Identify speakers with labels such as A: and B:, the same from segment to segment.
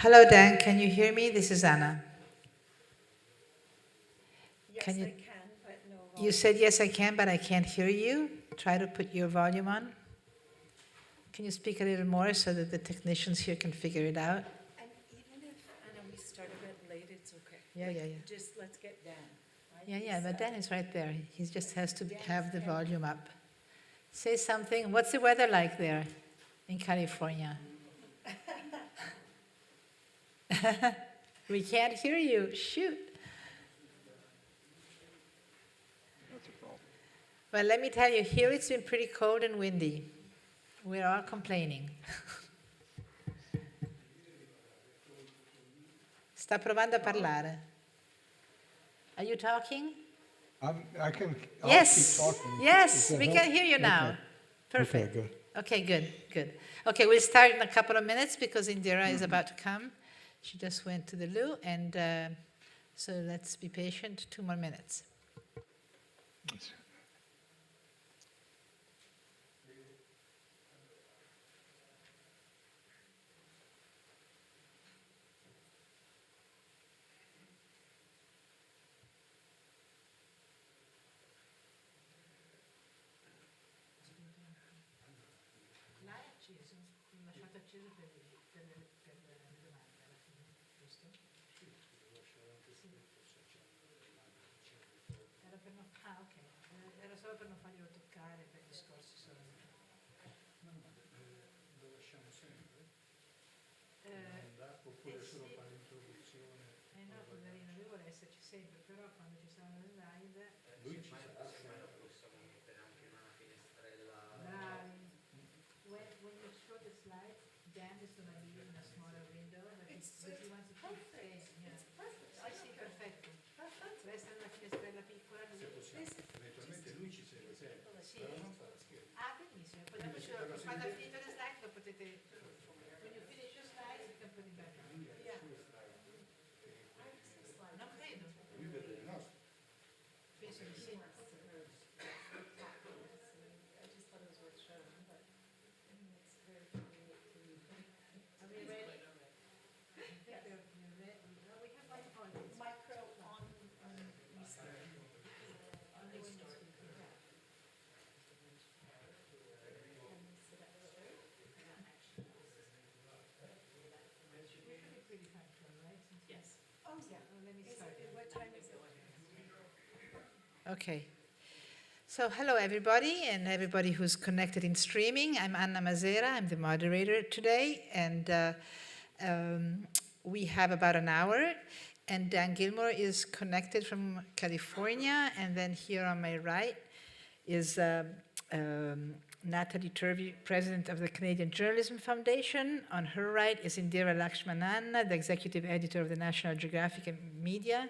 A: Hello, Dan. Can you hear me? This is Anna.
B: Yes,
A: Can you-
B: I can, but no volume.
A: You said yes, I can, but I can't hear you. Try to put your volume on. Can you speak a little more so that the technicians here can figure it out?
B: And even if, Anna, we start a bit late, it's okay.
A: Yeah, yeah, yeah.
B: Just let's get Dan. Right?
A: Yeah, yeah,
B: He's,
A: but Dan is right there. He just has to
B: Dan
A: have
B: is
A: the
B: there.
A: volume up. Say something. What's the weather like there in California? We can't hear you. Shoot. Well, let me tell you, here it's been pretty cold and windy. We're all complaining. Sta provando a parlare. Are you talking?
C: I can, I'll
A: Yes.
C: keep talking.
A: Yes,
C: Does that
A: we
C: help?
A: can hear you now.
C: Okay.
A: Perfect.
C: Okay, good.
A: Okay, good, good. Okay, we'll start in a couple of minutes because Indira is about to come. She just went to the loo, and so let's be patient. 2 more minutes. Era solo per non farglielo toccare per i discorsi solo.
C: Lo lasciamo sempre? Oppure solo
A: sì.
C: fare l'introduzione?
A: No, poverino, lui vuole esserci sempre, però quando ci saranno le live...
C: Lui ci sarà sempre.
D: Possiamo mettere anche una finestrella.
A: Bravi. When you show the slides, Dan is going to be in a smaller window, but he wants to stay. Yeah. Sì, perfetto. Resta nella finestrella piccola.
C: Se possiamo, eventualmente lui ci segue sempre,
A: Sì.
C: però non farà scherzo.
A: Ah, benissimo. Poi dopo quando ha finito le slide lo potete... When you finish your slides, you can put it back on. Yeah. Non credo.
C: Lui vede le nostre.
A: Penso di sì. Are we ready? We have one point.
B: Micro on.
A: Yes.
B: Oh, yeah.
A: Let me
B: Is
A: start.
B: it, what time is it?
A: Okay. So hello everybody and everybody who's connected in streaming. I'm Anna Mazera. I'm the moderator today, and we have about an hour. And Dan Gilmore is connected from California, and then here on my right is Natalie Turvey, president of the Canadian Journalism Foundation. On her right is Indira Lakshmanana, the executive editor of the National Geographic and Media.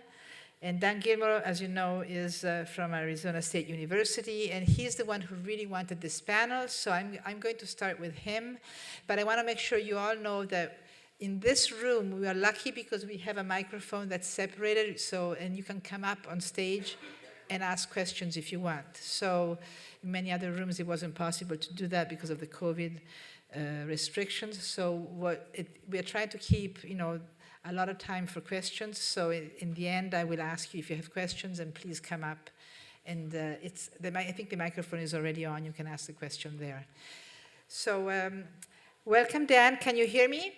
A: And Dan Gilmore, as you know, is from Arizona State University, and he's the one who really wanted this panel, so I'm going to start with him. But I want to make sure you all know that in this room, we are lucky because we have a microphone that's separated, so, and you can come up on stage and ask questions if you want. So in many other rooms, it wasn't possible to do that because of the COVID restrictions. So we are trying to keep, a lot of time for questions. So in the end, I will ask you if you have questions, and please come up. And I think the microphone is already on. You can ask the question there. So welcome, Dan. Can you hear me?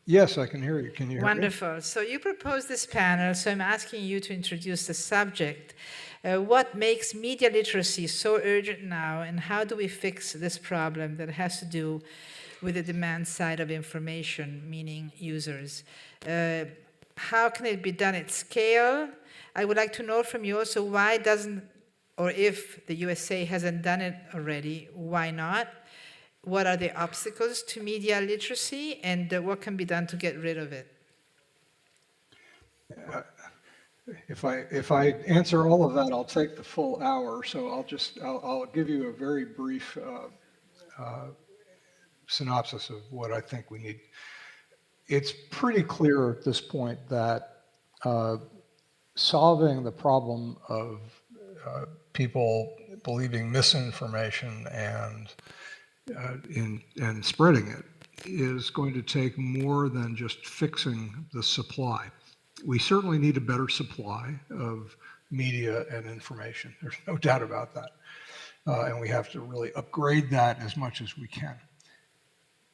C: Yes, I can hear you. Can you hear me?
A: Wonderful. So you proposed this panel, so I'm asking you to introduce the subject. What makes media literacy so urgent now, and how do we fix this problem that has to do with the demand side of information, meaning users? How can it be done at scale? I would like to know from you also why doesn't, or if the USA hasn't done it already, why not? What are the obstacles to media literacy, and what can be done to get rid of it?
C: If I answer all of that, I'll take the full hour. So I'll give you a very brief synopsis of what I think we need. It's pretty clear at this point that solving the problem of people believing misinformation and spreading it is going to take more than just fixing the supply. We certainly need a better supply of media and information. There's no doubt about that. And we have to really upgrade that as much as we can.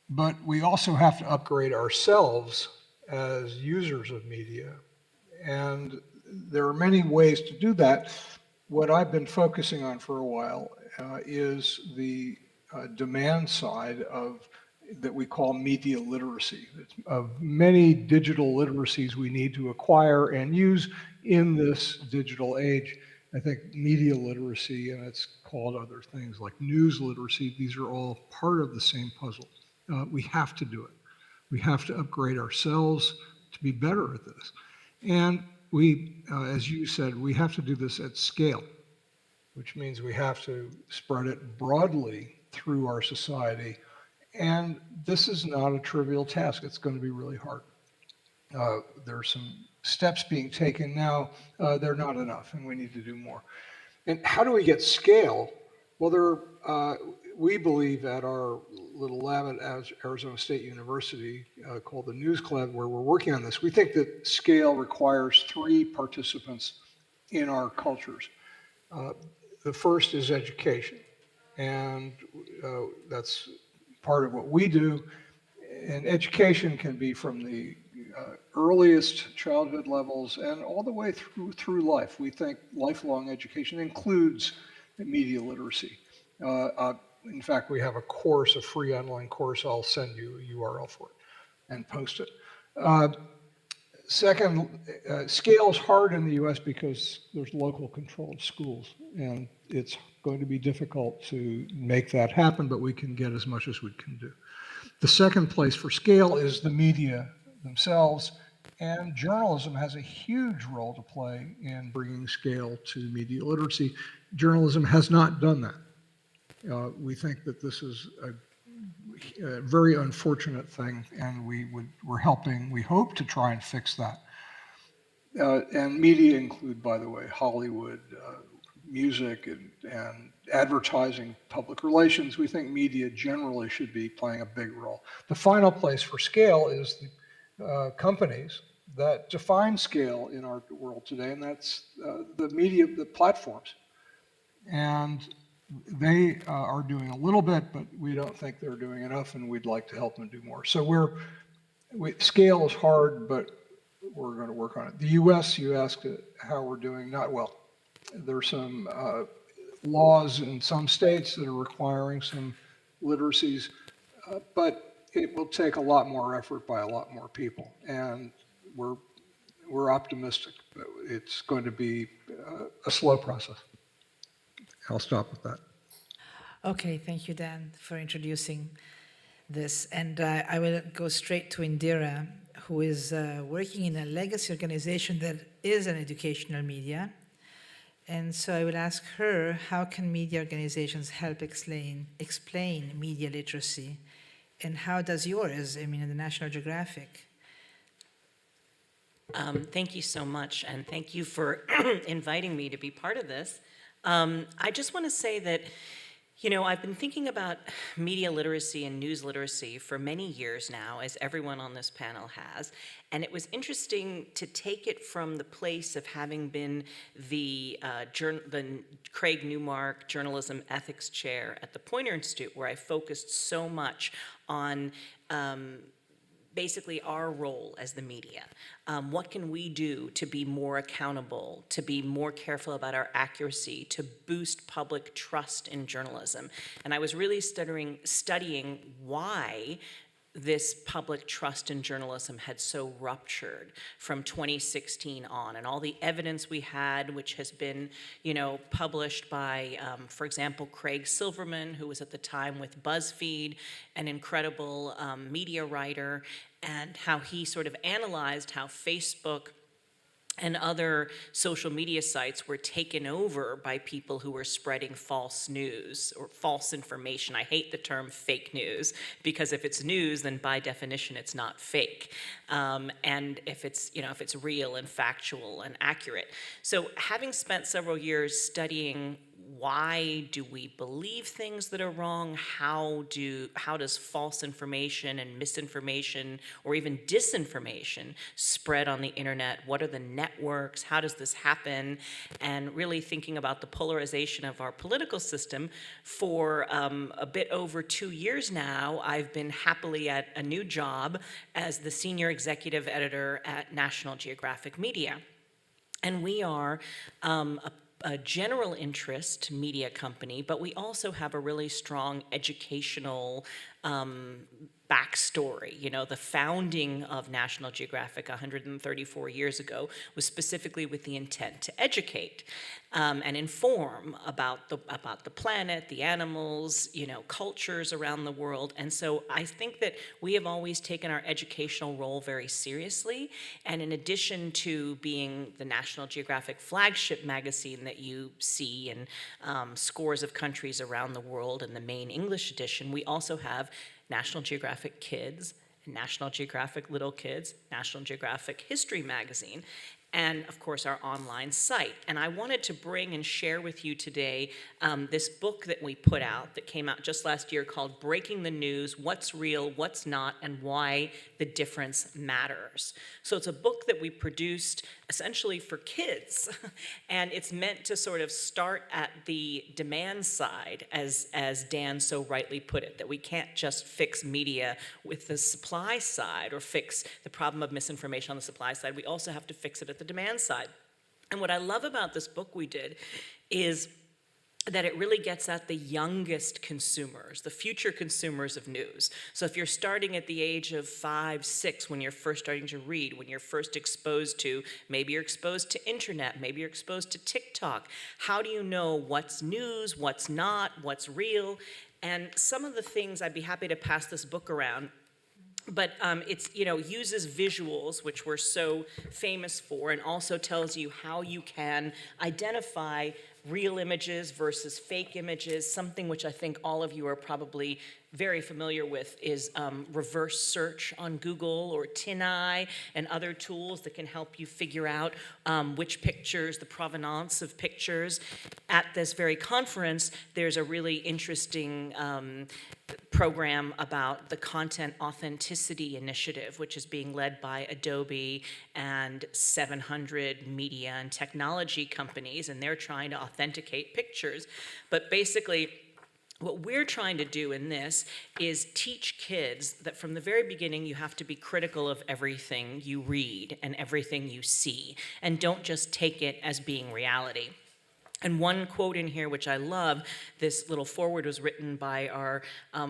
C: But we also have to upgrade ourselves as users of media. And there are many ways to do that. What I've been focusing on for a while is the demand side of that we call media literacy. It's of many digital literacies we need to acquire and use in this digital age. I think media literacy, and it's called other things like news literacy, these are all part of the same puzzle. We have to do it. We have to upgrade ourselves to be better at this. And we, as you said, we have to do this at scale, which means we have to spread it broadly through our society. And this is not a trivial task. It's going to be really hard. There are some steps being taken now. They're not enough, and we need to do more. And how do we get scale? Well, we believe at our little lab at Arizona State University called the News Club, where we're working on this. We think that scale requires 3 participants in our cultures. The first is education, and that's part of what we do. And education can be from the earliest childhood levels and all the way through life. We think lifelong education includes media literacy. In fact, we have a course, a free online course. I'll send you a URL for it and post it. Second, scale is hard in the US because there's local control of schools, and it's going to be difficult to make that happen, but we can get as much as we can do. The second place for scale is the media themselves, and journalism has a huge role to play in bringing scale to media literacy. Journalism has not done that. We think that this is a very unfortunate thing, and we're helping, we hope to try and fix that. And media include, by the way, Hollywood, music, and advertising, public relations. We think media generally should be playing a big role. The final place for scale is the companies that define scale in our world today, and that's the media, the platforms. And they are doing a little bit, but we don't think they're doing enough, and we'd like to help them do more. So scale is hard, but we're going to work on it. The US, you asked how we're doing, not well. There's some laws in some states that are requiring some literacies, but it will take a lot more effort by a lot more people. And we're optimistic that it's going to be a slow process. I'll stop with that.
A: Okay, thank you, Dan, for introducing this. And I will go straight to Indira, who is working in a legacy organization that is an educational media. And so I will ask her, how can media organizations help explain media literacy? And how does yours, I mean, in the National Geographic?
B: Thank you so much, and thank you for inviting me to be part of this. I just want to say that, you know, I've been thinking about media literacy and news literacy for many years now, as everyone on this panel has, and it was interesting to take it from the place of having been the Craig Newmark Journalism Ethics Chair at the Poynter Institute, where I focused so much on basically our role as the media. What can we do to be more accountable, to be more careful about our accuracy, to boost public trust in journalism? And I was really studying why this public trust in journalism had so ruptured from 2016 on, and all the evidence we had, which has been, you know, published by, for example, Craig Silverman, who was at the time with BuzzFeed, an incredible media writer, and how he sort of analyzed how Facebook and other social media sites were taken over by people who were spreading false news or false information. I hate the term fake news, because if it's news, then by definition it's not fake. And if it's, you know, if it's real and factual and accurate. So having spent several years studying why do we believe things that are wrong? How does false information and misinformation or even disinformation spread on the internet? What are the networks? How does this happen? And really thinking about the polarization of our political system. For a bit over 2 years now, I've been happily at a new job as the senior executive editor at National Geographic Media. And we are a general interest media company, but we also have a really strong educational backstory. You know, the founding of National Geographic 134 years ago was specifically with the intent to educate and inform about the planet, the animals, you know, cultures around the world. And so I think that we have always taken our educational role very seriously. And in addition to being the National Geographic flagship magazine that you see in scores of countries around the world in the main English edition, we also have National Geographic Kids, National Geographic Little Kids, National Geographic History Magazine, and of course our online site. And I wanted to bring and share with you today this book that we put out that came out just last year called Breaking the News: What's Real, What's Not, and Why the Difference Matters. So it's a book that we produced essentially for kids, and it's meant to sort of start at the demand side, as Dan so rightly put it, that we can't just fix media with the supply side or fix the problem of misinformation on the supply side. We also have to fix it at the demand side. And what I love about this book we did is that it really gets at the youngest consumers, the future consumers of news. So if you're starting at the age of 5, 6, when you're first starting to read, when you're first exposed to, maybe you're exposed to internet, maybe you're exposed to TikTok, how do you know what's news, what's not, what's real? And some of the things, I'd be happy to pass this book around, but it's, you know, uses visuals, which we're so famous for, and also tells you how you can identify real images versus fake images. Something which I think all of you are probably very familiar with is reverse search on Google or TinEye and other tools that can help you figure out which pictures, the provenance of pictures. At this very conference, there's a really interesting program about the Content Authenticity Initiative, which is being led by Adobe and 700 media and technology companies, and they're trying to authenticate pictures. But basically, what we're trying to do in this is teach kids that from the very beginning you have to be critical of everything you read and everything you see, and don't just take it as being reality. And one quote in here, which I love, this little foreword was written by our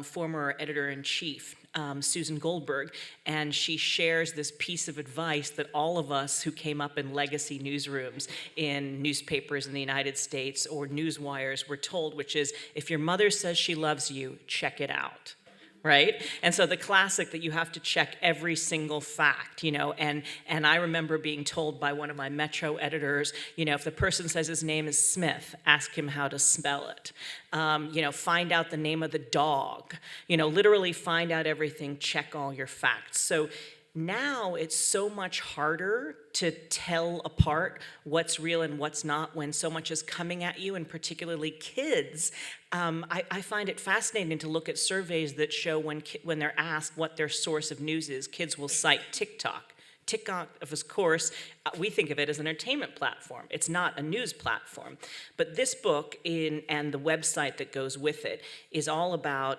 B: former editor-in-chief, Susan Goldberg, and she shares this piece of advice that all of us who came up in legacy newsrooms in newspapers in the United States or newswires were told, which is, if your mother says she loves you, check it out. Right? And so the classic that you have to check every single fact, you know, and I remember being told by one of my Metro editors, you know, if the person says his name is Smith, ask him how to spell it. You know, find out the name of the dog, you know, literally find out everything, check all your facts. So now it's so much harder to tell apart what's real and what's not when so much is coming at you, and particularly kids. I find it fascinating to look at surveys that show when they're asked what their source of news is, kids will cite TikTok. TikTok, of course, we think of it as an entertainment platform. It's not a news platform. But this book and the website that goes with it is all about,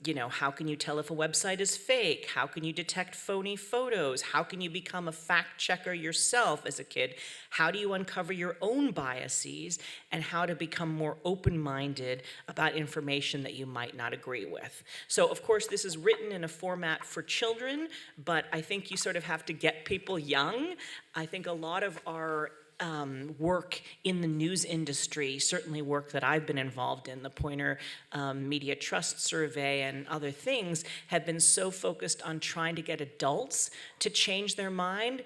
B: you know, how can you tell if a website is fake? How can you detect phony photos? How can you become a fact checker yourself as a kid? How do you uncover your own biases? And how to become more open-minded about information that you might not agree with. So, of course, this is written in a format for children, but I think you sort of have to get people young. I think a lot of our work in the news industry, certainly work that I've been involved in, the Poynter Media Trust Survey and other things, have been so focused on trying to get adults to change their mind.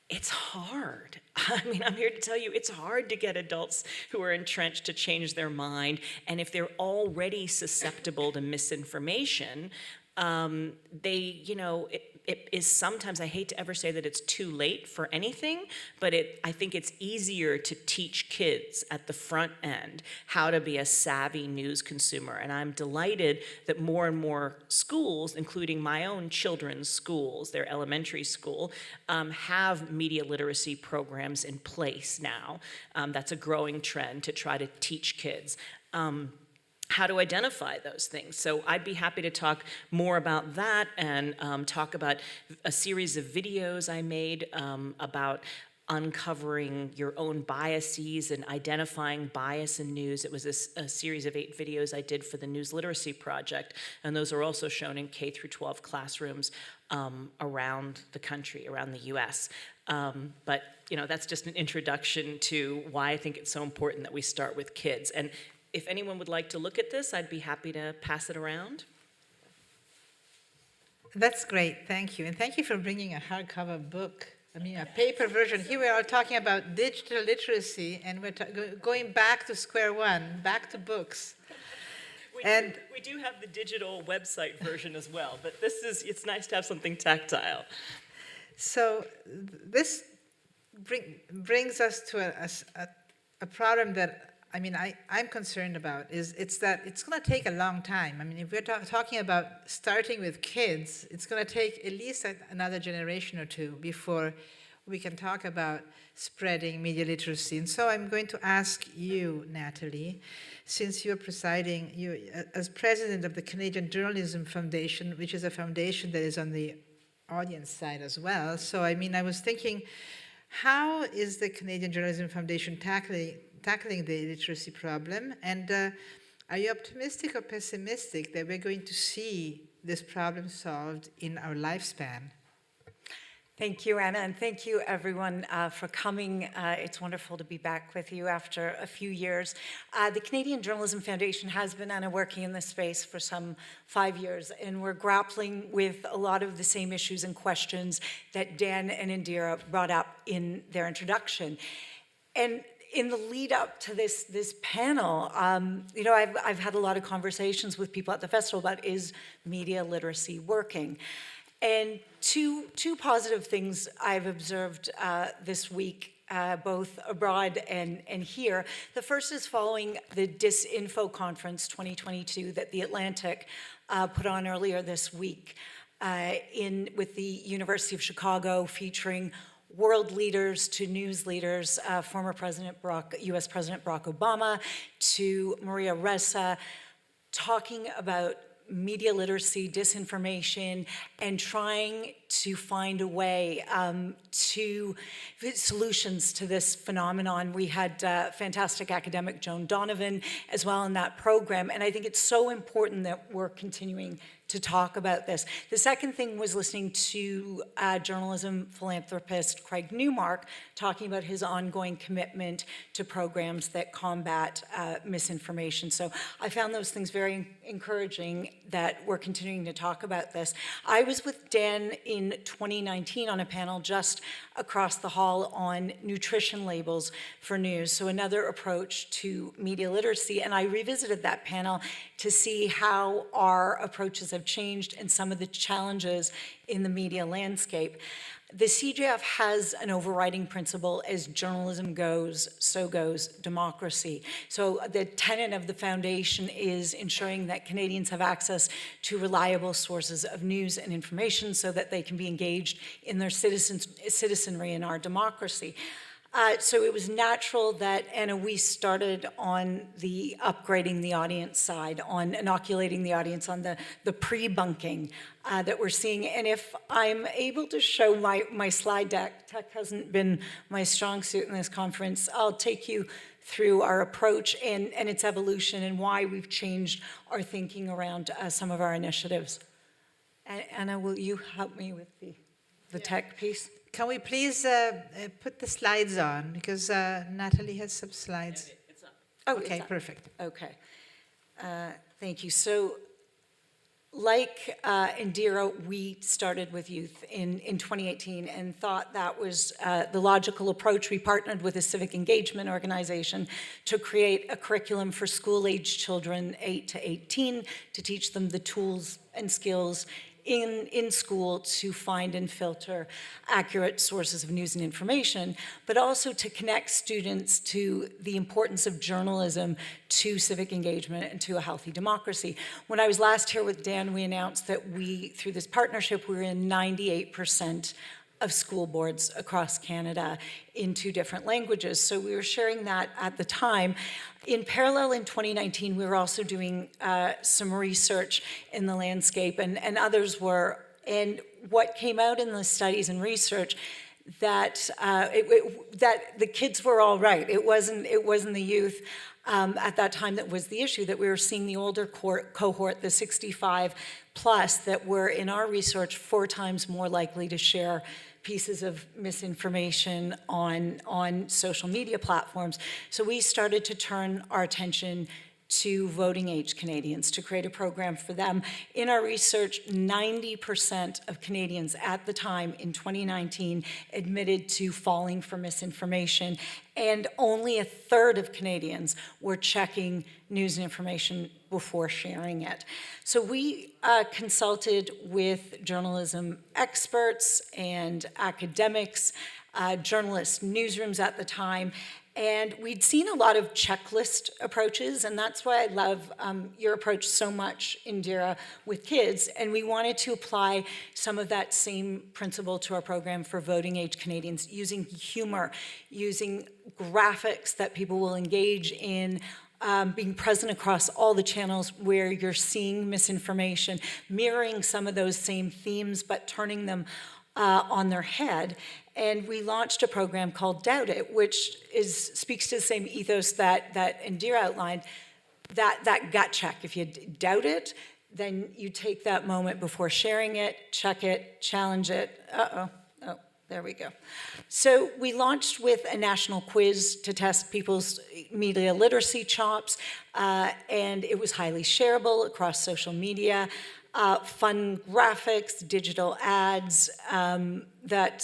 B: It's hard. I mean, I'm here to tell you, it's hard to get adults who are entrenched to change their mind. And if they're already susceptible to misinformation, they, you know, it is sometimes, I hate to ever say that it's too late for anything, but I think it's easier to teach kids at the front end how to be a savvy news consumer. And I'm delighted that more and more schools, including my own children's schools, their elementary school, have media literacy programs in place now. That's a growing trend to try to teach kids how to identify those things. So I'd be happy to talk more about that and talk about a series of videos I made about uncovering your own biases and identifying bias in news. It was a series of 8 videos I did for the News Literacy Project, and those are also shown in K through 12 classrooms around the country, around the US. But that's just an introduction to why I think it's so important that we start with kids. And if anyone would like to look at this, I'd be happy to pass it around.
A: That's great, thank you. And thank you for bringing a hardcover book. I mean, a paper version. Here we are talking about digital literacy, and we're going back to square one, back to books.
B: We do have the digital website version as well, but it's nice to have something tactile.
A: So this brings us to a problem that I'm concerned about it's that it's going to take a long time. I mean, if we're talking about starting with kids, it's going to take at least another generation or two before we can talk about spreading media literacy. And so I'm going to ask you, Natalie, since you're presiding, as president of the Canadian Journalism Foundation, which is a foundation that is on the audience side as well. So I was thinking, how is the Canadian Journalism Foundation tackling the literacy problem, and are you optimistic or pessimistic that we're going to see this problem solved in our lifespan?
E: Thank you, Anna, and thank you, everyone, for coming. It's wonderful to be back with you after a few years. The Canadian Journalism Foundation has been, Anna, working in this space for some 5 years, and we're grappling with a lot of the same issues and questions that Dan and Indira brought up in their introduction. And in the lead up to this panel, I've had a lot of conversations with people at the festival about, is media literacy working? And two positive things I've observed this week, both abroad and here. The first is following the Disinfo Conference 2022 that The Atlantic put on earlier this week with the University of Chicago, featuring world leaders to news leaders, former U.S. President Barack Obama to Maria Ressa, talking about media literacy, disinformation, and trying to find a way to solutions to this phenomenon. We had fantastic academic Joan Donovan as well in that program, and I think it's so important that we're continuing to talk about this. The second thing was listening to journalism philanthropist Craig Newmark talking about his ongoing commitment to programs that combat misinformation. So I found those things very encouraging that we're continuing to talk about this. I was with Dan in 2019 on a panel just across the hall on nutrition labels for news, so another approach to media literacy, and I revisited that panel to see how our approaches have changed and some of the challenges in the media landscape. The CJF has an overriding principle: as journalism goes, so goes democracy. So the tenet of the foundation is ensuring that Canadians have access to reliable sources of news and information so that they can be engaged in their citizenry in our democracy. So it was natural that, Anna, we started on the upgrading the audience side, on inoculating the audience on the pre-bunking that we're seeing. And if I'm able to show my slide deck, tech hasn't been my strong suit in this conference, I'll take you through our approach and its evolution and why we've changed our thinking around some of our initiatives. Anna, will you help me with the tech piece?
A: Can we please put the slides on, because Natalie has some slides.
B: It's up.
E: Oh,
A: okay, perfect.
E: Okay. Thank you. So, like Indira, we started with youth in 2018 and thought that was the logical approach. We partnered with a civic engagement organization to create a curriculum for school-age children 8 to 18 to teach them the tools and skills in school to find and filter accurate sources of news and information, but also to connect students to the importance of journalism to civic engagement and to a healthy democracy. When I was last here with Dan, we announced that we, through this partnership, we're in 98% of school boards across Canada in 2 different languages. So we were sharing that at the time. In parallel, in 2019, we were also doing some research in the landscape, and others were. And what came out in the studies and research that that the kids were all right. It wasn't the youth at that time that was the issue. That we were seeing the older cohort, the 65 plus, that were in our research 4 times more likely to share pieces of misinformation on social media platforms. So we started to turn our attention to voting age Canadians, to create a program for them. In our research, 90% of Canadians at the time in 2019 admitted to falling for misinformation, and only 1/3 of Canadians were checking news and information before sharing it. So we consulted with journalism experts and academics, journalist newsrooms at the time, and we'd seen a lot of checklist approaches, and that's why I love your approach so much, Indira, with kids. And we wanted to apply some of that same principle to our program for voting age Canadians, using humor, using graphics that people will engage in, being present across all the channels where you're seeing misinformation, mirroring some of those same themes, but turning them on their head. And we launched a program called Doubt It, which speaks to the same ethos that Indira outlined, that gut check. If you doubt it, then you take that moment before sharing it, check it, challenge it. Oh, there we go. So we launched with a national quiz to test people's media literacy chops, and it was highly shareable across social media. Fun graphics, digital ads that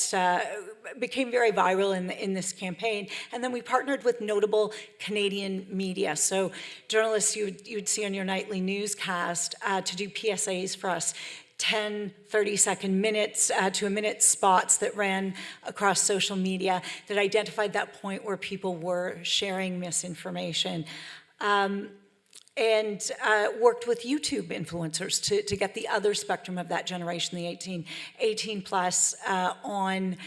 E: became very viral in this campaign. And then we partnered with notable Canadian media. So journalists you'd see on your nightly newscast to do PSAs for us, 10, 30-second minutes to a minute spots that ran across social media that identified that point where people were sharing misinformation. And worked with YouTube influencers to get the other spectrum of that generation, the 18 plus, on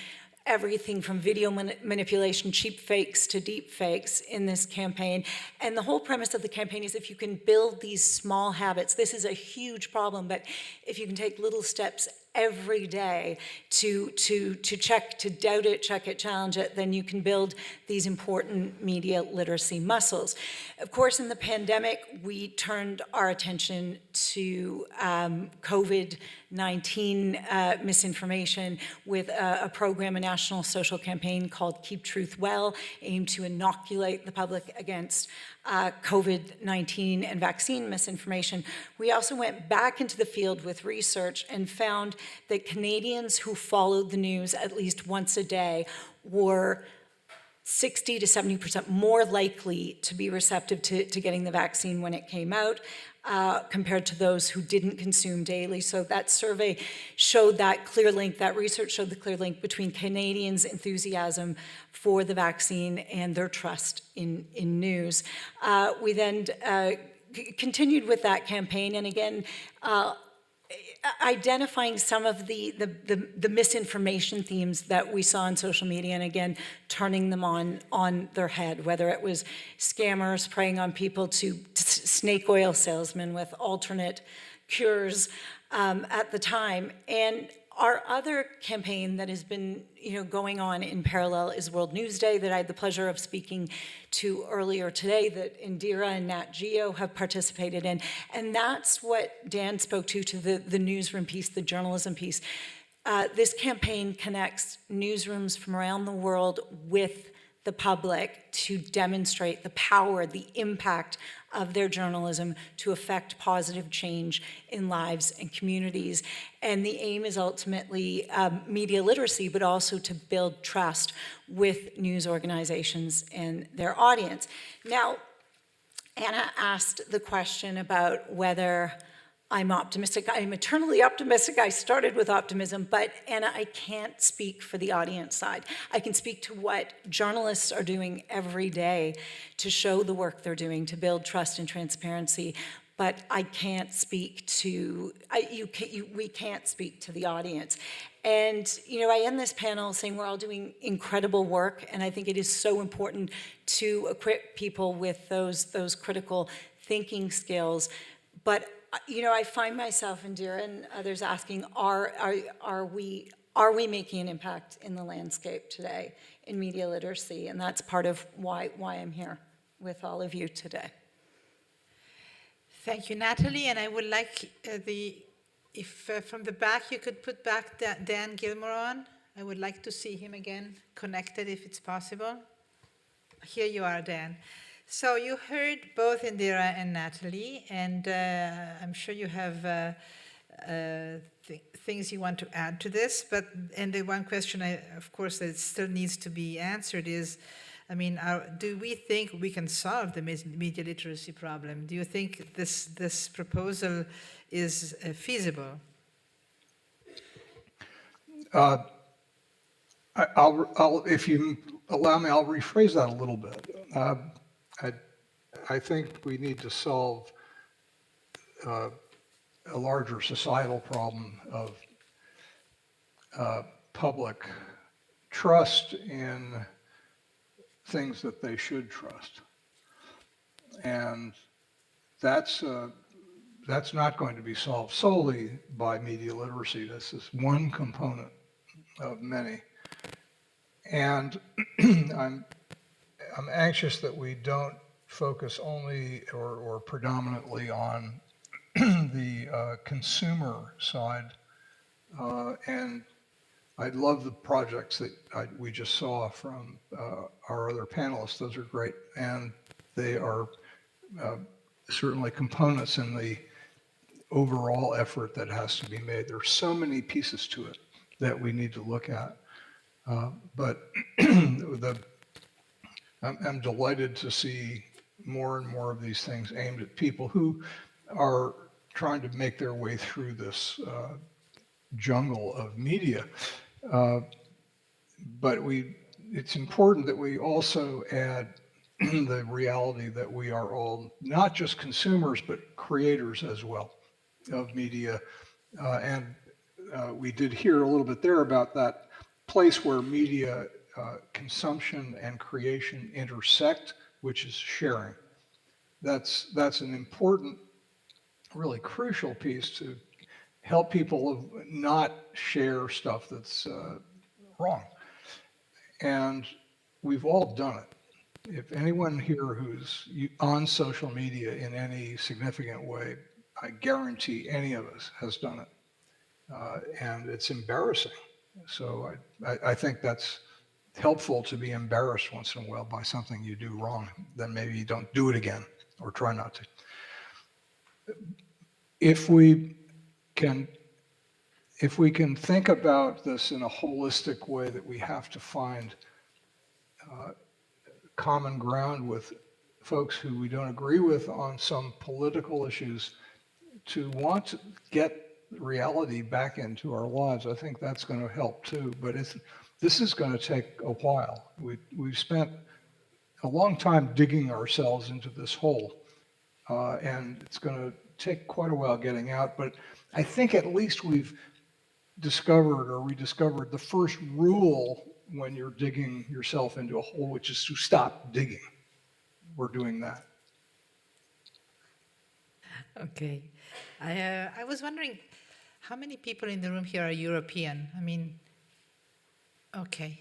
E: everything from video manipulation, cheap fakes to deep fakes in this campaign. And the whole premise of the campaign is if you can build these small habits, this is a huge problem, but if you can take little steps every day to check, to doubt it, check it, challenge it, then you can build these important media literacy muscles. Of course, in the pandemic, we turned our attention to COVID-19 misinformation with a program, a national social campaign called Keep Truth Well, aimed to inoculate the public against COVID-19 and vaccine misinformation. We also went back into the field with research and found that Canadians who followed the news at least once a day were 60 to 70% more likely to be receptive to getting the vaccine when it came out, compared to those who didn't consume daily. So that survey showed that clear link, that research showed the clear link between Canadians' enthusiasm for the vaccine and their trust in news. We then continued with that campaign, and again, identifying some of the misinformation themes that we saw on social media, and again, turning them on their head, whether it was scammers preying on people to snake oil salesmen with alternate cures at the time. And our other campaign that has been going on in parallel is World News Day, that I had the pleasure of speaking to earlier today, that Indira and Nat Geo have participated in. And that's what Dan spoke to the newsroom piece, the journalism piece. This campaign connects newsrooms from around the world with the public to demonstrate the power, the impact of their journalism to affect positive change in lives and communities. And the aim is ultimately media literacy, but also to build trust with news organizations and their audience. Now, Anna asked the question about whether I'm optimistic. I'm eternally optimistic. I started with optimism, but Anna, I can't speak for the audience side. I can speak to what journalists are doing every day to show the work they're doing, to build trust and transparency, but I can't speak to, we can't speak to the audience. And, I end this panel saying we're all doing incredible work, and I think it is so important to equip people with those critical thinking skills. But, I find myself, Indira and others asking, are we making an impact in the landscape today in media literacy? And that's part of why I'm here with all of you today.
A: Thank you, Natalie. And I would like if from the back you could put back Dan Gilmore on. I would like to see him again, connected if it's possible. Here you are, Dan. So you heard both Indira and Natalie, and I'm sure you have things you want to add to this. And the one question, of course, that still needs to be answered is, do we think we can solve the media literacy problem? Do you think this proposal is feasible?
C: If you allow me, I'll rephrase that a little bit. I think we need to solve a larger societal problem of public trust in things that they should trust. And that's not going to be solved solely by media literacy. This is one component of many. And I'm anxious that we don't focus only or predominantly on the consumer side. And I love the projects that we just saw from our other panelists. Those are great. And they are certainly components in the overall effort that has to be made. There are so many pieces to it that we need to look at. But I'm delighted to see more and more of these things aimed at people who are trying to make their way through this jungle of media. But it's important that we also add the reality that we are all not just consumers, but creators as well of media. And we did hear a little bit there about that place where media consumption and creation intersect, which is sharing. That's an important, really crucial piece to help people not share stuff that's wrong. And we've all done it. If anyone here who's on social media in any significant way, I guarantee any of us has done it. And it's embarrassing. So I think that's helpful to be embarrassed once in a while by something you do wrong. Then maybe you don't do it again or try not to. If we can think about this in a holistic way, that we have to find common ground with folks who we don't agree with on some political issues to want to get reality back into our lives. I think that's going to help too, but this is going to take a while. We've spent a long time digging ourselves into this hole, and it's going to take quite a while getting out, but I think at least we've discovered or rediscovered the first rule when you're digging yourself into a hole, which is to stop digging. We're doing that.
A: Okay. I was wondering how many people in the room here are European? Okay.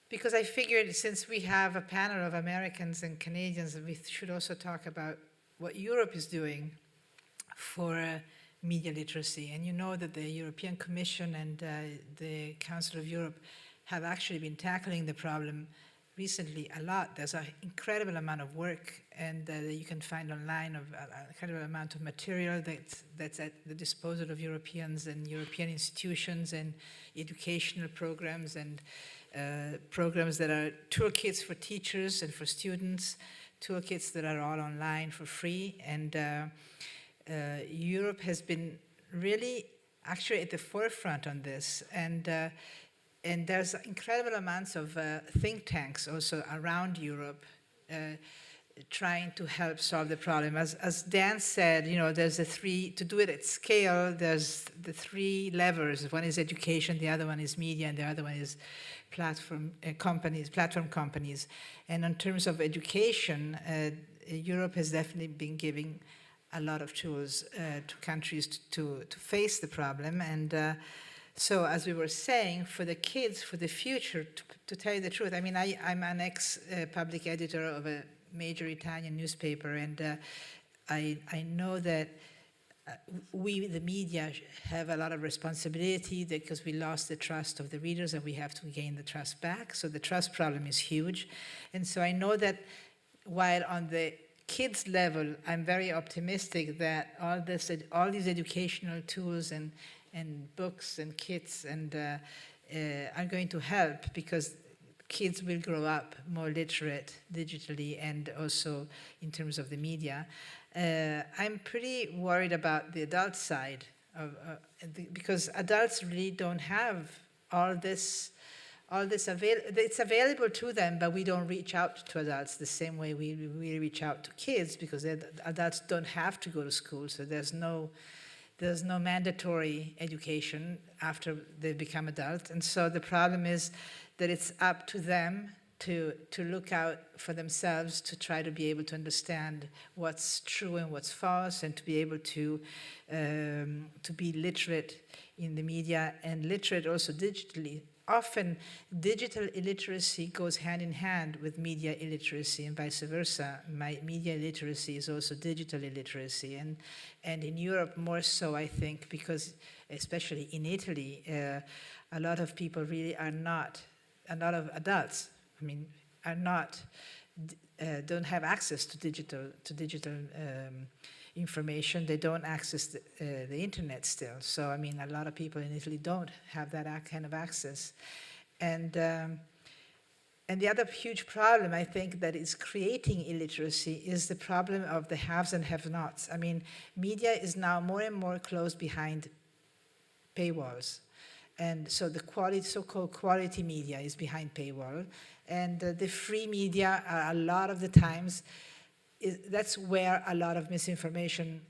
A: Because I figured since we have a panel of Americans and Canadians, we should also talk about what Europe is doing for media literacy. And you know that the European Commission and the Council of Europe have actually been tackling the problem recently a lot. There's an incredible amount of work, and you can find online of an incredible amount of material that's at the disposal of Europeans and European institutions and educational programs and programs that are toolkits for teachers and for students, toolkits that are all online for free. And Europe has been really actually at the forefront on this, and there's incredible amounts of think tanks also around Europe trying to help solve the problem. As Dan said, there's to do it at scale, there's the three levers. One is education, the other one is media, and the other one is platform companies. And in terms of education, Europe has definitely been giving a lot of tools to countries to face the problem. And so as we were saying, for the kids, for the future, to tell you the truth, I mean, I'm an ex-public editor of a major Italian newspaper, and I know that we, the media, have a lot of responsibility because we lost the trust of the readers and we have to gain the trust back. So the trust problem is huge. And so I know that while on the kids level, I'm very optimistic that all these educational tools and books and kits are going to help, because kids will grow up more literate digitally and also in terms of the media. I'm pretty worried about the adult side because adults really don't have all this it's available to them, but we don't reach out to adults the same way we reach out to kids, because adults don't have to go to school, so there's no mandatory education after they become adults. And so the problem is that it's up to them to look out for themselves, to try to be able to understand what's true and what's false, and to be able to be literate in the media and literate also digitally. Often digital illiteracy goes hand in hand with media illiteracy and vice versa. Media illiteracy is also digital illiteracy, and in Europe more so, I think, because especially in Italy, a lot of people really are not, a lot of adults, I mean, are not, don't have access to digital information. They don't access the internet still. So, I mean, a lot of people in Italy don't have that kind of access. And the other huge problem, I think, that is creating illiteracy is the problem of the haves and have-nots. I mean, media is now more and more closed behind paywalls. And so the so-called quality media is behind paywall. And the free media, a lot of the times, that's where a lot of misinformation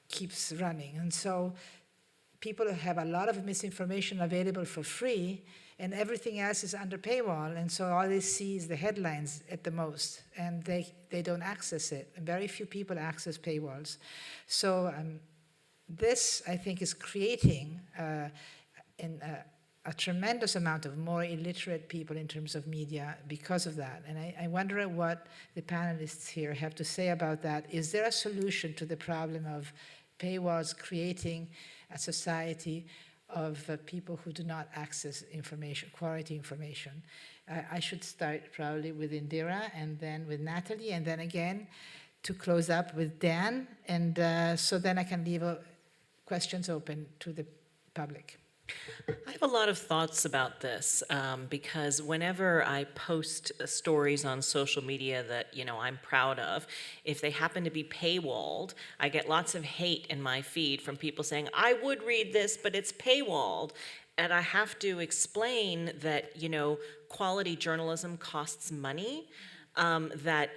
A: keeps running. And so people have a lot of misinformation available for free, and everything else is under paywall. And so all they see is the headlines at the most, and they don't access it. Very few people access paywalls. So this, I think, is creating a tremendous amount of more illiterate people in terms of media because of that. And I wonder what the panelists here have to say about that. Is there a solution to the problem of paywalls creating a society of people who do not access information, quality information? I should start probably with Indira, and then with Natalie, and then again to close up with Dan, and so then I can leave questions open to the public.
B: I have a lot of thoughts about this because whenever I post stories on social media that, I'm proud of, if they happen to be paywalled, I get lots of hate in my feed from people saying, I would read this, but it's paywalled. And I have to explain that, quality journalism costs money. That,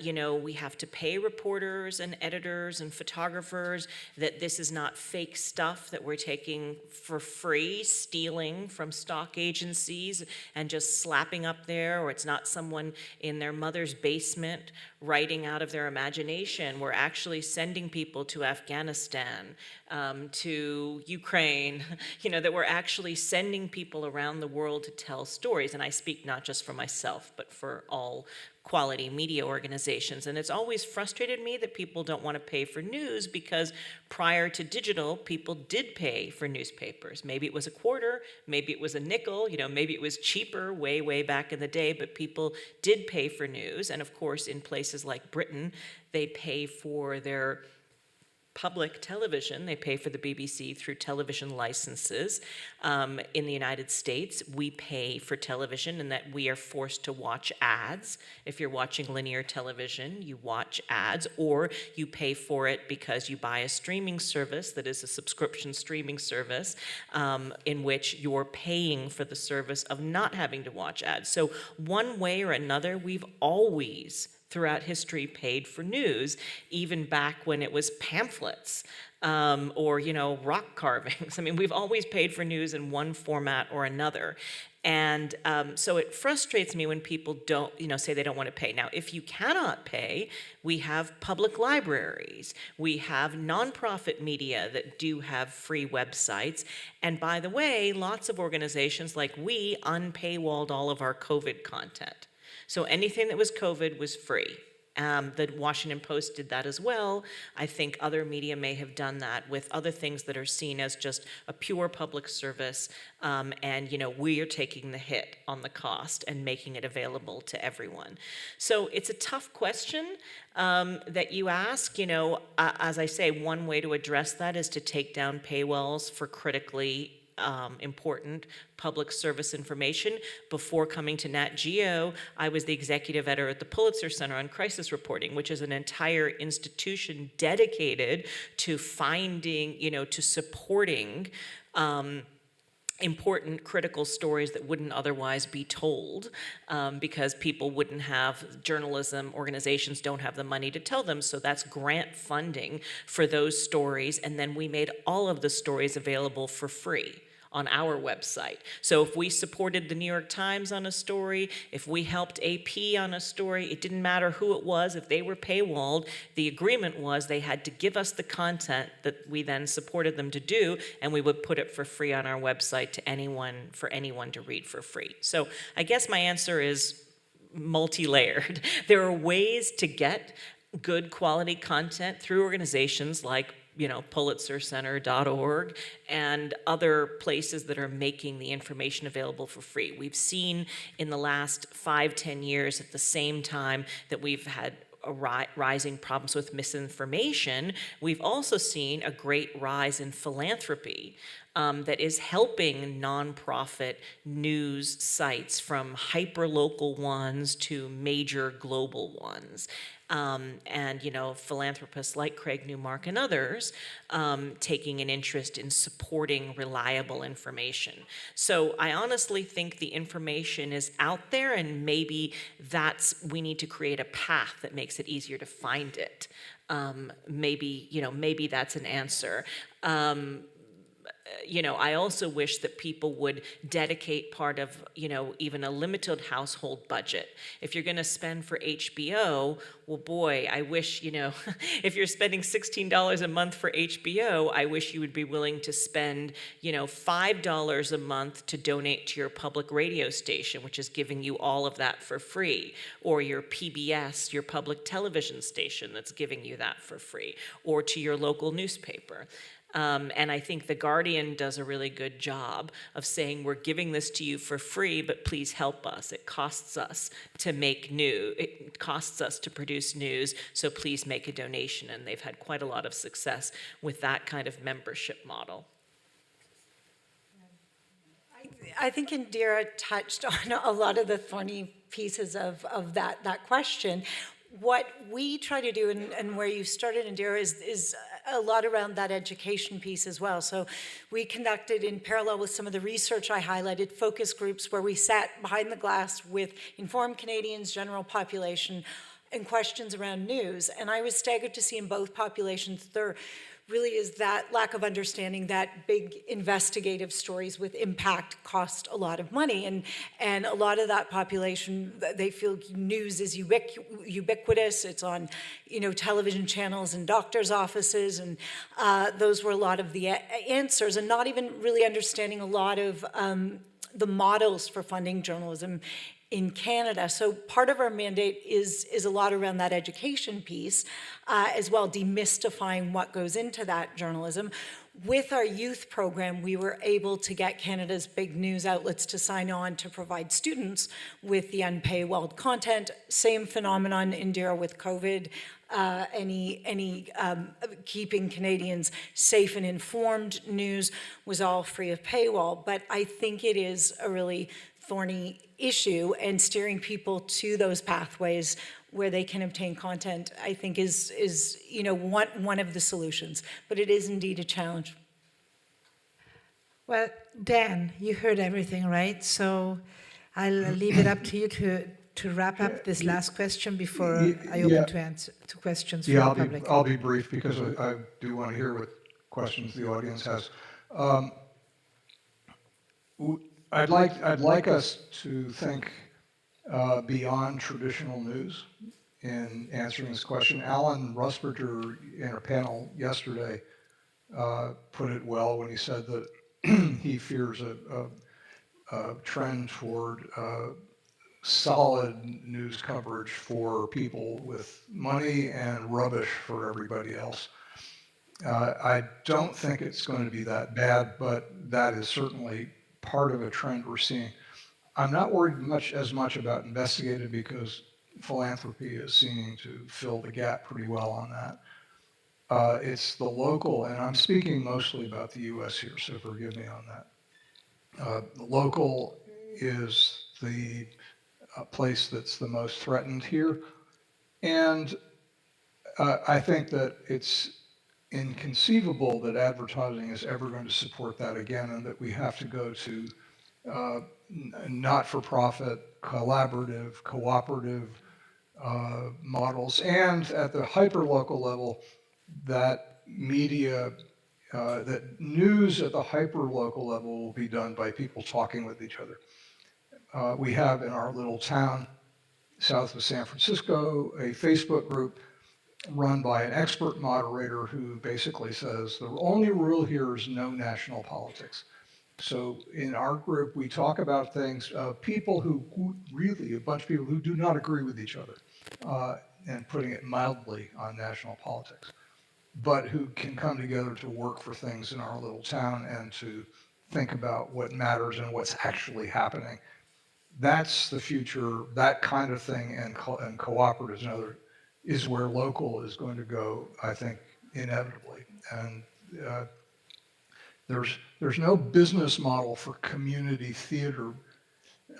B: we have to pay reporters and editors and photographers, that this is not fake stuff that we're taking for free, stealing from stock agencies and just slapping up there, or it's not someone in their mother's basement writing out of their imagination. We're actually sending people to Afghanistan, to Ukraine, that we're actually sending people around the world to tell stories. And I speak not just for myself, but for all quality media organizations. And it's always frustrated me that people don't want to pay for news, because prior to digital, people did pay for newspapers. Maybe it was a quarter, maybe it was a nickel, maybe it was cheaper way back in the day, but people did pay for news. And of course, in places like Britain, they pay for their public television. They pay for the BBC through television licenses. In the United States, we pay for television in that we are forced to watch ads. If you're watching linear television, you watch ads, or you pay for it because you buy a streaming service that is a subscription streaming service in which you're paying for the service of not having to watch ads. So one way or another, we've always throughout history paid for news, even back when it was pamphlets or, rock carvings. I mean, we've always paid for news in one format or another. And so it frustrates me when people don't, say they don't want to pay. Now, if you cannot pay, we have public libraries. We have nonprofit media that do have free websites. And by the way, lots of organizations like we unpaywalled all of our COVID content. So anything that was COVID was free. The Washington Post did that as well. I think other media may have done that with other things that are seen as just a pure public service. And, we are taking the hit on the cost and making it available to everyone. So it's a tough question that you ask. As I say, one way to address that is to take down paywalls for critically important public service information. Before coming to Nat Geo, I was the executive editor at the Pulitzer Center on Crisis Reporting, which is an entire institution dedicated to finding, to supporting important critical stories that wouldn't otherwise be told because people wouldn't have, journalism organizations don't have the money to tell them, so that's grant funding for those stories, and then we made all of the stories available for free on our website. So if we supported the New York Times on a story, if we helped AP on a story, it didn't matter who it was. If they were paywalled, the agreement was they had to give us the content that we then supported them to do, and we would put it for free on our website to anyone, for anyone to read for free. So I guess my answer is multi-layered. There are ways to get good quality content through organizations like PulitzerCenter.org and other places that are making the information available for free. We've seen in the last 5-10 years, at the same time that we've had rising problems with misinformation, we've also seen a great rise in philanthropy that is helping nonprofit news sites, from hyper-local ones to major global ones. And philanthropists like Craig Newmark and others taking an interest in supporting reliable information. So I honestly think the information is out there, and maybe we need to create a path that makes it easier to find it. Maybe that's an answer. I also wish that people would dedicate part of, even a limited household budget. If you're going to spend for HBO, well, boy, I wish, if you're spending $16 a month for HBO, I wish you would be willing to spend, $5 a month to donate to your public radio station, which is giving you all of that for free, or your PBS, your public television station, that's giving you that for free, or to your local newspaper. And I think The Guardian does a really good job of saying, we're giving this to you for free, but please help us. It costs us to make news. It costs us to produce news, so please make a donation. And they've had quite a lot of success with that kind of membership model.
E: I think Indira touched on a lot of the thorny pieces of that question. What we try to do, and where you started, Indira, is a lot around that education piece as well. So we conducted, in parallel with some of the research I highlighted, focus groups where we sat behind the glass with informed Canadians, general population, and questions around news. And I was staggered to see in both populations there really is that lack of understanding that big investigative stories with impact cost a lot of money. And a lot of that population, they feel news is ubiquitous. It's on, television channels and doctors' offices. And those were a lot of the answers, and not even really understanding a lot of the models for funding journalism in Canada. So part of our mandate is a lot around that education piece, as well, demystifying what goes into that journalism. With our youth program, we were able to get Canada's big news outlets to sign on to provide students with the unpaywalled content. Same phenomenon, Indira, with COVID. keeping Canadians safe and informed news was all free of paywall. But I think it is a really thorny issue, and steering people to those pathways where they can obtain content, I think is one of the solutions. But it is indeed a challenge.
A: Well, Dan, you heard everything, right? So I'll leave it up to you to wrap up this last question before I open to questions from the public.
C: I'll be brief because I do want to hear what questions the audience has. I'd like us to think beyond traditional news in answering this question. Alan Rusberger in a panel yesterday put it well when he said that he fears a trend toward solid news coverage for people with money and rubbish for everybody else. I don't think it's going to be that bad, but that is certainly part of a trend we're seeing. I'm not worried as much about investigative because philanthropy is seeming to fill the gap pretty well on that. It's the local, and I'm speaking mostly about the US here, so forgive me on that. The local is the place that's the most threatened here. And I think that it's inconceivable that advertising is ever going to support that again, and that we have to go to not-for-profit, collaborative, cooperative models. And at the hyper-local level, that media, that news at the hyper-local level will be done by people talking with each other. We have in our little town, south of San Francisco, a Facebook group run by an expert moderator who basically says the only rule here is no national politics. So in our group, we talk about things, people who really, a bunch of people who do not agree with each other, and putting it mildly on national politics, but who can come together to work for things in our little town and to think about what matters and what's actually happening. That's the future, that kind of thing, and cooperatives and other is where local is going to go, I think, inevitably. And there's no business model for community theater,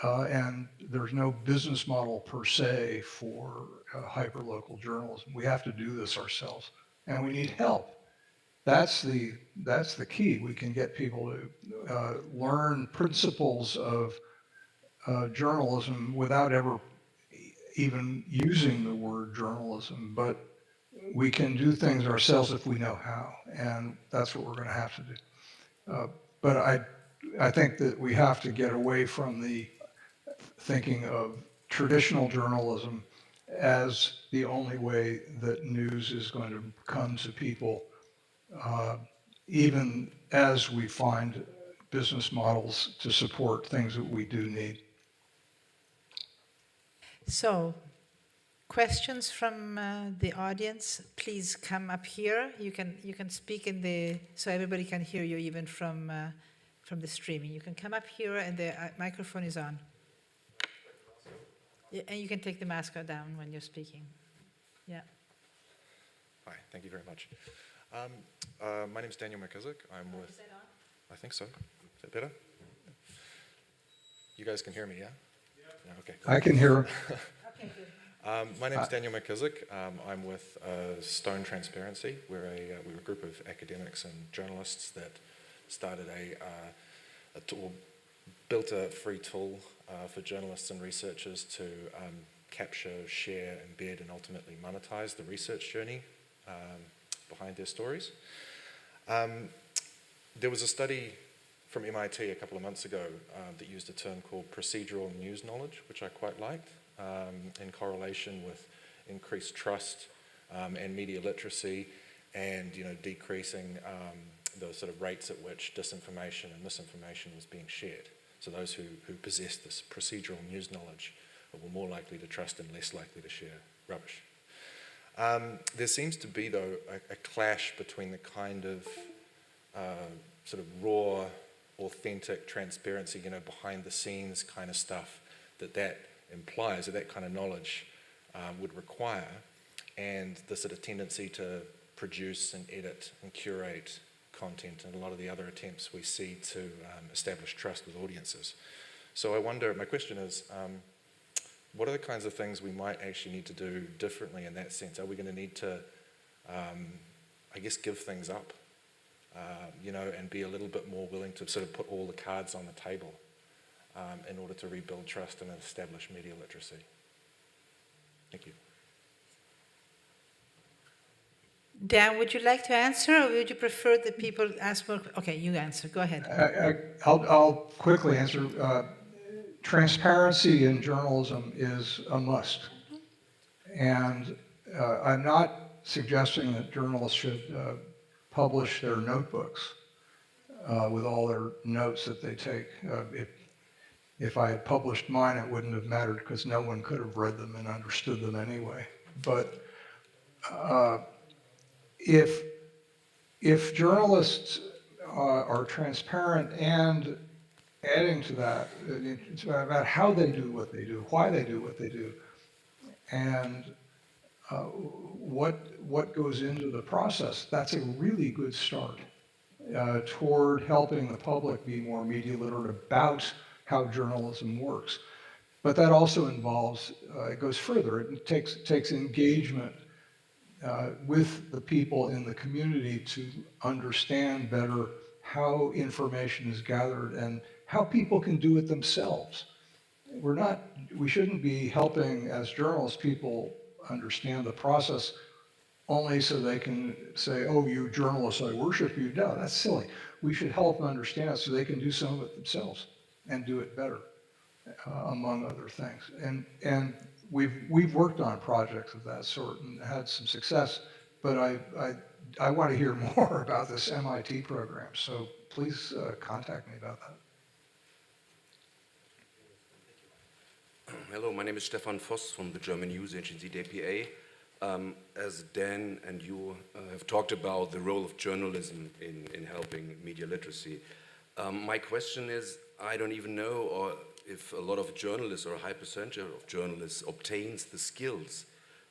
C: and there's no business model per se for hyperlocal journalism. We have to do this ourselves, and we need help. That's the key. We can get people to learn principles of journalism without ever even using the word journalism, but we can do things ourselves if we know how, and that's what we're going to have to do. But I think that we have to get away from the thinking of traditional journalism as the only way that news is going to come to people, even as we find business models to support things that we do need.
A: So, questions from the audience, please come up here. You can speak so everybody can hear you, even from the streaming. You can come up here, and the microphone is on. Yeah, and you can take the mask down when you're speaking. Yeah.
F: Hi, thank you very much. My name is Daniel McKissick. I'm with.
A: Is that on?
F: I think so. Is that better? You guys can hear me, yeah? Yeah. Okay.
C: I can hear.
A: Okay, good.
F: My name is Daniel McKissick. I'm with Stone Transparency. We're a group of academics and journalists that started a tool, built a free tool for journalists and researchers to capture, share, embed, and ultimately monetize the research journey behind their stories. There was a study from MIT a couple of months ago that used a term called procedural news knowledge, which I quite liked, in correlation with increased trust and media literacy, and decreasing the sort of rates at which disinformation and misinformation was being shared. So those who possess this procedural news knowledge were more likely to trust and less likely to share rubbish. There seems to be, though, a clash between the kind of sort of raw, authentic transparency, behind the scenes kind of stuff that implies, that kind of knowledge would require, and the sort of tendency to produce and edit and curate content and a lot of the other attempts we see to establish trust with audiences. So I wonder, my question is, what are the kinds of things we might actually need to do differently in that sense? Are we going to need to, I guess, give things up, and be a little bit more willing to sort of put all the cards on the table in order to rebuild trust and establish media literacy? Thank you.
A: Dan, would you like to answer, or would you prefer that people ask more? Okay, you answer. Go ahead.
C: I'll quickly answer. Transparency in journalism is a must. And I'm not suggesting that journalists should publish their notebooks with all their notes that they take. If I had published mine, it wouldn't have mattered because no one could have read them and understood them anyway. But if journalists are transparent and adding to that, it's about how they do what they do, why they do what they do, and what goes into the process, that's a really good start toward helping the public be more media literate about how journalism works. But that also involves, it goes further, it takes engagement with the people in the community to understand better how information is gathered and how people can do it themselves. We shouldn't be helping, as journalists, people understand the process only so they can say, oh, you journalists, I worship you. No, that's silly. We should help them understand it so they can do some of it themselves and do it better, among other things. And we've worked on projects of that sort and had some success, but I want to hear more about this MIT program, so please contact me about that.
G: Hello, my name is Stefan Voss from the German news agency DPA. As Dan and you have talked about the role of journalism in helping media literacy, my question is, I don't even know or if a lot of journalists or a high percentage of journalists obtains the skills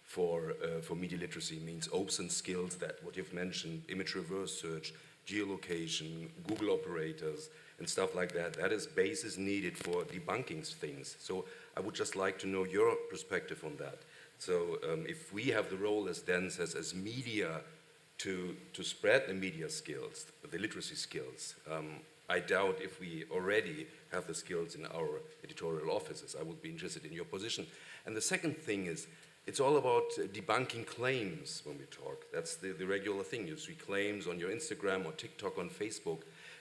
G: for media literacy, means open skills that what you've mentioned, image reverse search, geolocation, Google operators, and stuff like that. That is basis needed for debunking things. So I would just like to know your perspective on that. So if we have the role, as Dan says, as media to spread the media skills, the literacy skills, I doubt if we already have the skills in our editorial offices. I would be interested in your position. And the second thing is, it's all about debunking claims when we talk. That's the regular thing. You see claims on your Instagram or TikTok, on Facebook.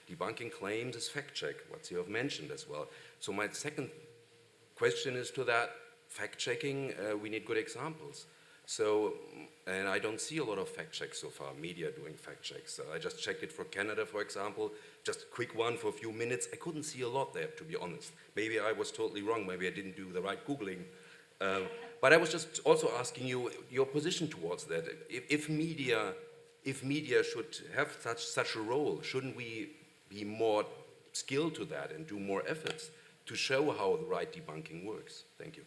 G: Debunking claims is fact check, what you have mentioned as well. So my second question is to that, fact checking, we need good examples. So, and I don't see a lot of fact checks so far, media doing fact checks. I just checked it for Canada, for example, just a quick one for a few minutes. I couldn't see a lot there, to be honest. Maybe I was totally wrong, maybe I didn't do the right Googling. But I was just also asking you your position towards that. If media should have such a role, shouldn't we be more skilled to that and do more efforts to show how the right debunking works? Thank you.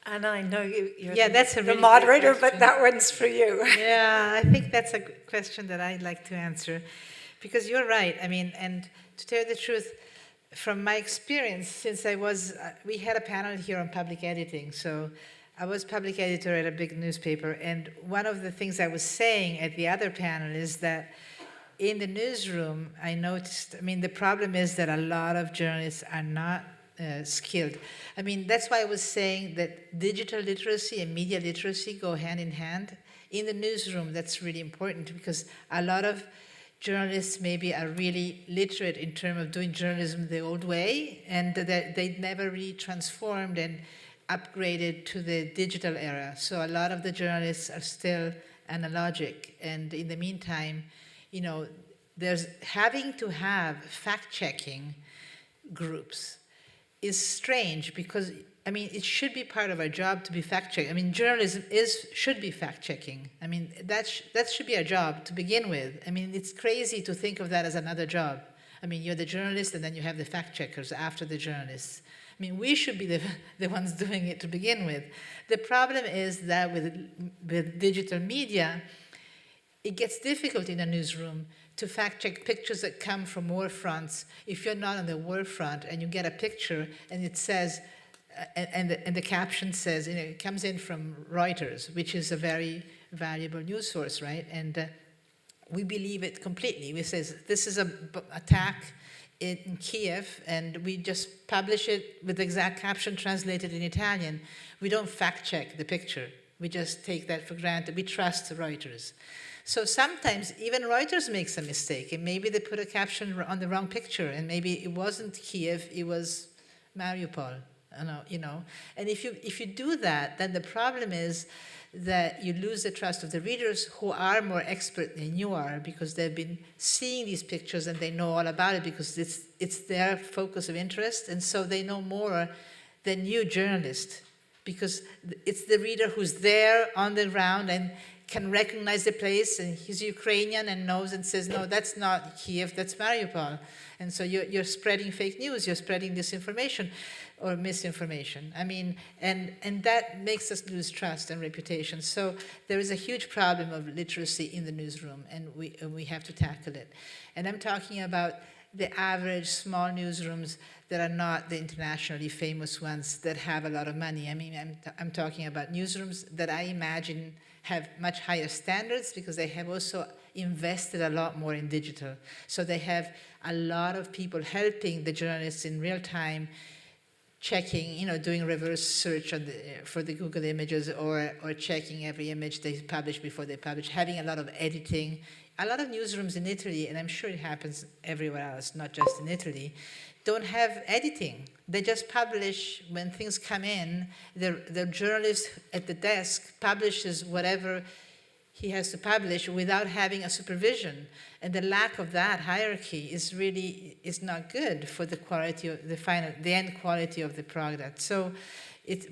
E: And I know you're
A: that's a
E: the
A: really
E: moderator,
A: good
E: but
A: question.
E: that one's for you.
A: Yeah, I think that's a question that I'd like to answer, because you're right. I mean, and to tell you the truth, from my experience, since we had a panel here on public editing, so I was public editor at a big newspaper, and one of the things I was saying at the other panel is that in the newsroom, I noticed, the problem is that a lot of journalists are not skilled. That's why I was saying that digital literacy and media literacy go hand in hand. In the newsroom, that's really important, because a lot of journalists maybe are really literate in terms of doing journalism the old way, and that they never really transformed and upgraded to the digital era. So a lot of the journalists are still analogic, and in the meantime, there's having to have fact-checking groups is strange, because it should be part of our job to be fact-checking. Journalism should be fact-checking. That should be our job to begin with. It's crazy to think of that as another job. I mean, you're the journalist, and then you have the fact checkers after the journalists. I mean, we should be the ones doing it to begin with. The problem is that with digital media, it gets difficult in a newsroom to fact check pictures that come from war fronts. If you're not on the war front and you get a picture and it says, and the caption says, it comes in from Reuters, which is a very valuable news source, right? And we believe it completely. We say this is an attack in Kiev, and we just publish it with the exact caption translated in Italian. We don't fact check the picture. We just take that for granted. We trust Reuters. So sometimes even Reuters makes a mistake, and maybe they put a caption on the wrong picture, and maybe it wasn't Kiev, it was Mariupol. You know. And if you do that, then the problem is that you lose the trust of the readers, who are more expert than you are, because they've been seeing these pictures and they know all about it because it's their focus of interest, and so they know more than you journalists, because it's the reader who's there on the ground and can recognize the place, and he's Ukrainian and knows and says, no, that's not Kiev, that's Mariupol. And so you're spreading fake news, you're spreading disinformation or misinformation. I mean, and that makes us lose trust and reputation. So there is a huge problem of literacy in the newsroom, and we have to tackle it. And I'm talking about the average small newsrooms that are not the internationally famous ones that have a lot of money. I mean, I'm talking about newsrooms that I imagine have much higher standards because they have also invested a lot more in digital. So they have a lot of people helping the journalists in real time, checking, doing reverse search for the Google images, or checking every image they publish before they publish, having a lot of editing. A lot of newsrooms in Italy, and I'm sure it happens everywhere else, not just in Italy, don't have editing. They just publish when things come in. The journalist at the desk publishes whatever he has to publish without having a supervision. And the lack of that hierarchy is not good for the quality of the end quality of the product. So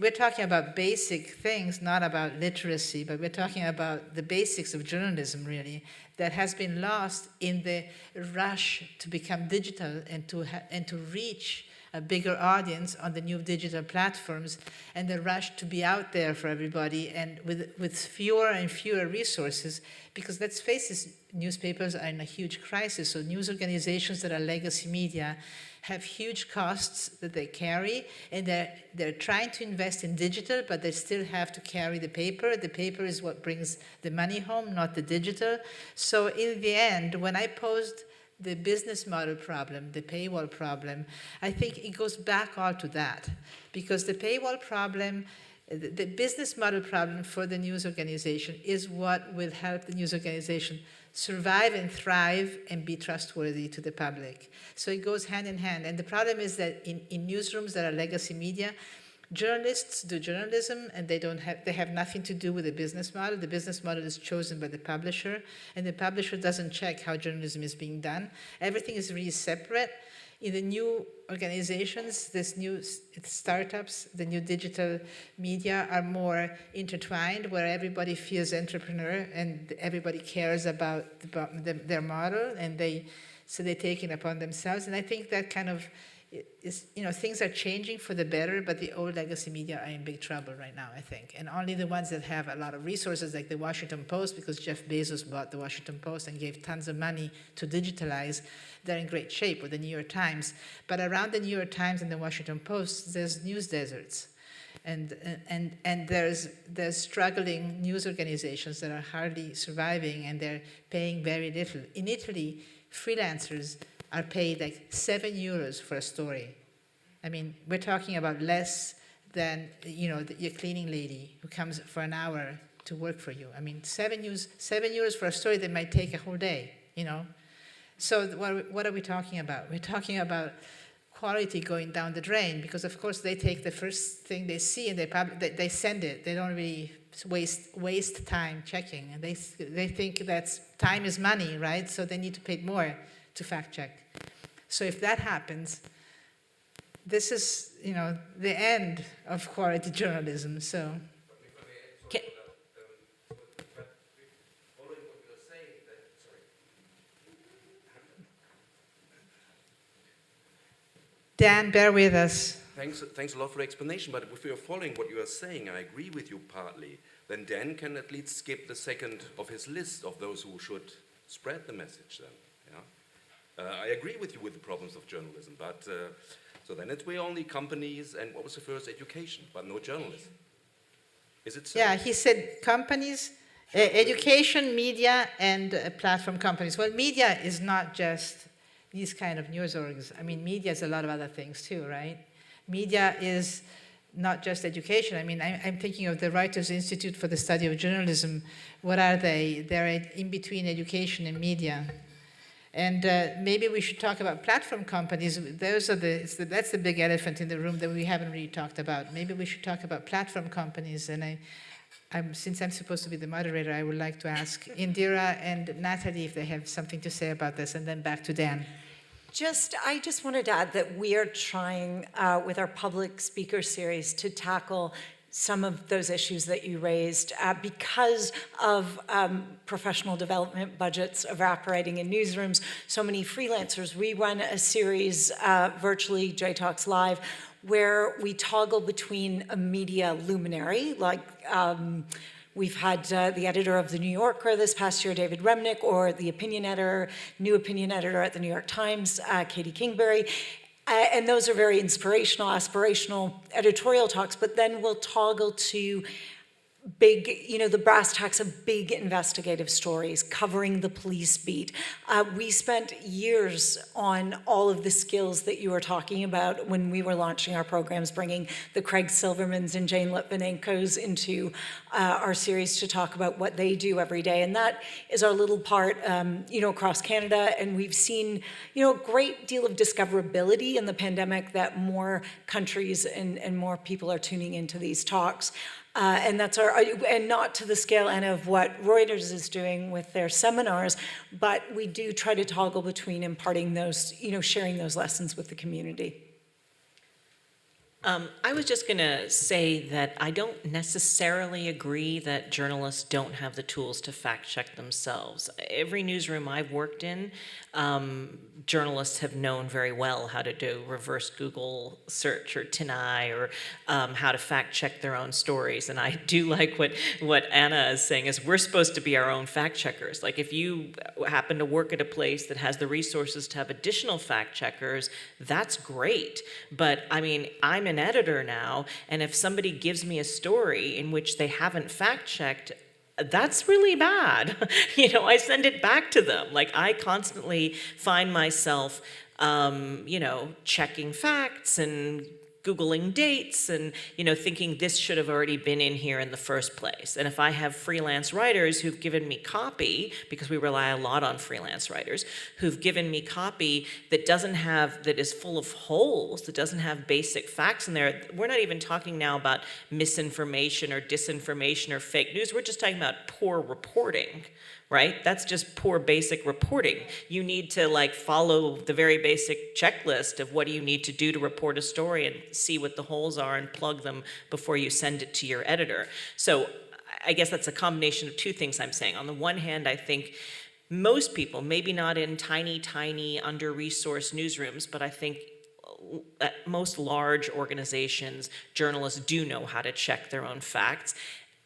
A: we're talking about basic things, not about literacy, but we're talking about the basics of journalism, really, that has been lost in the rush to become digital and to reach a bigger audience on the new digital platforms, and the rush to be out there for everybody, and with fewer and fewer resources, because let's face it, newspapers are in a huge crisis. So news organizations that are legacy media have huge costs that they carry, and they're trying to invest in digital, but they still have to carry the paper. The paper is what brings the money home, not the digital. So in the end, when I posed the business model problem, the paywall problem, I think it goes back all to that, because the paywall problem, the business model problem for the news organization is what will help the news organization survive and thrive and be trustworthy to the public. So it goes hand in hand. And the problem is that in newsrooms that are legacy media, journalists do journalism, and they have nothing to do with the business model. The business model is chosen by the publisher, and the publisher doesn't check how journalism is being done. Everything is really separate. In the new organizations, this new startups, the new digital media are more intertwined, where everybody feels entrepreneur and everybody cares about their model, and so they take it upon themselves. And I think that kind of is, things are changing for the better, but the old legacy media are in big trouble right now, I think. And only the ones that have a lot of resources, like the Washington Post, because Jeff Bezos bought the Washington Post and gave tons of money to digitalize, they're in great shape, or the New York Times. But around the New York Times and the Washington Post, there's news deserts. And there's struggling news organizations that are hardly surviving, and they're paying very little. In Italy, freelancers are paid like €7 for a story. I mean, we're talking about less than, your cleaning lady who comes for an hour to work for you. I mean, €7 for a story that might take a whole day, So what are we talking about? We're talking about quality going down the drain, because of course they take the first thing they see and they send it. They don't really waste time checking, and they think that time is money, right? So they need to pay more to fact check. So if that happens, this is, the end of quality journalism. So.
B: Can,
A: Dan, bear with us.
G: Thanks a lot for the explanation, but if you're following what you are saying, I agree with you partly, then Dan can at least skip the second of his list of those who should spread the message then. Yeah? I agree with you with the problems of journalism, but so then we're only companies and what was the first, education, but no journalism. Is it so?
A: Yeah, he said companies, education, media, and platform companies. Well, media is not just these kind of news orgs. I mean, media is a lot of other things too, right? Media is not just education. I mean, I'm thinking of the Reuters Institute for the Study of Journalism. What are they? They're in between education and media. And maybe we should talk about platform companies. Those are that's the big elephant in the room that we haven't really talked about. Maybe we should talk about platform companies. And since I'm supposed to be the moderator, I would like to ask Indira and Natalie if they have something to say about this, and then back to Dan.
E: I just wanted to add that we are trying with our public speaker series to tackle some of those issues that you raised because of professional development budgets evaporating in newsrooms, so many freelancers. We run a series virtually, J Talks Live, where we toggle between a media luminary, like we've had the editor of The New Yorker this past year, David Remnick, or the new opinion editor at The New York Times, Katie Kingsbury. And those are very inspirational, aspirational editorial talks, but then we'll toggle to big, the brass tacks of big investigative stories covering the police beat. We spent years on all of the skills that you were talking about when we were launching our programs, bringing the Craig Silvermans and Jane Litvinenkos into our series to talk about what they do every day. And that is our little part, across Canada. And we've seen, a great deal of discoverability in the pandemic that more countries and more people are tuning into these talks. And that's and not to the scale, Anna, of what Reuters is doing with their seminars, but we do try to toggle between imparting those, sharing those lessons with the community.
B: I was just going to say that I don't necessarily agree that journalists don't have the tools to fact check themselves. Every newsroom I've worked in, journalists have known very well how to do reverse Google search or TinEye or how to fact check their own stories. And I do like what Anna is saying is we're supposed to be our own fact checkers. Like if you happen to work at a place that has the resources to have additional fact checkers, that's great. But I mean, I'm an editor now, and if somebody gives me a story in which they haven't fact checked, that's really bad. I send it back to them. Like I constantly find myself, checking facts and Googling dates and, thinking this should have already been in here in the first place. And if I have freelance writers who've given me copy, because we rely a lot on freelance writers, who've given me copy that is full of holes, that doesn't have basic facts in there, we're not even talking now about misinformation or disinformation or fake news, we're just talking about poor reporting. Right? That's just poor basic reporting. You need to follow the very basic checklist of what do you need to do to report a story and see what the holes are and plug them before you send it to your editor. So I guess that's a combination of two things I'm saying. On the one hand, I think most people, maybe not in tiny, under-resourced newsrooms, but I think at most large organizations, journalists do know how to check their own facts.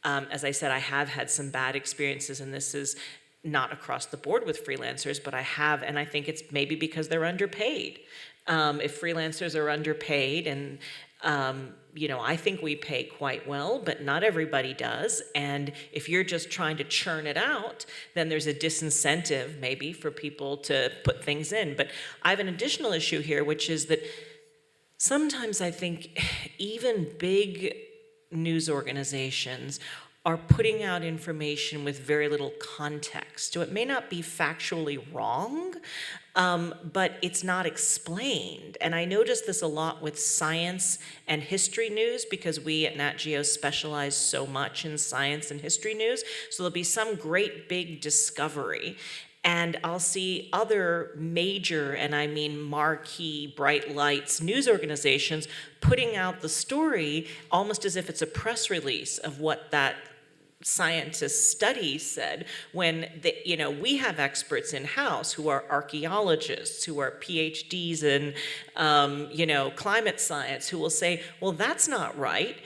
B: As I said, I have had some bad experiences, and this is not across the board with freelancers, but I have, and I think it's maybe because they're underpaid. If freelancers are underpaid, and I think we pay quite well, but not everybody does. And if you're just trying to churn it out, then there's a disincentive maybe for people to put things in. But I have an additional issue here, which is that sometimes I think even big news organizations are putting out information with very little context. So it may not be factually wrong, but it's not explained. And I notice this a lot with science and history news because we at Nat Geo specialize so much in science and history news. So there'll be some great big discovery. And I'll see other major, and I mean marquee, bright lights, news organizations putting out the story almost as if it's a press release of what that scientist studies said, when we have experts in-house who are archaeologists, who are PhDs in climate science, who will say, well, that's not right.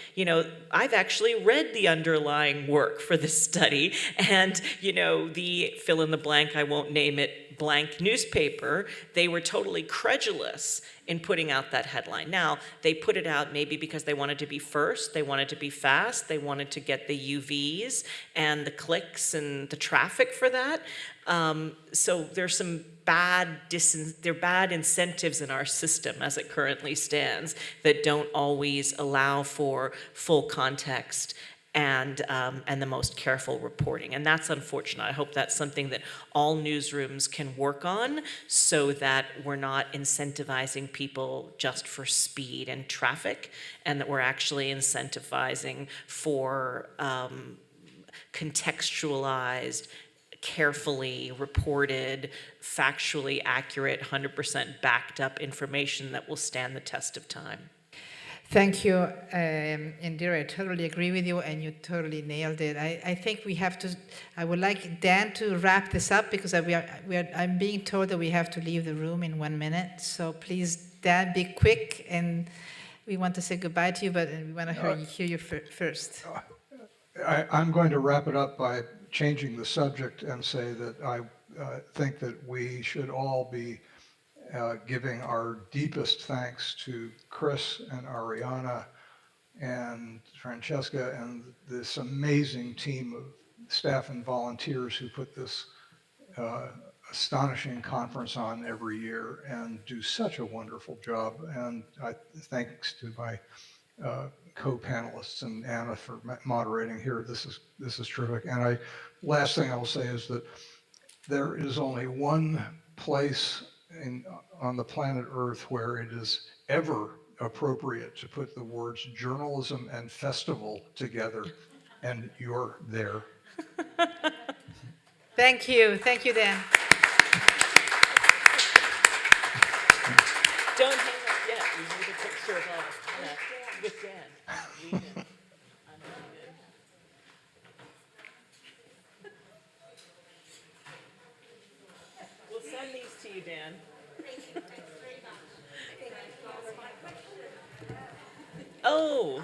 B: I've actually read the underlying work for this study, and the fill in the blank, I won't name it, blank newspaper, they were totally credulous in putting out that headline. Now, they put it out maybe because they wanted to be first, they wanted to be fast, they wanted to get the UVs and the clicks and the traffic for that. So there's some bad incentives in our system as it currently stands that don't always allow for full context and the most careful reporting. And that's unfortunate. I hope that's something that all newsrooms can work on so that we're not incentivizing people just for speed and traffic, and that we're actually incentivizing for contextualized, carefully reported, factually accurate, 100% backed up information that will stand the test of time.
A: Thank you, Indira. I totally agree with you, and you totally nailed it. I think we have to. I would like Dan to wrap this up because I'm being told that we have to leave the room in 1 minute. So please, Dan, be quick, and we want to say goodbye to you, but we want to hear you first.
C: I'm going to wrap it up by changing the subject and say that I think that we should all be giving our deepest thanks to Chris and Ariana and Francesca and this amazing team of staff and volunteers who put this astonishing conference on every year and do such a wonderful job. And thanks to my co-panelists and Anna for moderating here. This is terrific. And last thing I will say is that there is only one place on the planet Earth where it is ever appropriate to put the words journalism and festival together, and you're there.
A: Thank you, Dan.
B: Don't hang up yet. We need a picture of us with Dan. Lean in. We'll send these to you, Dan. Oh.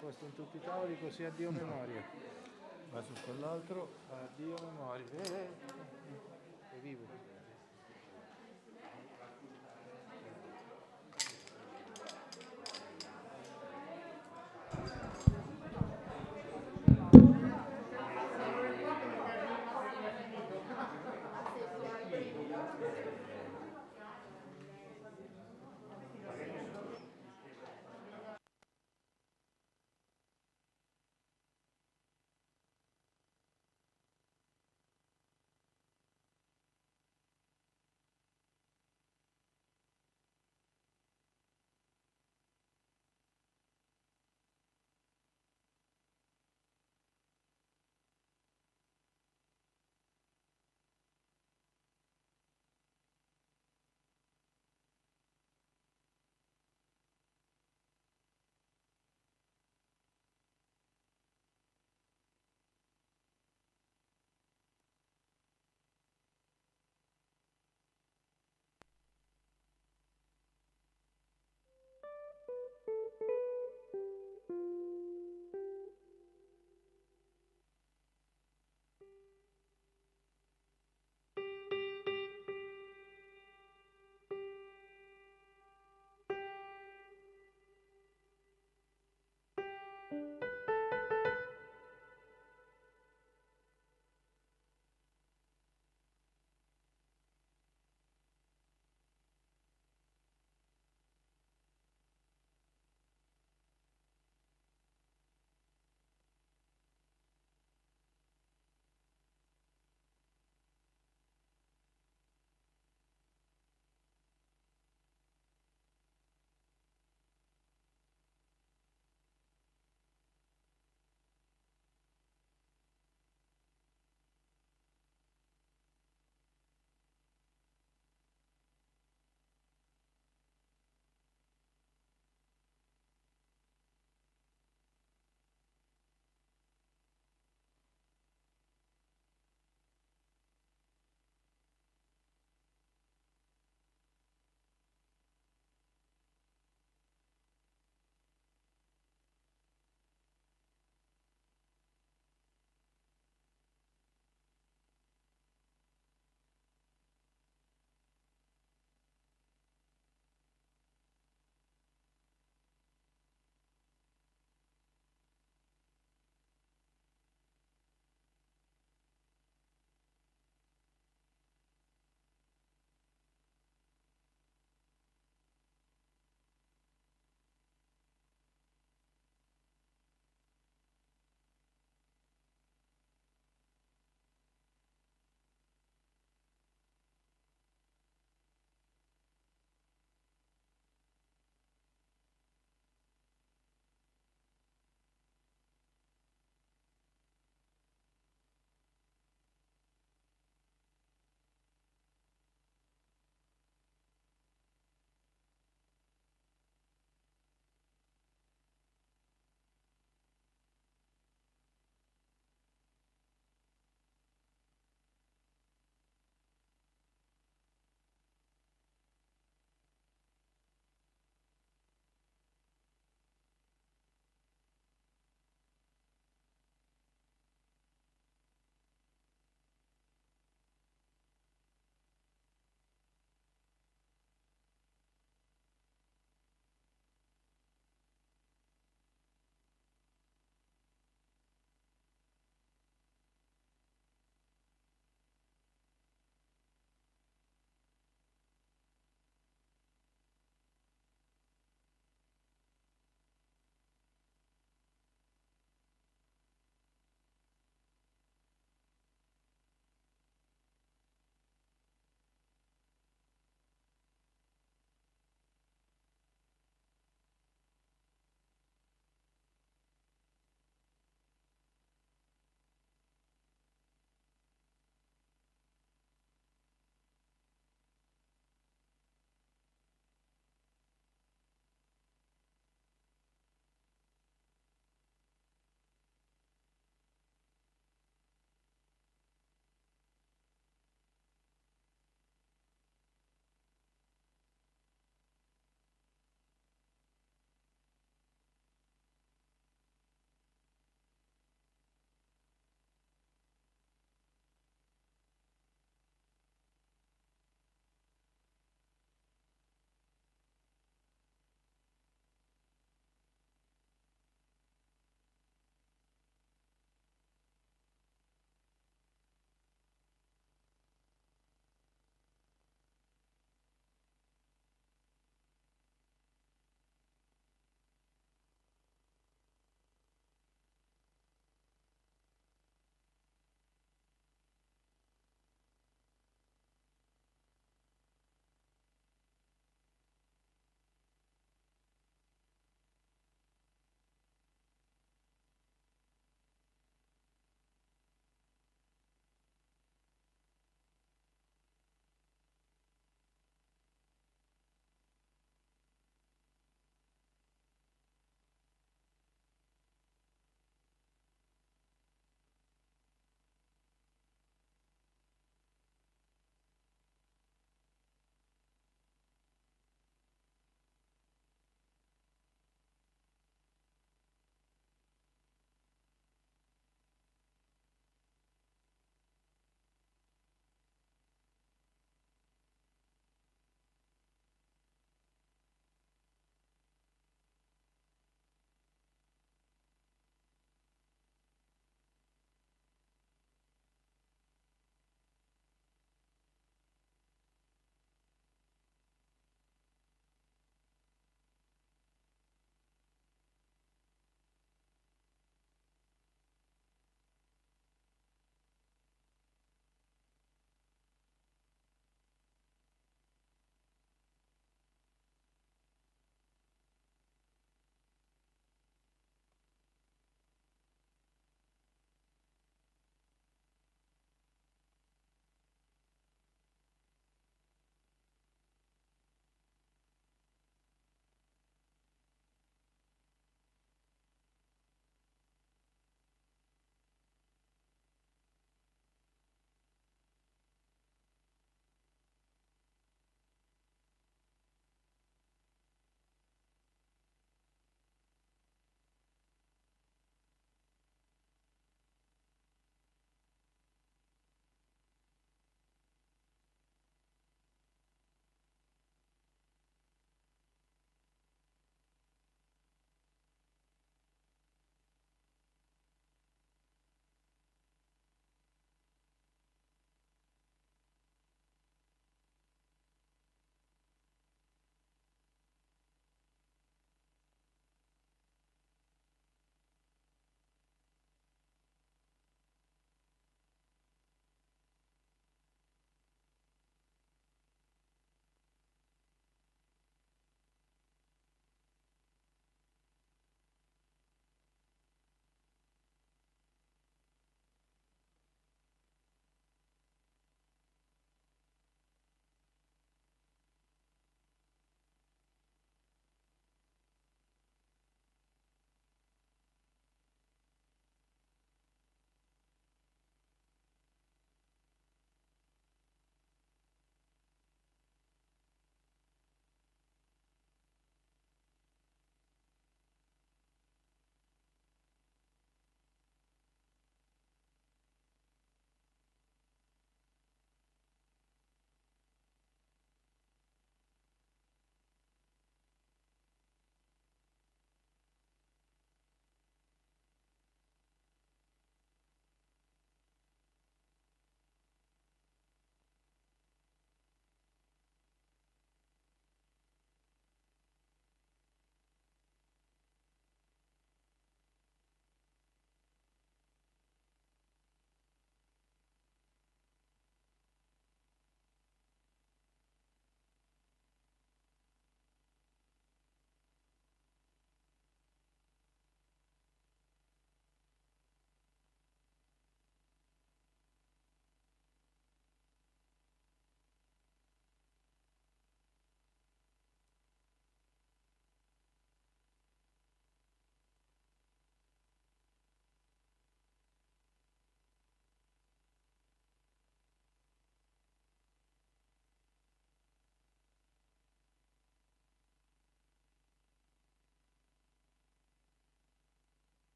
H: posto in tutti i tavoli, così addio memoria. Va su quell'altro, addio memoria. È vivo.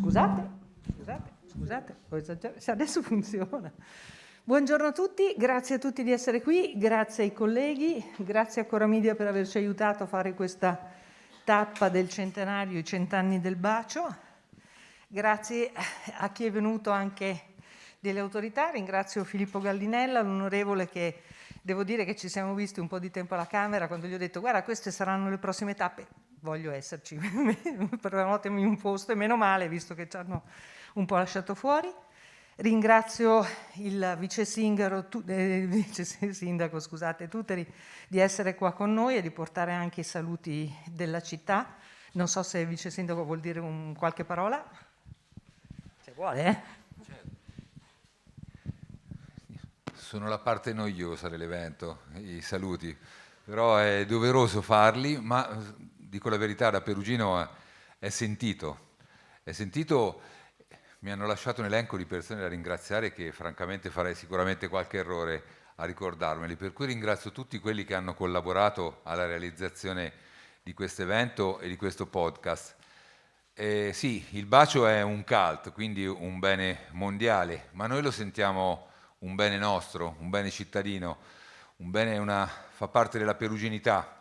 I: Scusate, ho esagerato. Se adesso funziona. Buongiorno a tutti, grazie a tutti di essere qui, grazie ai colleghi, grazie a Cora Media per averci aiutato a fare questa tappa del centenario, i 100 anni del bacio. Grazie a chi è venuto anche delle autorità, ringrazio Filippo Gallinella, l'onorevole, che devo dire che ci siamo visti un po' di tempo alla Camera, quando gli ho detto guarda queste saranno le prossime tappe, voglio esserci, prenotatemi un posto, e meno male visto che ci hanno un po' lasciato fuori. Ringrazio il vice sindaco Tuteri di essere qua con noi e di portare anche i saluti della città. Non so se il vice sindaco vuol dire qualche parola. Se vuole,
J: Sono la parte noiosa dell'evento, i saluti, però è doveroso farli, ma dico la verità, da perugino è sentito. Mi hanno lasciato un elenco di persone da ringraziare che francamente farei sicuramente qualche errore a ricordarmeli, per cui ringrazio tutti quelli che hanno collaborato alla realizzazione di questo evento e di questo podcast. Sì, il bacio è un cult, quindi un bene mondiale, ma noi lo sentiamo un bene nostro, un bene cittadino, un bene, fa parte della peruginità.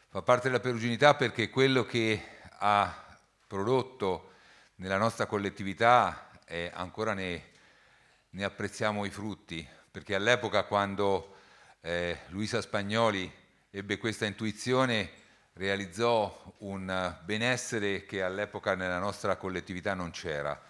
J: Fa parte della peruginità perché quello che ha prodotto nella nostra collettività ancora ne apprezziamo i frutti, perché all'epoca quando Luisa Spagnoli ebbe questa intuizione realizzò un benessere che all'epoca nella nostra collettività non c'era,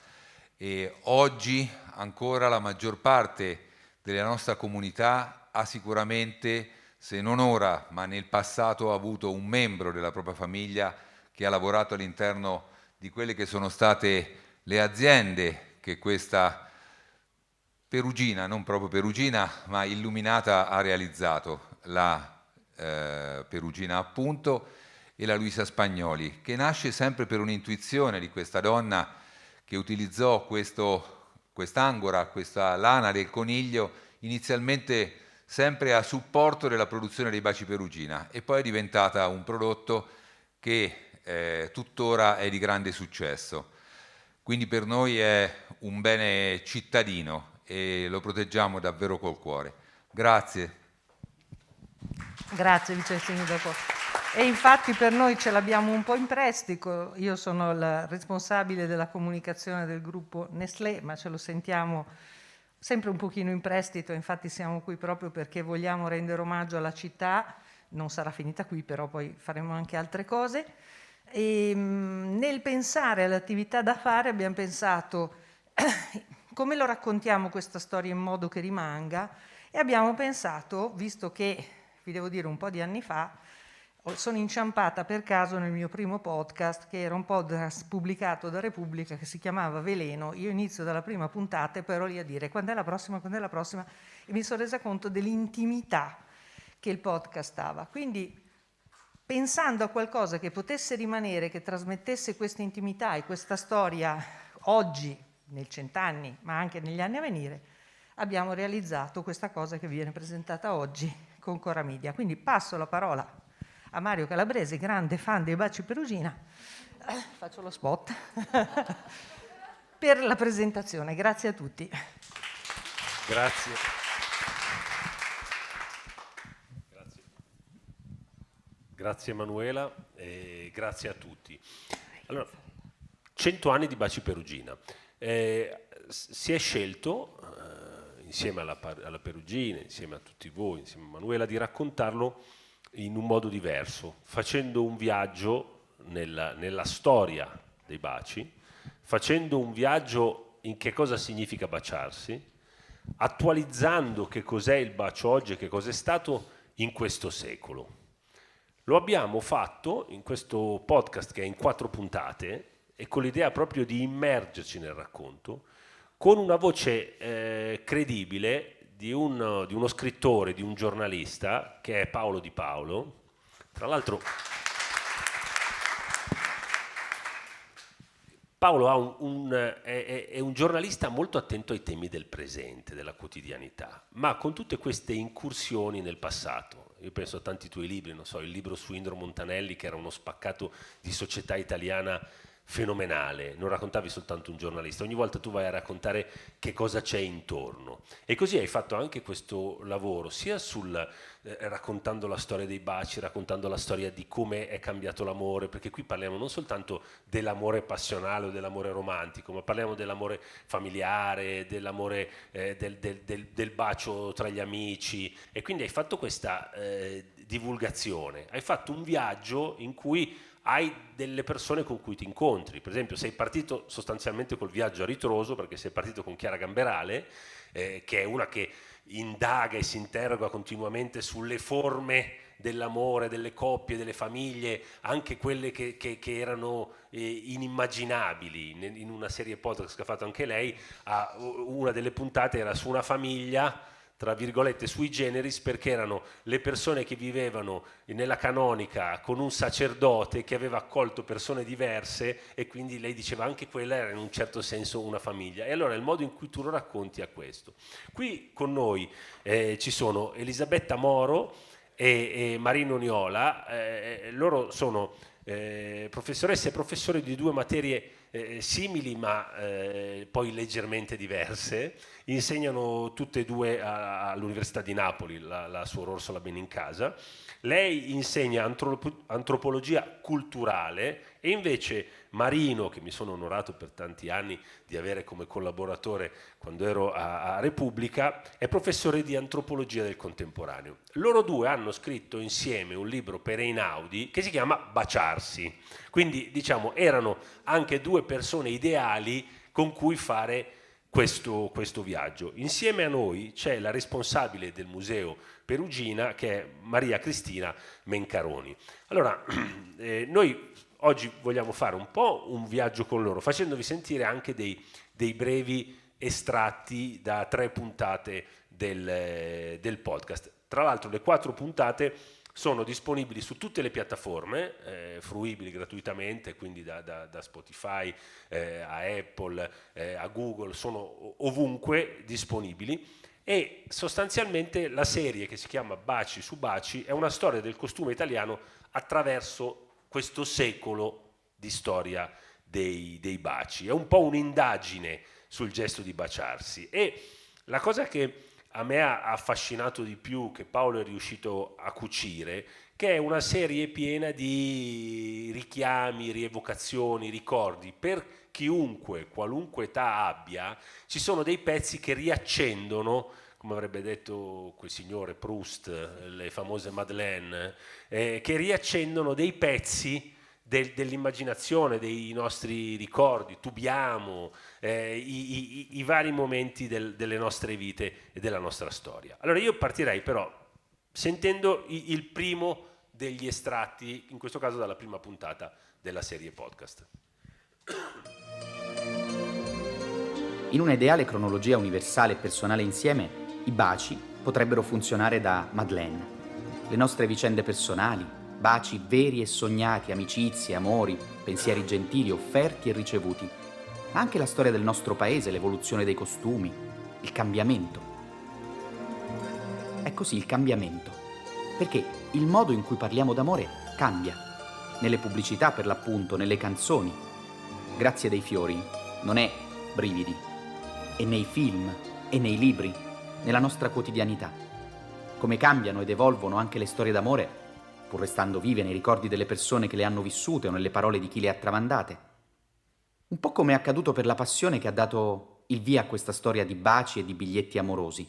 J: e oggi ancora la maggior parte della nostra comunità ha sicuramente, se non ora, ma nel passato, ha avuto un membro della propria famiglia che ha lavorato all'interno di quelle che sono state le aziende che questa perugina, non proprio perugina, ma illuminata, ha realizzato, la Perugina appunto e la Luisa Spagnoli, che nasce sempre per un'intuizione di questa donna che utilizzò quest'angora, questa lana del coniglio, inizialmente sempre a supporto della produzione dei baci perugina, e poi è diventata un prodotto che tuttora è di grande successo. Quindi per noi è un bene cittadino e lo proteggiamo davvero col cuore. Grazie.
I: Grazie vice sindaco. E infatti per noi ce l'abbiamo un po' in prestito, io sono la responsabile della comunicazione del gruppo Nestlé, ma ce lo sentiamo sempre un pochino in prestito, infatti siamo qui proprio perché vogliamo rendere omaggio alla città, non sarà finita qui, però poi faremo anche altre cose. E nel pensare alle attività da fare abbiamo pensato come lo raccontiamo questa storia in modo che rimanga, e abbiamo pensato, visto che vi devo dire un po' di anni fa sono inciampata per caso nel mio primo podcast, che era un podcast pubblicato da Repubblica che si chiamava Veleno. Io inizio dalla prima puntata e poi ero lì a dire quando è la prossima, e mi sono resa conto dell'intimità che il podcast dava. Quindi pensando a qualcosa che potesse rimanere, che trasmettesse questa intimità e questa storia oggi, nei 100 anni, ma anche negli anni a venire, abbiamo realizzato questa cosa che viene presentata oggi con Cora Media. Quindi passo la parola a Mario Calabrese, grande fan dei baci perugina, faccio lo spot, per la presentazione. Grazie a tutti.
K: Grazie. Grazie Emanuela e grazie a tutti. Allora, 100 anni di baci perugina. Si è scelto, insieme alla Perugina, insieme a tutti voi, insieme a Emanuela, di raccontarlo in un modo diverso, facendo un viaggio nella storia dei baci, facendo un viaggio in che cosa significa baciarsi, attualizzando che cos'è il bacio oggi e che cos'è stato in questo secolo. Lo abbiamo fatto in questo podcast che è in 4 puntate e con l'idea proprio di immergerci nel racconto, con una voce credibile di uno scrittore, di un giornalista che è Paolo Di Paolo. Tra l'altro Paolo è un giornalista molto attento ai temi del presente, della quotidianità, ma con tutte queste incursioni nel passato. Io penso a tanti tuoi libri, non so, il libro su Indro Montanelli, che era uno spaccato di società italiana fenomenale, non raccontavi soltanto un giornalista, ogni volta tu vai a raccontare che cosa c'è intorno. E così hai fatto anche questo lavoro, sia sul raccontando la storia dei baci, raccontando la storia di come è cambiato l'amore, perché qui parliamo non soltanto dell'amore passionale o dell'amore romantico, ma parliamo dell'amore familiare, dell'amore del bacio tra gli amici, e quindi hai fatto questa divulgazione, hai fatto un viaggio in cui hai delle persone con cui ti incontri. Per esempio, sei partito sostanzialmente col viaggio a ritroso, perché sei partito con Chiara Gamberale, che è una che indaga e si interroga continuamente sulle forme dell'amore, delle coppie, delle famiglie, anche quelle che erano inimmaginabili. In una serie podcast che ha fatto anche lei, una delle puntate era su una famiglia, tra virgolette, sui generis, perché erano le persone che vivevano nella canonica con un sacerdote che aveva accolto persone diverse, e quindi lei diceva anche quella era in un certo senso una famiglia. E allora il modo in cui tu lo racconti è questo. Qui con noi ci sono Elisabetta Moro e Marino Niola, loro sono professoresse e professori di due materie simili ma poi leggermente diverse, insegnano tutte e due all'Università di Napoli, la Suor Orsola Benincasa. Lei insegna antropologia culturale, e invece Marino, che mi sono onorato per tanti anni di avere come collaboratore quando ero a Repubblica, è professore di antropologia del contemporaneo. Loro due hanno scritto insieme un libro per Einaudi che si chiama Baciarsi, quindi diciamo erano anche due persone ideali con cui fare questo viaggio. Insieme a noi c'è la responsabile del museo Perugina, che è Maria Cristina Mencaroni. Allora, noi oggi vogliamo fare un po' un viaggio con loro, facendovi sentire anche dei brevi estratti da 3 puntate del podcast. Tra l'altro le 4 puntate sono disponibili su tutte le piattaforme, fruibili gratuitamente, quindi da Spotify a Apple, a Google, sono ovunque disponibili. E sostanzialmente la serie, che si chiama Baci su Baci, è una storia del costume italiano attraverso questo secolo di storia dei baci. È un po' un'indagine sul gesto di baciarsi, e la cosa che a me ha affascinato di più, che Paolo è riuscito a cucire, che è una serie piena di richiami, rievocazioni, ricordi. Per chiunque, qualunque età abbia, ci sono dei pezzi che riaccendono, come avrebbe detto quel signore Proust, le famose Madeleine, che riaccendono dei pezzi dell'immaginazione, dei nostri ricordi, tubiamo i vari momenti delle nostre vite e della nostra storia. Allora io partirei però sentendo il primo degli estratti, in questo caso dalla prima puntata della serie podcast.
L: In una ideale cronologia universale e personale insieme, i baci potrebbero funzionare da Madeleine. Le nostre vicende personali, baci veri e sognati, amicizie, amori, pensieri gentili, offerti e ricevuti, ma anche la storia del nostro paese, l'evoluzione dei costumi, il cambiamento. È così, il cambiamento, perché il modo in cui parliamo d'amore cambia, nelle pubblicità per l'appunto, nelle canzoni. Grazie dei fiori non è brividi, e nei film, e nei libri, nella nostra quotidianità. Come cambiano ed evolvono anche le storie d'amore, pur restando vive nei ricordi delle persone che le hanno vissute o nelle parole di chi le ha tramandate. Un po' come è accaduto per la passione che ha dato il via a questa storia di baci e di biglietti amorosi,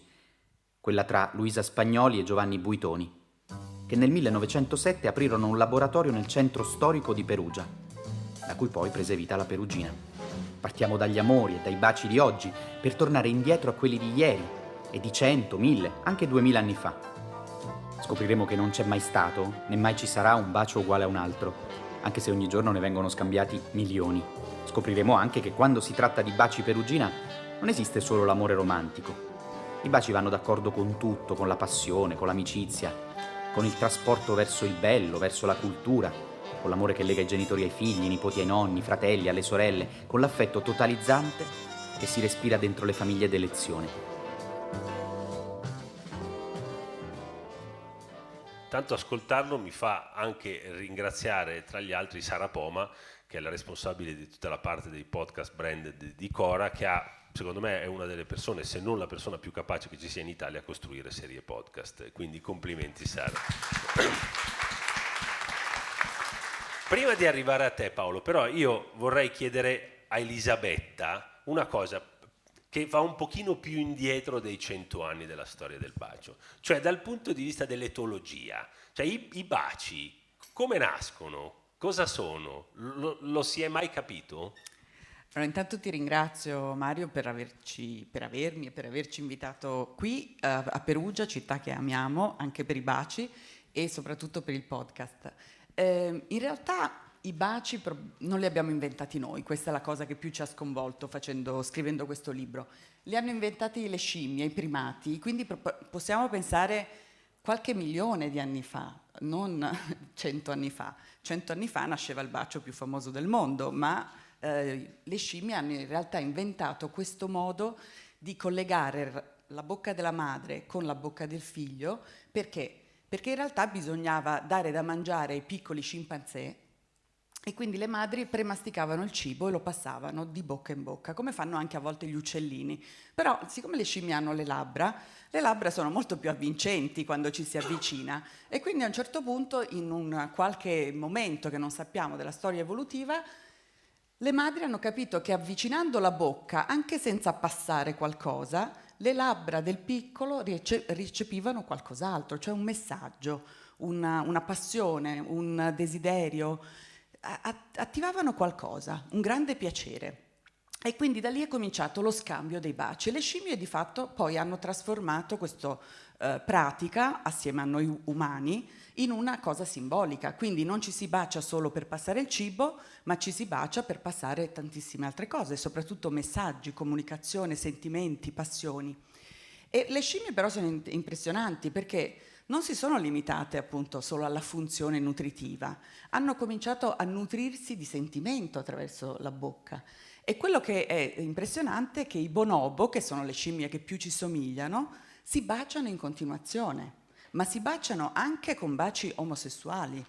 L: quella tra Luisa Spagnoli e Giovanni Buitoni, che nel 1907 aprirono un laboratorio nel centro storico di Perugia, da cui poi prese vita la Perugina. Partiamo dagli amori e dai baci di oggi per tornare indietro a quelli di ieri e di 100, 1000, anche 2000 anni fa. Scopriremo che non c'è mai stato, né mai ci sarà un bacio uguale a un altro, anche se ogni giorno ne vengono scambiati milioni. Scopriremo anche che quando si tratta di baci Perugina non esiste solo l'amore romantico. I baci vanno d'accordo con tutto, con la passione, con l'amicizia, con il trasporto verso il bello, verso la cultura, con l'amore che lega i genitori ai figli, i nipoti ai nonni, i fratelli, alle sorelle, con l'affetto totalizzante che si respira dentro le famiglie d'elezione.
K: Tanto ascoltarlo mi fa anche ringraziare, tra gli altri, Sara Poma, che è la responsabile di tutta la parte dei podcast branded di Cora, che secondo me è una delle persone, se non la persona più capace che ci sia in Italia a costruire serie podcast. Quindi complimenti Sara. Prima di arrivare a te Paolo, però io vorrei chiedere a Elisabetta una cosa che va un pochino più indietro dei 100 anni della storia del bacio, cioè dal punto di vista dell'etologia, cioè i baci come nascono? Cosa sono? Lo si è mai capito?
M: Allora, intanto ti ringrazio Mario per avermi e per averci invitato qui a Perugia, città che amiamo, anche per i baci e soprattutto per il podcast. In realtà i baci non li abbiamo inventati noi, questa è la cosa che più ci ha sconvolto scrivendo questo libro. Li hanno inventati le scimmie, i primati, quindi possiamo pensare qualche milione di anni fa, non 100 anni fa. 100 anni fa nasceva il bacio più famoso del mondo, ma le scimmie hanno in realtà inventato questo modo di collegare la bocca della madre con la bocca del figlio. Perché? Perché in realtà bisognava dare da mangiare ai piccoli scimpanzé e quindi le madri premasticavano il cibo e lo passavano di bocca in bocca, come fanno anche a volte gli uccellini. Però siccome le scimmie hanno le labbra sono molto più avvincenti quando ci si avvicina e quindi a un certo punto, in un qualche momento che non sappiamo della storia evolutiva, le madri hanno capito che avvicinando la bocca, anche senza passare qualcosa, le labbra del piccolo ricepivano qualcos'altro, cioè un messaggio, una passione, un desiderio, attivavano qualcosa, un grande piacere. E quindi da lì è cominciato lo scambio dei baci. Le scimmie di fatto poi hanno trasformato questa pratica, assieme a noi umani, in una cosa simbolica. Quindi non ci si bacia solo per passare il cibo, ma ci si bacia per passare tantissime altre cose, soprattutto messaggi, comunicazione, sentimenti, passioni. E le scimmie però sono impressionanti perché non si sono limitate appunto solo alla funzione nutritiva, hanno cominciato a nutrirsi di sentimento attraverso la bocca. E quello che è impressionante è che i bonobo, che sono le scimmie che più ci somigliano, si baciano in continuazione, ma si baciano anche con baci omosessuali.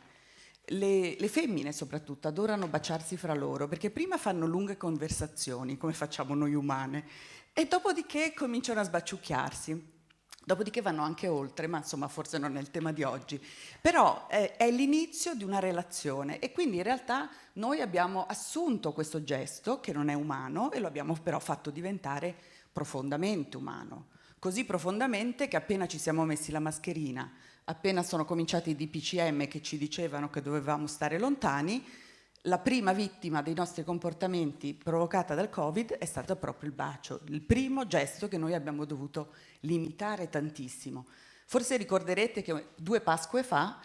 M: Le femmine soprattutto adorano baciarsi fra loro perché prima fanno lunghe conversazioni, come facciamo noi umane, e dopodiché cominciano a sbaciucchiarsi. Dopodiché vanno anche oltre, ma insomma forse non è il tema di oggi. Però è l'inizio di una relazione e quindi in realtà noi abbiamo assunto questo gesto che non è umano e lo abbiamo però fatto diventare profondamente umano. Così profondamente che appena ci siamo messi la mascherina, appena sono cominciati i DPCM che ci dicevano che dovevamo stare lontani, la prima vittima dei nostri comportamenti provocata dal Covid è stato proprio il bacio, il primo gesto che noi abbiamo dovuto limitare tantissimo. Forse ricorderete che 2 Pasque fa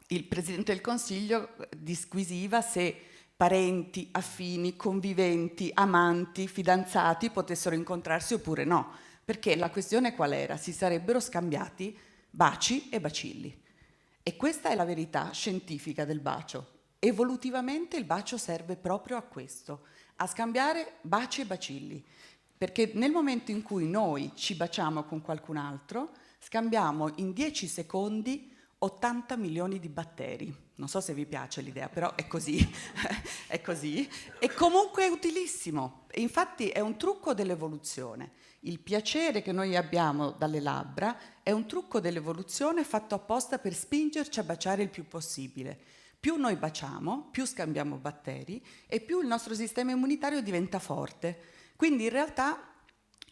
M: il Presidente del Consiglio disquisiva se parenti, affini, conviventi, amanti, fidanzati potessero incontrarsi oppure no, perché la questione qual era? Si sarebbero scambiati baci e bacilli. E questa è la verità scientifica del bacio. Evolutivamente il bacio serve proprio a questo, a scambiare baci e bacilli, perché nel momento in cui noi ci baciamo con qualcun altro, scambiamo in 10 secondi 80 milioni di batteri. Non so se vi piace l'idea, però è così, è così. E comunque è utilissimo. E infatti è un trucco dell'evoluzione. Il piacere che noi abbiamo dalle labbra è un trucco dell'evoluzione fatto apposta per spingerci a baciare il più possibile. Più noi baciamo, più scambiamo batteri e più il nostro sistema immunitario diventa forte. Quindi in realtà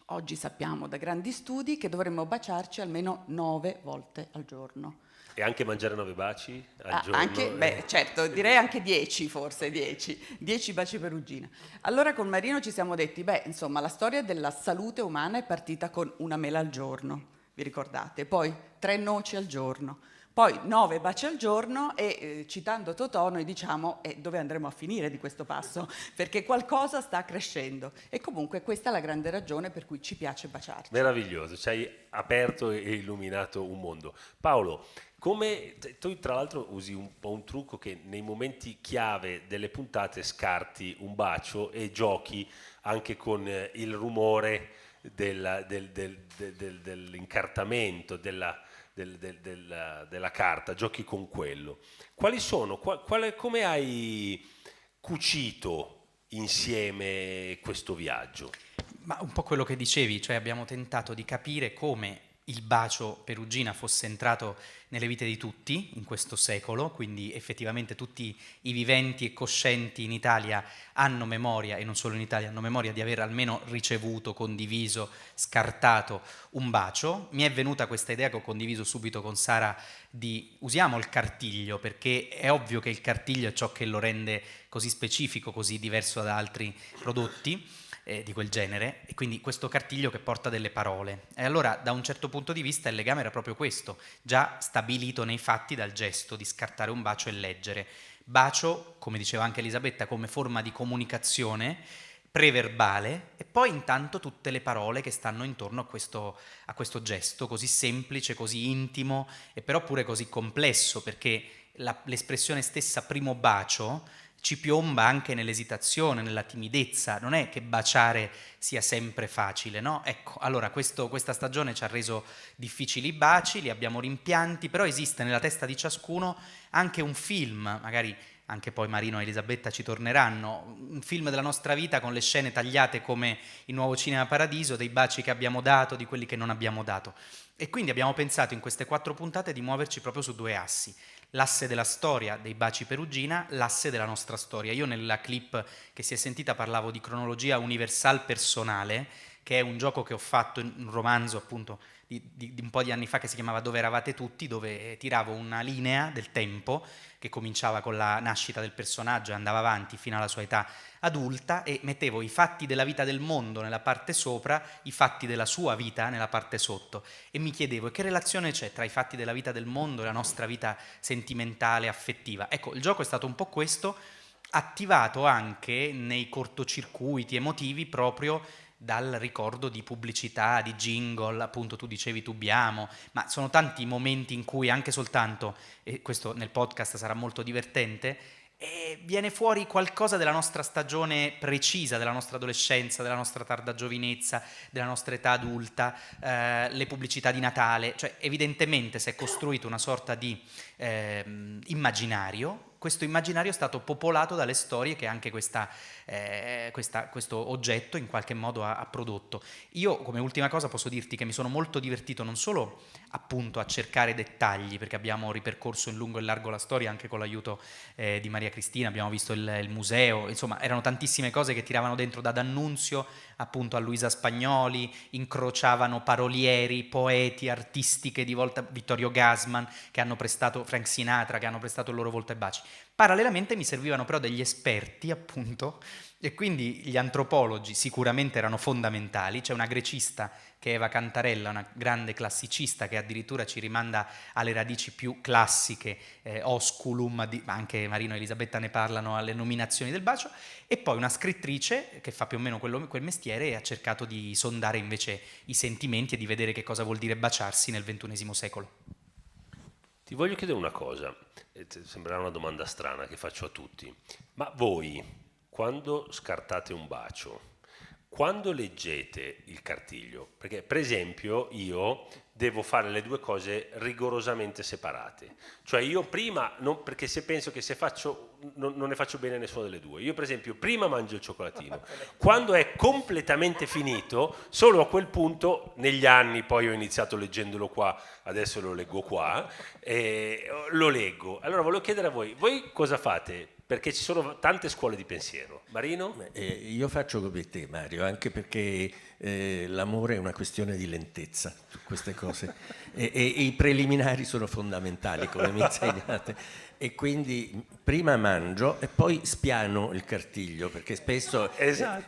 M: oggi sappiamo da grandi studi che dovremmo baciarci almeno 9 volte al giorno.
K: E anche mangiare 9 baci al giorno?
M: Anche, certo, direi anche 10 forse, 10 baci perugina. Allora con Marino ci siamo detti, insomma la storia della salute umana è partita con una mela al giorno, vi ricordate? Poi 3 noci al giorno. Poi 9 baci al giorno e citando Totò noi diciamo dove andremo a finire di questo passo? Perché qualcosa sta crescendo e comunque questa è la grande ragione per cui ci piace baciarci.
K: Meraviglioso, ci hai aperto e illuminato un mondo. Paolo, tu tra l'altro usi un po' un trucco che nei momenti chiave delle puntate scarti un bacio e giochi anche con il rumore dell'incartamento, della carta, giochi con quello. Quali sono? Come hai cucito insieme questo viaggio?
N: Ma un po' quello che dicevi, cioè abbiamo tentato di capire come il bacio perugina fosse entrato nelle vite di tutti in questo secolo, quindi effettivamente tutti i viventi e coscienti in Italia hanno memoria, e non solo in Italia, hanno memoria di aver almeno ricevuto, condiviso, scartato un bacio. Mi è venuta questa idea che ho condiviso subito con Sara di usiamo il cartiglio, perché è ovvio che il cartiglio è ciò che lo rende così specifico, così diverso da altri prodotti di quel genere, e quindi questo cartiglio che porta delle parole. E allora da un certo punto di vista il legame era proprio questo, già stabilito nei fatti dal gesto di scartare un bacio e leggere. Bacio, come diceva anche Elisabetta, come forma di comunicazione preverbale, e poi intanto tutte le parole che stanno intorno a questo gesto così semplice, così intimo, e però pure così complesso, perché l'espressione stessa primo bacio ci piomba anche nell'esitazione, nella timidezza. Non è che baciare sia sempre facile, no? Ecco, allora questa stagione ci ha reso difficili i baci, li abbiamo rimpianti, però esiste nella testa di ciascuno anche un film, magari anche poi Marino e Elisabetta ci torneranno, un film della nostra vita con le scene tagliate come il nuovo Cinema Paradiso, dei baci che abbiamo dato, di quelli che non abbiamo dato. E quindi abbiamo pensato in queste 4 puntate di muoverci proprio su 2 assi. L'asse della storia dei baci perugina, l'asse della nostra storia. Io nella clip che si è sentita parlavo di cronologia universal personale, che è un gioco che ho fatto in un romanzo appunto di un po' di anni fa che si chiamava Dove eravate tutti, dove tiravo una linea del tempo che cominciava con la nascita del personaggio e andava avanti fino alla sua età adulta, e mettevo i fatti della vita del mondo nella parte sopra, i fatti della sua vita nella parte sotto, e mi chiedevo che relazione c'è tra i fatti della vita del mondo e la nostra vita sentimentale, affettiva. Ecco, il gioco è stato un po' questo, attivato anche nei cortocircuiti emotivi proprio dal ricordo di pubblicità, di jingle, appunto tu dicevi Tubiamo, ma sono tanti i momenti in cui anche soltanto, e questo nel podcast sarà molto divertente, viene fuori qualcosa della nostra stagione precisa, della nostra adolescenza, della nostra tarda giovinezza, della nostra età adulta, le pubblicità di Natale, cioè evidentemente si è costruito una sorta di immaginario. Questo immaginario è stato popolato dalle storie che anche questo oggetto in qualche modo ha prodotto. Io come ultima cosa posso dirti che mi sono molto divertito non solo appunto a cercare dettagli, perché abbiamo ripercorso in lungo e largo la storia anche con l'aiuto di Maria Cristina, abbiamo visto il museo, insomma erano tantissime cose che tiravano dentro, da D'Annunzio appunto a Luisa Spagnoli, incrociavano parolieri, poeti, artistiche di volta, Vittorio Gassman, che hanno prestato, Frank Sinatra, che hanno prestato il loro volto ai baci. Parallelamente mi servivano però degli esperti, appunto, e quindi gli antropologi sicuramente erano fondamentali. C'è una grecista che è Eva Cantarella, una grande classicista che addirittura ci rimanda alle radici più classiche, osculum, anche Marino e Elisabetta ne parlano, alle nominazioni del bacio, e poi una scrittrice che fa più o meno quel mestiere e ha cercato di sondare invece i sentimenti e di vedere che cosa vuol dire baciarsi nel XXI secolo.
K: Ti voglio chiedere una cosa, sembrerà una domanda strana che faccio a tutti, ma voi, quando scartate un bacio, quando leggete il cartiglio, perché per esempio io devo fare le 2 cose rigorosamente separate, cioè io prima, perché se penso che se faccio, non ne faccio bene nessuna delle 2, io per esempio prima mangio il cioccolatino, quando è completamente finito, solo a quel punto, negli anni poi ho iniziato leggendolo qua, adesso lo leggo qua, lo leggo. Allora volevo chiedere a voi cosa fate? Perché ci sono tante scuole di pensiero. Marino?
O: Io faccio come te, Mario, anche perché l'amore è una questione di lentezza su queste cose e i preliminari sono fondamentali, come mi insegnate. E quindi prima mangio e poi spiano il cartiglio, perché spesso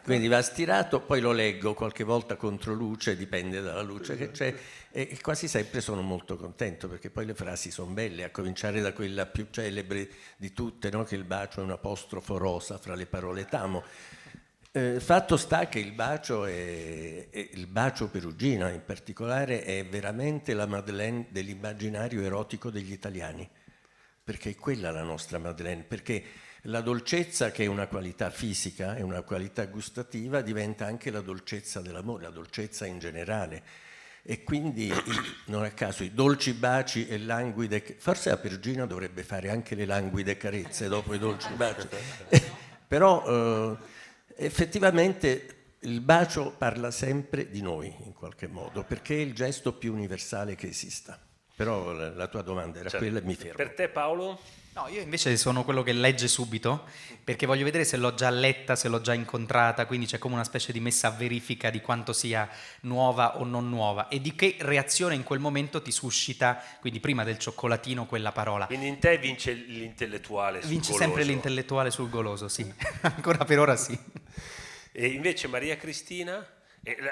O: quindi va stirato, poi lo leggo qualche volta contro luce, dipende dalla luce che c'è, e quasi sempre sono molto contento perché poi le frasi sono belle, a cominciare da quella più celebre di tutte, no? Che il bacio è un apostrofo rosa fra le parole t'amo. Fatto sta che il bacio perugina in particolare è veramente la Madeleine dell'immaginario erotico degli italiani, perché è quella la nostra Madeleine, perché la dolcezza, che è una qualità fisica, è una qualità gustativa, diventa anche la dolcezza dell'amore, la dolcezza in generale. E quindi non a caso i dolci baci e languide, forse la perugina dovrebbe fare anche le languide carezze dopo i dolci baci, Però effettivamente il bacio parla sempre di noi, in qualche modo, perché è il gesto più universale che esista. Però la tua domanda era quella e mi fermo.
K: Per te, Paolo?
N: No, io invece sono quello che legge subito, perché voglio vedere se l'ho già letta, se l'ho già incontrata, quindi c'è come una specie di messa a verifica di quanto sia nuova o non nuova e di che reazione in quel momento ti suscita, quindi prima del cioccolatino, quella parola.
K: Quindi in te vince l'intellettuale sul
N: Vince
K: goloso.
N: sempre l'intellettuale sul goloso, sì. Ancora per ora sì.
K: E invece Maria Cristina?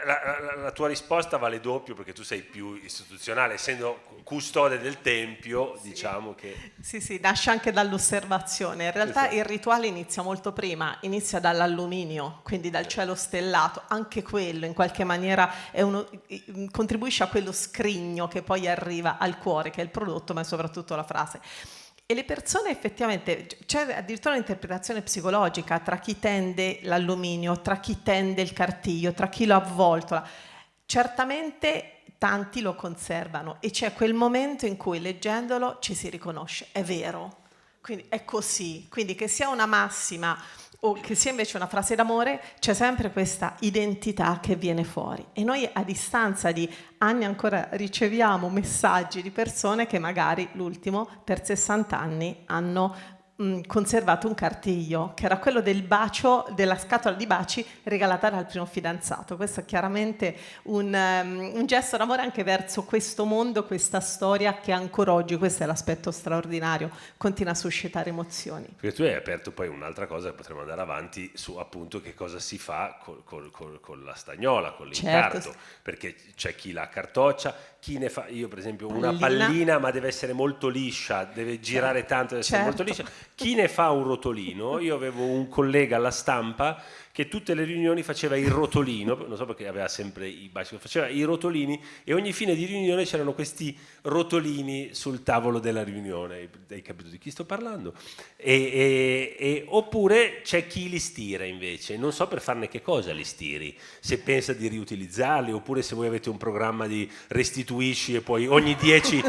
K: La tua risposta vale doppio perché tu sei più istituzionale, essendo custode del tempio, diciamo che...
P: Sì, nasce anche dall'osservazione. In realtà il rituale inizia molto prima, inizia dall'alluminio, quindi dal cielo stellato. Anche quello in qualche maniera contribuisce a quello scrigno che poi arriva al cuore, che è il prodotto, ma è soprattutto la frase. E le persone effettivamente, c'è addirittura un'interpretazione psicologica tra chi tende l'alluminio, tra chi tende il cartiglio, tra chi lo avvoltola. Certamente tanti lo conservano e c'è quel momento in cui leggendolo ci si riconosce, è vero, quindi è così. Quindi che sia una massima o che sia invece una frase d'amore, c'è sempre questa identità che viene fuori. E noi a distanza di anni ancora riceviamo messaggi di persone che magari l'ultimo per 60 anni hanno conservato un cartiglio, che era quello del bacio, della scatola di baci regalata dal primo fidanzato. Questo è chiaramente un gesto d'amore anche verso questo mondo, questa storia che ancora oggi, questo è l'aspetto straordinario, continua a suscitare emozioni.
K: Perché tu hai aperto poi un'altra cosa che potremmo andare avanti su appunto che cosa si fa con la stagnola, con l'incarto,
P: Certo.
K: perché c'è chi la cartoccia, chi ne fa, io per esempio una
P: Pallina.
K: pallina ma deve essere molto liscia, deve girare tanto, deve essere molto liscia. Chi ne fa un rotolino? Io avevo un collega alla stampa che tutte le riunioni faceva il rotolino, non so perché aveva sempre i baci, faceva i rotolini e ogni fine di riunione c'erano questi rotolini sul tavolo della riunione, hai capito di chi sto parlando? Oppure c'è chi li stira invece, non so per farne che cosa li stiri, se pensa di riutilizzarli oppure se voi avete un programma di restituisci e poi ogni 10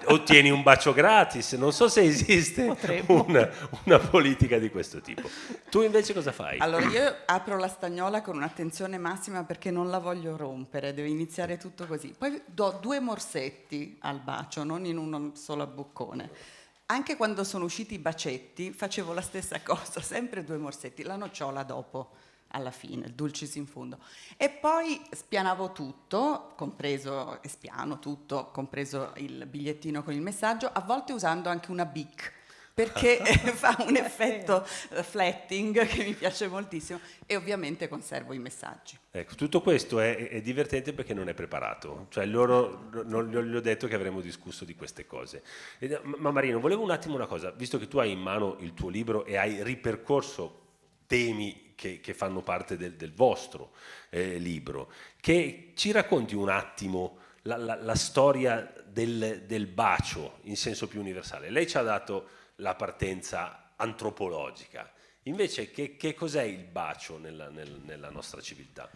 K: ottieni un bacio gratis, non so se esiste una politica di questo tipo. Tu invece cosa fai?
M: Allora io apro la stagnola con un'attenzione massima perché non la voglio rompere, deve iniziare tutto così. Poi do 2 morsetti al bacio, non in un solo boccone. Anche quando sono usciti i bacetti facevo la stessa cosa, sempre 2 morsetti, la nocciola dopo, alla fine, il dulcis in fondo. E poi spianavo tutto, compreso il bigliettino con il messaggio, a volte usando anche una bic, perché fa un effetto flatting che mi piace moltissimo e ovviamente conservo i messaggi.
K: Ecco, tutto questo è divertente perché non è preparato, cioè loro non gli ho detto che avremmo discusso di queste cose. Ma Marino, volevo un attimo una cosa, visto che tu hai in mano il tuo libro e hai ripercorso temi che fanno parte del vostro libro, che ci racconti un attimo la storia del bacio in senso più universale. Lei ci ha dato la partenza antropologica. Invece che cos'è il bacio nella nostra civiltà?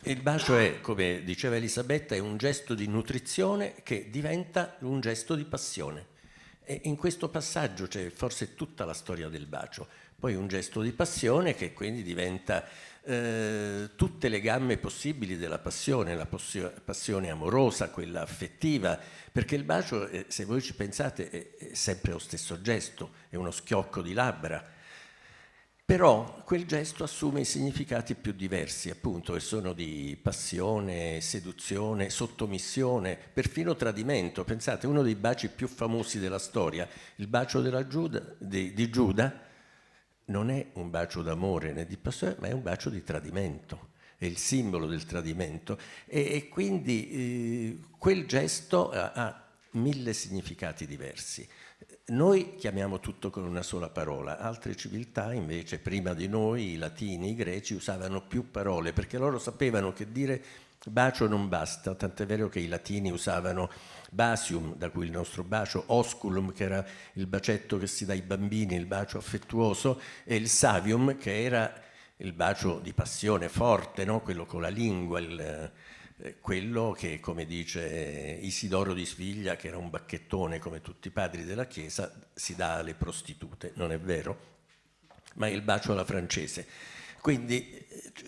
O: Il bacio è, come diceva Elisabetta, è un gesto di nutrizione che diventa un gesto di passione. E in questo passaggio c'è forse tutta la storia del bacio. Poi un gesto di passione che quindi diventa tutte le gamme possibili della passione, la passione amorosa, quella affettiva, perché il bacio, se voi ci pensate, è sempre lo stesso gesto, è uno schiocco di labbra, però quel gesto assume i significati più diversi, appunto, e sono di passione, seduzione, sottomissione, perfino tradimento. Pensate, uno dei baci più famosi della storia, il bacio di Giuda, non è un bacio d'amore né di passione, ma è un bacio di tradimento, è il simbolo del tradimento e quindi quel gesto ha 1000 significati diversi. Noi chiamiamo tutto con una sola parola, altre civiltà invece prima di noi, i latini, i greci, usavano più parole perché loro sapevano che dire bacio non basta, tant'è vero che i latini usavano basium, da cui il nostro bacio, osculum, che era il bacetto che si dà ai bambini, il bacio affettuoso, e il savium, che era il bacio di passione forte, no? Quello con la lingua, quello che, come dice Isidoro di Sviglia, che era un bacchettone come tutti i padri della Chiesa, si dà alle prostitute, non è vero? ma il bacio alla francese. Quindi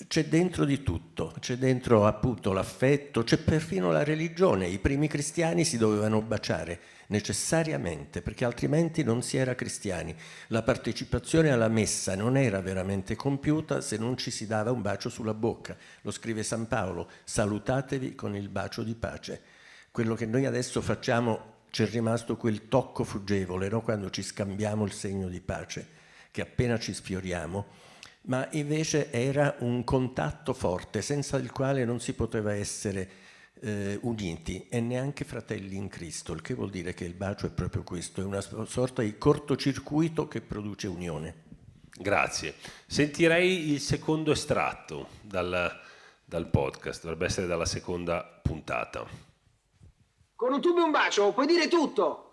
O: c'è dentro di tutto, c'è dentro appunto l'affetto, c'è perfino la religione. I primi cristiani si dovevano baciare necessariamente, perché altrimenti non si era cristiani. La partecipazione alla messa non era veramente compiuta se non ci si dava un bacio sulla bocca. Lo scrive San Paolo: salutatevi con il bacio di pace. Quello che noi adesso facciamo, c'è rimasto quel tocco fuggevole, no? Quando ci scambiamo il segno di pace, che appena ci sfioriamo, ma invece era un contatto forte, senza il quale non si poteva essere uniti e neanche fratelli in Cristo, il che vuol dire che il bacio è proprio questo, è una sorta di cortocircuito che produce unione.
K: Grazie. Sentirei il secondo estratto dal podcast, dovrebbe essere dalla seconda puntata.
Q: Con un tubo e un bacio puoi dire tutto.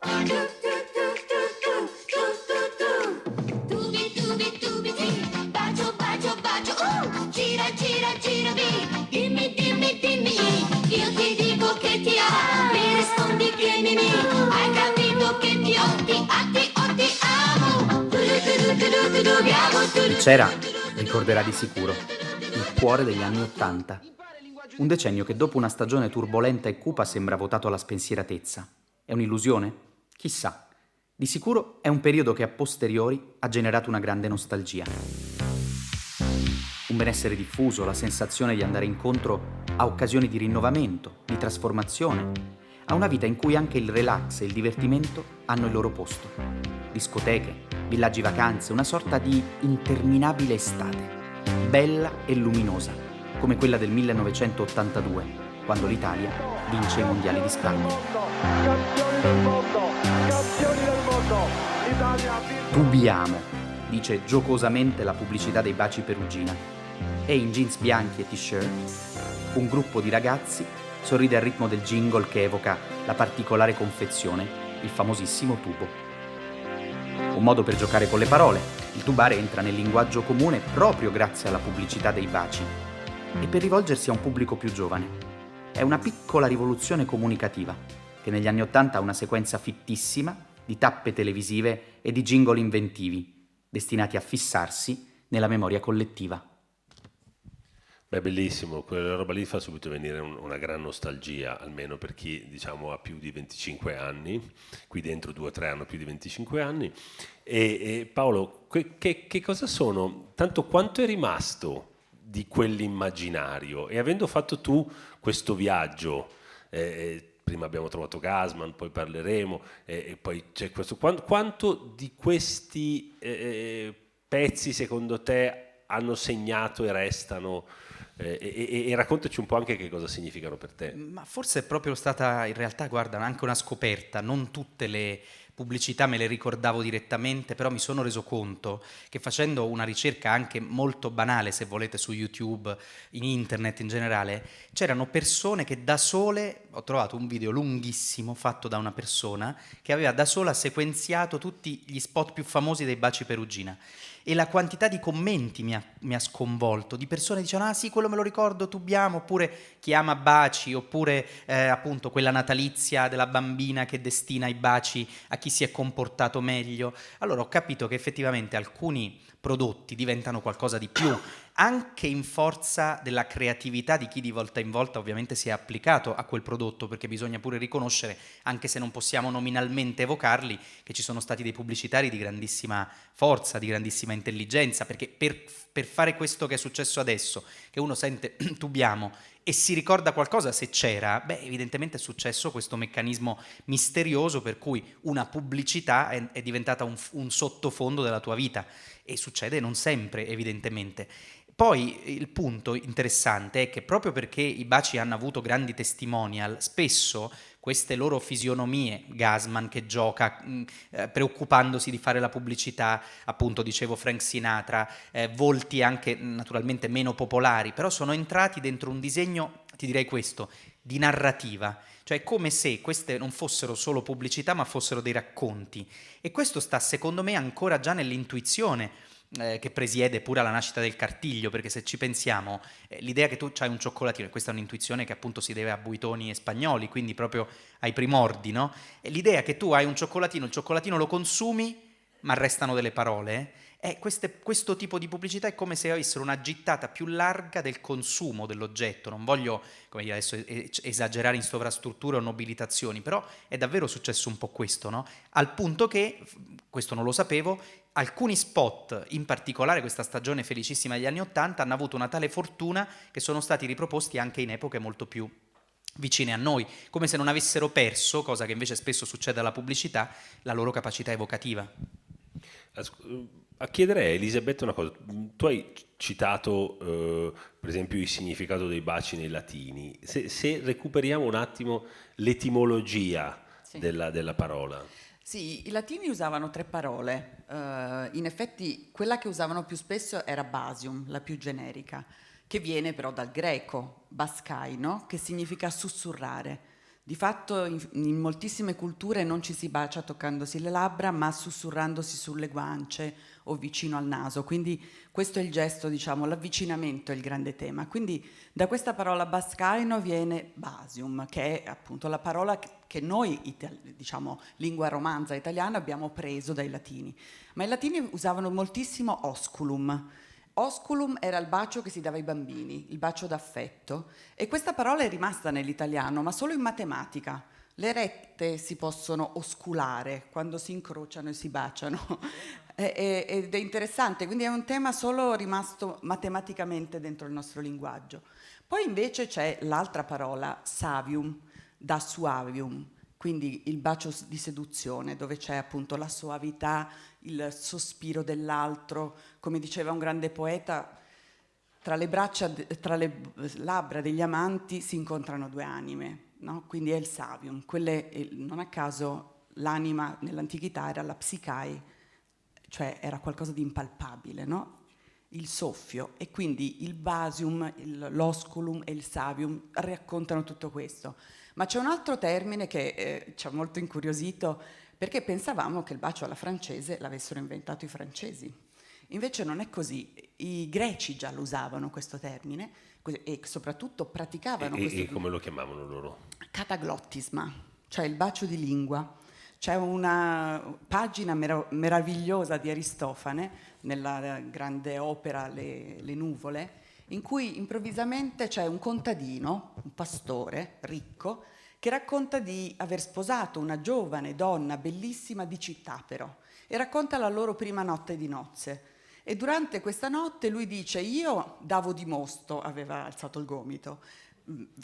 R: Gira, gira, gira, dimmi, dimmi, dimmi, io ti dico che ti amo, mi rispondi che mi, hai capito che ti amo.
L: Il CERA ricorderà di sicuro il cuore degli anni '80, un decennio che dopo una stagione turbolenta e cupa sembra votato alla spensieratezza. È un'illusione? Chissà. Di sicuro è un periodo che a posteriori ha generato una grande nostalgia. Un benessere diffuso, la sensazione di andare incontro a occasioni di rinnovamento, di trasformazione, a una vita in cui anche il relax e il divertimento hanno il loro posto. Discoteche, villaggi vacanze, una sorta di interminabile estate, bella e luminosa, come quella del 1982, quando l'Italia vince i mondiali di Spagna.
R: Campioni del mondo, l'Italia ha vinto.
L: Tubiamo, dice giocosamente la pubblicità dei baci Perugina. E in jeans bianchi e t-shirt, un gruppo di ragazzi sorride al ritmo del jingle che evoca la particolare confezione, il famosissimo tubo. Un modo per giocare con le parole, il tubare entra nel linguaggio comune proprio grazie alla pubblicità dei baci e per rivolgersi a un pubblico più giovane. È una piccola rivoluzione comunicativa che negli anni '80 ha una sequenza fittissima di tappe televisive e di jingle inventivi, destinati a fissarsi nella memoria collettiva.
K: Beh, bellissimo, quella roba lì fa subito venire una gran nostalgia, almeno per chi, diciamo, ha più di 25 anni, qui dentro 2 o 3 hanno più di 25 anni. E Paolo, che cosa sono, tanto quanto è rimasto di quell'immaginario? E avendo fatto tu questo viaggio, prima abbiamo trovato Gassman, poi parleremo, e poi c'è questo, quanto di questi pezzi secondo te hanno segnato e restano? E raccontaci un po' anche che cosa significano per te.
N: Ma forse è proprio stata in realtà, guarda, anche una scoperta. Non tutte le pubblicità me le ricordavo direttamente, però mi sono reso conto che facendo una ricerca anche molto banale, se volete, su YouTube, in internet in generale, c'erano persone che da sole, ho trovato un video lunghissimo fatto da una persona che aveva da sola sequenziato tutti gli spot più famosi dei baci Perugina. E la quantità di commenti mi ha sconvolto, di persone che dicevano: ah sì, quello me lo ricordo, tubiamo, oppure chi ama baci, oppure appunto quella natalizia della bambina che destina i baci a chi si è comportato meglio. Allora ho capito che effettivamente alcuni prodotti diventano qualcosa di più, anche in forza della creatività di chi di volta in volta ovviamente si è applicato a quel prodotto, perché bisogna pure riconoscere, anche se non possiamo nominalmente evocarli, che ci sono stati dei pubblicitari di grandissima forza, di grandissima intelligenza, perché per fare questo che è successo adesso, che uno sente tubiamo e si ricorda qualcosa se c'era, beh, evidentemente è successo questo meccanismo misterioso per cui una pubblicità è diventata un sottofondo della tua vita, e succede non sempre, evidentemente. Poi il punto interessante è che proprio perché i baci hanno avuto grandi testimonial, spesso queste loro fisionomie, Gassman che gioca preoccupandosi di fare la pubblicità, appunto dicevo Frank Sinatra, volti anche naturalmente meno popolari, però sono entrati dentro un disegno, ti direi questo, di narrativa, cioè come se queste non fossero solo pubblicità ma fossero dei racconti, e questo sta secondo me ancora già nell'intuizione che presiede pure alla nascita del cartiglio, perché se ci pensiamo, l'idea che tu c'hai un cioccolatino, e questa è un'intuizione che appunto si deve a Buitoni e Spagnoli, quindi proprio ai primordi, no? E l'idea che tu hai un cioccolatino, il cioccolatino lo consumi, ma restano delle parole, questo tipo di pubblicità è come se avessero una gittata più larga del consumo dell'oggetto. Non voglio, come dire, adesso esagerare in sovrastrutture o nobilitazioni, però è davvero successo un po' questo, no? Al punto che, questo non lo sapevo, alcuni spot, in particolare questa stagione felicissima degli anni '80, hanno avuto una tale fortuna che sono stati riproposti anche in epoche molto più vicine a noi, come se non avessero perso, cosa che invece spesso succede alla pubblicità, la loro capacità evocativa.
K: Chiederei a Elisabetta una cosa. Tu hai citato per esempio il significato dei baci nei latini. Se recuperiamo un attimo l'etimologia della parola.
M: Sì, i latini usavano 3 parole. In effetti quella che usavano più spesso era basium, la più generica, che viene però dal greco, bascaino, che significa sussurrare. Di fatto in moltissime culture non ci si bacia toccandosi le labbra, ma sussurrandosi sulle guance o vicino al naso. Quindi questo è il gesto, diciamo, l'avvicinamento è il grande tema. Quindi da questa parola bascaino viene basium, che è appunto la parola che noi, diciamo, lingua romanza italiana, abbiamo preso dai latini. Ma i latini usavano moltissimo osculum. Osculum era il bacio che si dava ai bambini, il bacio d'affetto, e questa parola è rimasta nell'italiano, ma solo in matematica. Le rette si possono osculare quando si incrociano e si baciano, ed è interessante, quindi è un tema solo rimasto matematicamente dentro il nostro linguaggio. Poi invece c'è l'altra parola, savium, da suavium, quindi il bacio di seduzione, dove c'è appunto la soavità, il sospiro dell'altro. Come diceva un grande poeta, tra le labbra degli amanti si incontrano 2 anime, no? Quindi è il savium. Non a caso l'anima nell'antichità era la psicae, cioè era qualcosa di impalpabile, no? Il soffio, e quindi il basium, l'osculum e il savium raccontano tutto questo. Ma c'è un altro termine che ci ha molto incuriosito, perché pensavamo che il bacio alla francese l'avessero inventato i francesi. Invece non è così. I greci già lo usavano questo termine e soprattutto praticavano questo.
K: E come lo chiamavano loro?
M: Cataglottisma, cioè il bacio di lingua. C'è una pagina meravigliosa di Aristofane nella grande opera Le nuvole, in cui improvvisamente c'è un contadino, un pastore ricco, che racconta di aver sposato una giovane donna bellissima di città però, e racconta la loro prima notte di nozze. E durante questa notte lui dice: io davo di mosto, aveva alzato il gomito,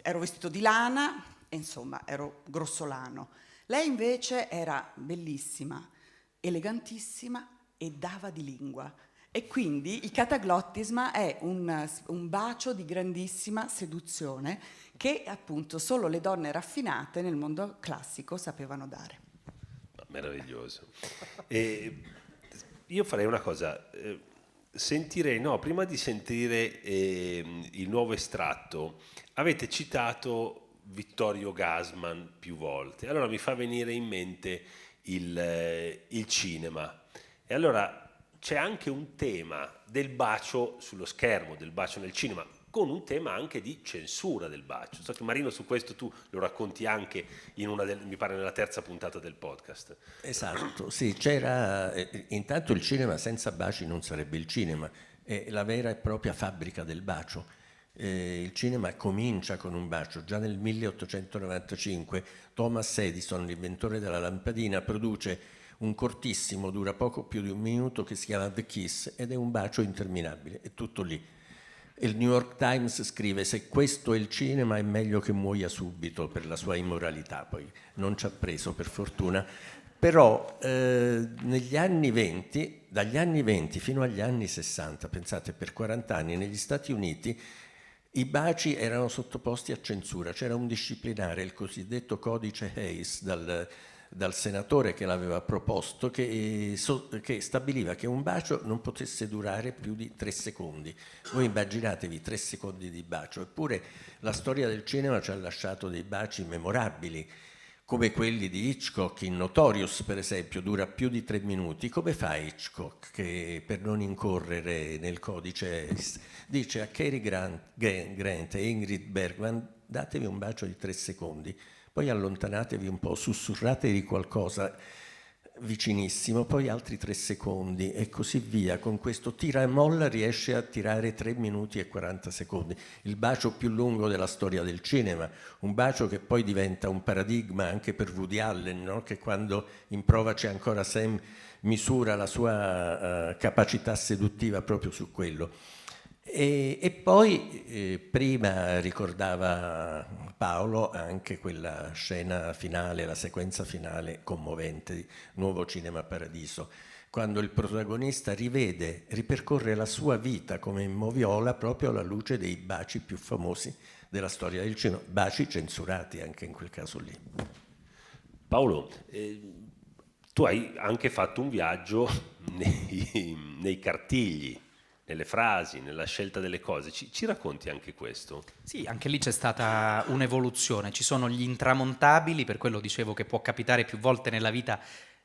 M: ero vestito di lana e insomma ero grossolano. Lei invece era bellissima, elegantissima e dava di lingua. E quindi il cataglottisma è un bacio di grandissima seduzione che appunto solo le donne raffinate nel mondo classico sapevano dare.
K: Meraviglioso. Io farei una cosa, prima di sentire il nuovo estratto, avete citato Vittorio Gassman più volte, allora mi fa venire in mente il cinema, e allora c'è anche un tema del bacio sullo schermo, del bacio nel cinema, con un tema anche di censura del bacio. So che Marino su questo tu lo racconti anche mi pare nella 3ª puntata del podcast.
O: Esatto, sì, c'era intanto il cinema senza baci non sarebbe il cinema, è la vera e propria fabbrica del bacio. Il cinema comincia con un bacio. Già nel 1895 Thomas Edison, l'inventore della lampadina, produce un cortissimo, dura poco più di 1 minuto, che si chiama The Kiss, ed è un bacio interminabile, è tutto lì. Il New York Times scrive: se questo è il cinema è meglio che muoia subito per la sua immoralità. Poi non ci ha preso, per fortuna. Però negli anni 20, dagli anni 20 fino agli anni 60, pensate, per 40 anni negli Stati Uniti i baci erano sottoposti a censura. C'era un disciplinare, il cosiddetto codice Hayes, dal senatore che l'aveva proposto, che stabiliva che un bacio non potesse durare più di 3 secondi. Voi immaginatevi 3 secondi di bacio. Eppure la storia del cinema ci ha lasciato dei baci memorabili, come quelli di Hitchcock in Notorious, per esempio, dura più di 3 minuti. Come fa Hitchcock, che per non incorrere nel codice dice a Cary Grant e Ingrid Bergman: datevi un bacio di 3 secondi, poi allontanatevi un po', sussurratevi qualcosa. vicinissimo, poi altri 3 secondi e così via. Con questo tira e molla riesce a tirare 3 minuti e 40 secondi. Il bacio più lungo della storia del cinema, un bacio che poi diventa un paradigma anche per Woody Allen, no? Che quando in Prova c'è ancora Sam misura la sua capacità seduttiva proprio su quello. E poi prima ricordava Paolo anche quella scena finale, la sequenza finale commovente di Nuovo Cinema Paradiso, quando il protagonista ripercorre la sua vita come in moviola proprio alla luce dei baci più famosi della storia del cinema, baci censurati anche in quel caso lì.
K: Paolo, tu hai anche fatto un viaggio nei cartigli, nelle frasi, nella scelta delle cose. Ci racconti anche questo?
N: Sì, anche lì c'è stata un'evoluzione. Ci sono gli intramontabili, per quello dicevo che può capitare più volte nella vita,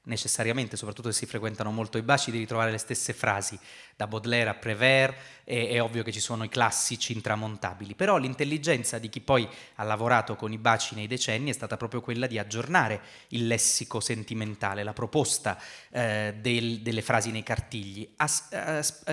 N: necessariamente, soprattutto se si frequentano molto i baci, di ritrovare le stesse frasi, da Baudelaire a Prévert. È ovvio che ci sono i classici intramontabili, però l'intelligenza di chi poi ha lavorato con i baci nei decenni è stata proprio quella di aggiornare il lessico sentimentale, la proposta delle frasi nei cartigli.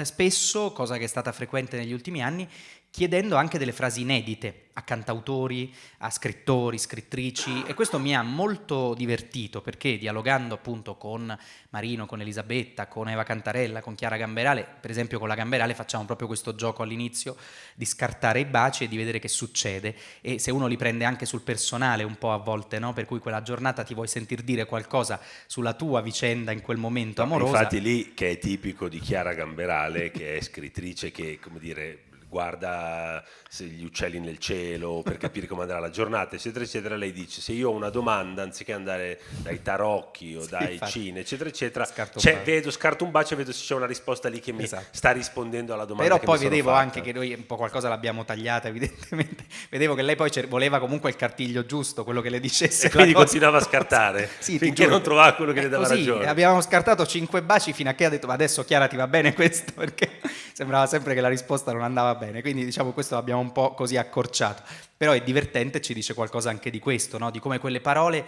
N: Spesso, cosa che è stata frequente negli ultimi anni, chiedendo anche delle frasi inedite a cantautori, a scrittori, scrittrici, e questo mi ha molto divertito, perché dialogando appunto con Marino, con Elisabetta, con Eva Cantarella, con Chiara Gamberale, per esempio con la Gamberale facciamo proprio questo gioco all'inizio di scartare i baci e di vedere che succede, e se uno li prende anche sul personale un po' a volte, no? Per cui quella giornata ti vuoi sentir dire qualcosa sulla tua vicenda in quel momento amorosa.
K: Infatti lì, che è tipico di Chiara Gamberale, che è scrittrice che, come dire, guarda gli uccelli nel cielo per capire come andrà la giornata, eccetera, eccetera, lei dice: se io ho una domanda, anziché andare dai tarocchi o dai cine, eccetera, eccetera, scarto un bacio e vedo se c'è una risposta lì che mi sta rispondendo alla domanda.
N: Però
K: che
N: poi
K: mi sono
N: vedevo
K: fatta.
N: anche che noi un po' qualcosa l'abbiamo tagliata, evidentemente. Vedevo che lei poi voleva comunque il cartiglio giusto, quello che le dicesse.
K: E quindi continuava a scartare
N: sì,
K: finché non trovava quello che le dava
N: così,
K: ragione.
N: Abbiamo scartato 5 baci fino a che ha detto: ma adesso Chiara ti va bene questo? Perché sembrava sempre che la risposta non andava bene, quindi diciamo questo l'abbiamo un po' così accorciato. Però è divertente, ci dice qualcosa anche di questo, no? Di come quelle parole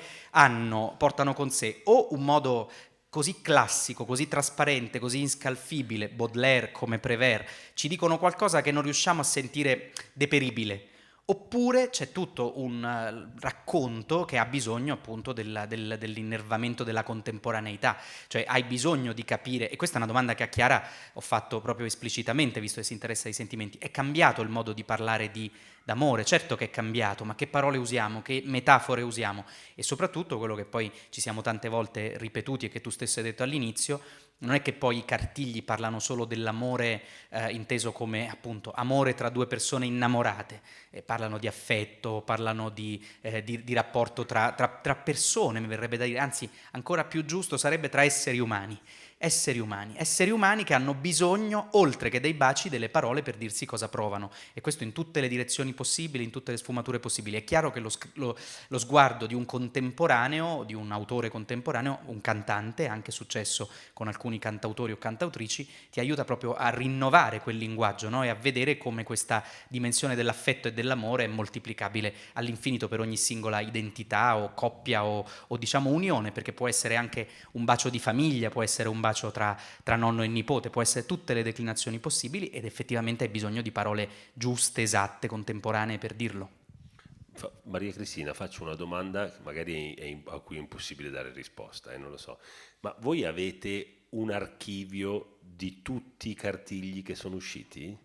N: portano con sé o un modo così classico, così trasparente, così inscalfibile, Baudelaire come Prévert, ci dicono qualcosa che non riusciamo a sentire deperibile. Oppure c'è tutto un racconto che ha bisogno appunto dell'innervamento della contemporaneità, cioè hai bisogno di capire, e questa è una domanda che a Chiara ho fatto proprio esplicitamente, visto che si interessa ai sentimenti: è cambiato il modo di parlare d'amore? Certo che è cambiato, ma che parole usiamo, che metafore usiamo? E soprattutto quello che poi ci siamo tante volte ripetuti e che tu stesso hai detto all'inizio, non è che poi i cartigli parlano solo dell'amore inteso come appunto amore tra due persone innamorate, parlano di affetto, parlano di rapporto tra persone, mi verrebbe da dire, anzi ancora più giusto sarebbe tra esseri umani che hanno bisogno, oltre che dei baci, delle parole per dirsi cosa provano, e questo in tutte le direzioni possibili, in tutte le sfumature possibili. È chiaro che lo sguardo di un contemporaneo, di un autore contemporaneo, un cantante, anche successo con alcuni cantautori o cantautrici, ti aiuta proprio a rinnovare quel linguaggio, no? E a vedere come questa dimensione dell'affetto e dell'amore è moltiplicabile all'infinito per ogni singola identità o coppia o diciamo unione, perché può essere anche un bacio di famiglia, può essere un bacio tra nonno e nipote, può essere tutte le declinazioni possibili, ed effettivamente hai bisogno di parole giuste, esatte, contemporanee per dirlo.
K: Maria Cristina, faccio una domanda che magari a cui è impossibile dare risposta, non lo so, ma voi avete un archivio di tutti i cartigli che sono usciti?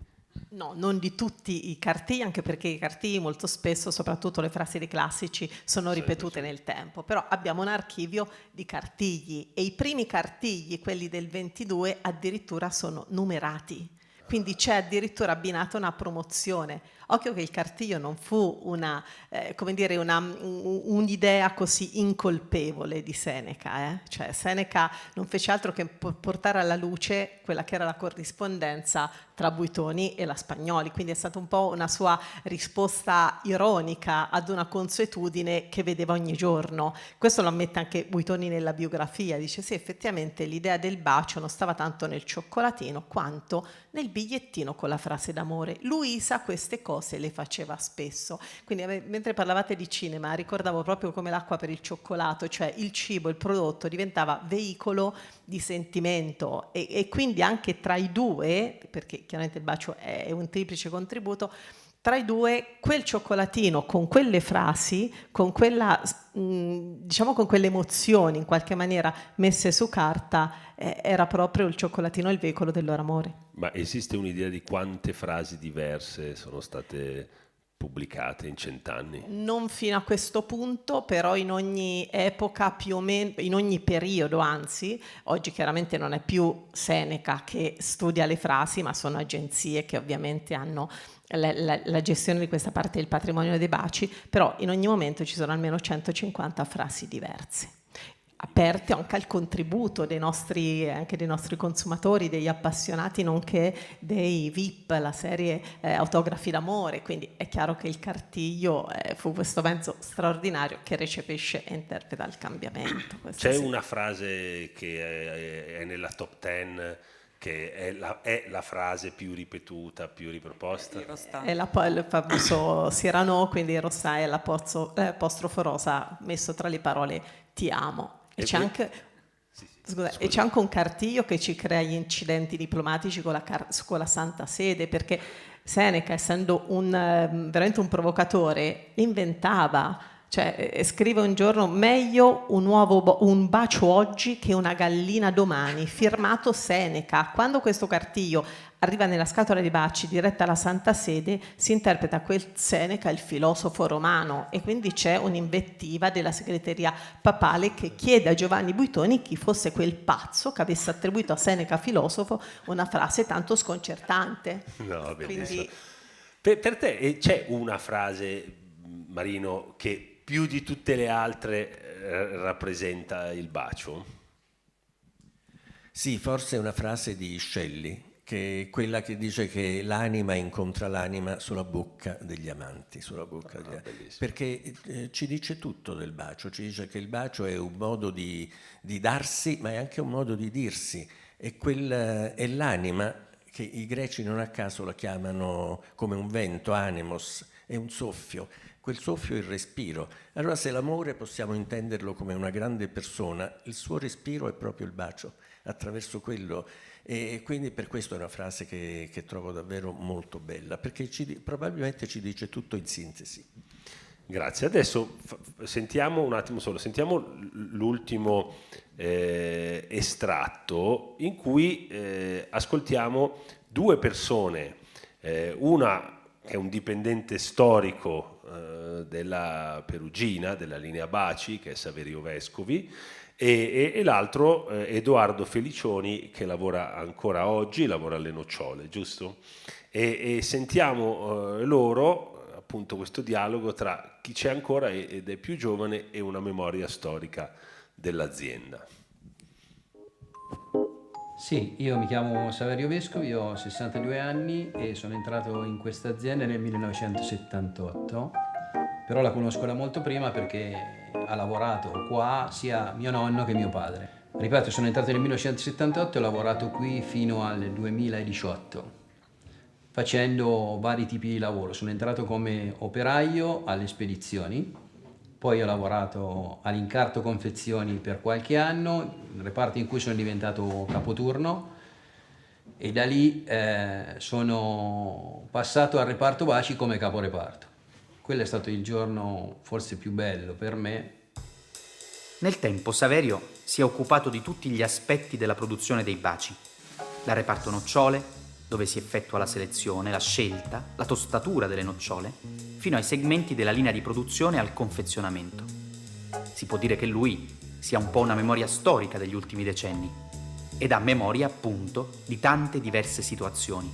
P: No, non di tutti i cartigli, anche perché i cartigli molto spesso, soprattutto le frasi dei classici, sono ripetute nel tempo, però abbiamo un archivio di cartigli e i primi cartigli, quelli del 22, addirittura sono numerati, quindi c'è addirittura abbinata una promozione. Occhio che il cartiglio non fu un'idea così incolpevole di Seneca, cioè Seneca non fece altro che portare alla luce quella che era la corrispondenza tra Buitoni e la Spagnoli, quindi è stata un po' una sua risposta ironica ad una consuetudine che vedeva ogni giorno. Questo lo ammette anche Buitoni nella biografia, dice sì, effettivamente l'idea del bacio non stava tanto nel cioccolatino quanto nel bigliettino con la frase d'amore. Luisa queste cose le faceva spesso. Quindi mentre parlavate di cinema ricordavo proprio come l'acqua per il cioccolato, cioè il cibo, il prodotto diventava veicolo di sentimento e quindi anche tra i due, perché chiaramente il bacio è un triplice contributo, tra i due quel cioccolatino con quelle frasi, con quella, diciamo con quelle emozioni in qualche maniera messe su carta, era proprio il cioccolatino il veicolo del loro amore.
K: Ma esiste un'idea di quante frasi diverse sono state pubblicate in 100 anni?
P: Non fino a questo punto, però in ogni epoca più o meno, in ogni periodo anzi, oggi chiaramente non è più Seneca che studia le frasi, ma sono agenzie che ovviamente hanno la gestione di questa parte del patrimonio dei baci, però in ogni momento ci sono almeno 150 frasi diverse, aperte anche al contributo anche dei nostri consumatori, degli appassionati, nonché dei VIP, la serie Autografi d'amore. Quindi è chiaro che il cartiglio fu questo mezzo straordinario che recepisce e interpreta il cambiamento.
K: C'è una frase che è nella top 10 che è la frase più ripetuta, più riproposta?
P: È il famoso Cyrano, quindi Rossa è l'apostrofo rosa messo tra le parole ti amo. E c'è anche, e c'è anche un cartiglio che ci crea gli incidenti diplomatici con la Santa Sede, perché Seneca, essendo veramente un provocatore, inventava. Cioè, scrive un giorno: meglio un bacio oggi che una gallina domani, firmato Seneca. Quando questo cartiglio arriva nella scatola dei baci diretta alla Santa Sede, si interpreta quel Seneca il filosofo romano, e quindi c'è un'invettiva della segreteria papale che chiede a Giovanni Buitoni chi fosse quel pazzo che avesse attribuito a Seneca filosofo una frase tanto sconcertante.
K: No, bellissimo.
P: Quindi,
K: per te c'è una frase, Marino, che più di tutte le altre rappresenta il bacio?
O: Sì, forse è una frase di Shelley, che è quella che dice che l'anima incontra l'anima sulla bocca degli amanti, perché ci dice tutto del bacio, ci dice che il bacio è un modo di darsi, ma è anche un modo di dirsi, e è l'anima che i greci non a caso la chiamano come un vento, anemos, è un soffio. Quel soffio è il respiro. Allora, se l'amore possiamo intenderlo come una grande persona, il suo respiro è proprio il bacio, attraverso quello. E quindi per questo è una frase che trovo davvero molto bella, perché probabilmente ci dice tutto in sintesi.
K: Grazie. Adesso sentiamo un attimo solo, sentiamo l'ultimo estratto in cui ascoltiamo due persone, una che è un dipendente storico della Perugina, della linea Baci, che è Saverio Vescovi, e l'altro Edoardo Felicioni, che lavora ancora oggi, lavora alle nocciole, giusto? E sentiamo loro, appunto, questo dialogo tra chi c'è ancora ed è più giovane e una memoria storica dell'azienda.
S: Sì, io mi chiamo Saverio Vescovi, ho 62 anni e sono entrato in questa azienda nel 1978, però la conosco da molto prima perché ha lavorato qua sia mio nonno che mio padre. Ripeto, sono entrato nel 1978 e ho lavorato qui fino al 2018, facendo vari tipi di lavoro. Sono entrato come operaio alle spedizioni, poi ho lavorato all'incarto confezioni per qualche anno, reparto in cui sono diventato capoturno, e da lì sono passato al reparto baci come caporeparto. Quello è stato il giorno forse più bello per me.
L: Nel tempo Saverio si è occupato di tutti gli aspetti della produzione dei baci, dal reparto nocciole, dove si effettua la selezione, la scelta, la tostatura delle nocciole, fino ai segmenti della linea di produzione e al confezionamento. Si può dire che lui sia un po' una memoria storica degli ultimi decenni ed ha memoria, appunto, di tante diverse situazioni,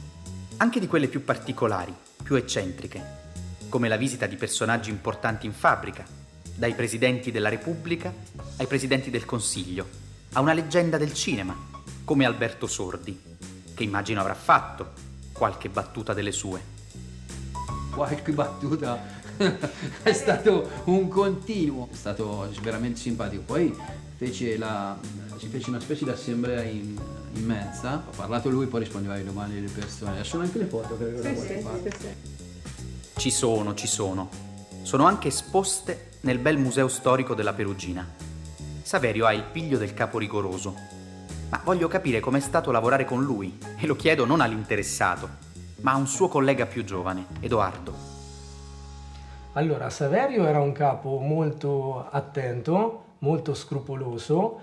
L: anche di quelle più particolari, più eccentriche, come la visita di personaggi importanti in fabbrica, dai presidenti della Repubblica ai presidenti del Consiglio, a una leggenda del cinema, come Alberto Sordi, che immagino avrà fatto qualche battuta delle sue.
S: Qualche battuta è stato un continuo, è stato veramente simpatico. Poi si fece una specie di assemblea in mezza, ha parlato lui, poi rispondeva alle domande delle persone. Adesso sono anche le foto, credo che
L: Ci sono. Sono anche esposte nel bel museo storico della Perugina. Saverio ha il piglio del capo rigoroso, ma voglio capire com'è stato lavorare con lui, e lo chiedo non all'interessato, ma a un suo collega più giovane, Edoardo.
T: Allora, Saverio era un capo molto attento, molto scrupoloso,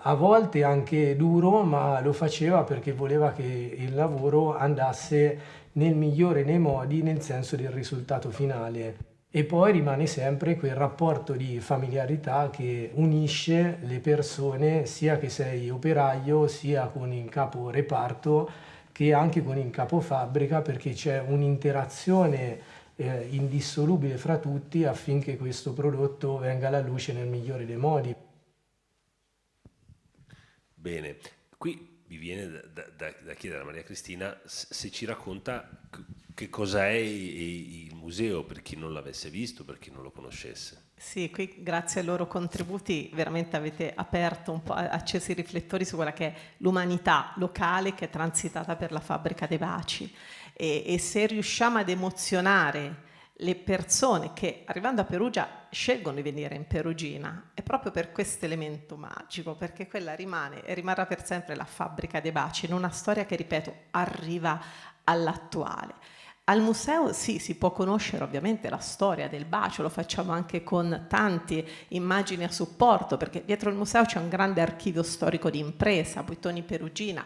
T: a volte anche duro, ma lo faceva perché voleva che il lavoro andasse nel migliore dei modi, nel senso del risultato finale. E poi rimane sempre quel rapporto di familiarità che unisce le persone, sia che sei operaio, sia con il capo reparto, che anche con il capo fabbrica, perché c'è un'interazione indissolubile fra tutti affinché questo prodotto venga alla luce nel migliore dei modi.
K: Bene, qui mi viene da chiedere a Maria Cristina se ci racconta che cos'è il museo, per chi non l'avesse visto, per chi non lo conoscesse.
P: Sì, qui grazie ai loro contributi veramente avete aperto un po', acceso i riflettori su quella che è l'umanità locale che è transitata per la fabbrica dei baci. E se riusciamo ad emozionare le persone che arrivando a Perugia scelgono di venire in Perugina, è proprio per questo elemento magico, perché quella rimane e rimarrà per sempre la fabbrica dei baci, in una storia che, ripeto, arriva all'attuale. Al museo sì, si può conoscere ovviamente la storia del bacio, lo facciamo anche con tante immagini a supporto, perché dietro il museo c'è un grande archivio storico di impresa, Buitoni Perugina,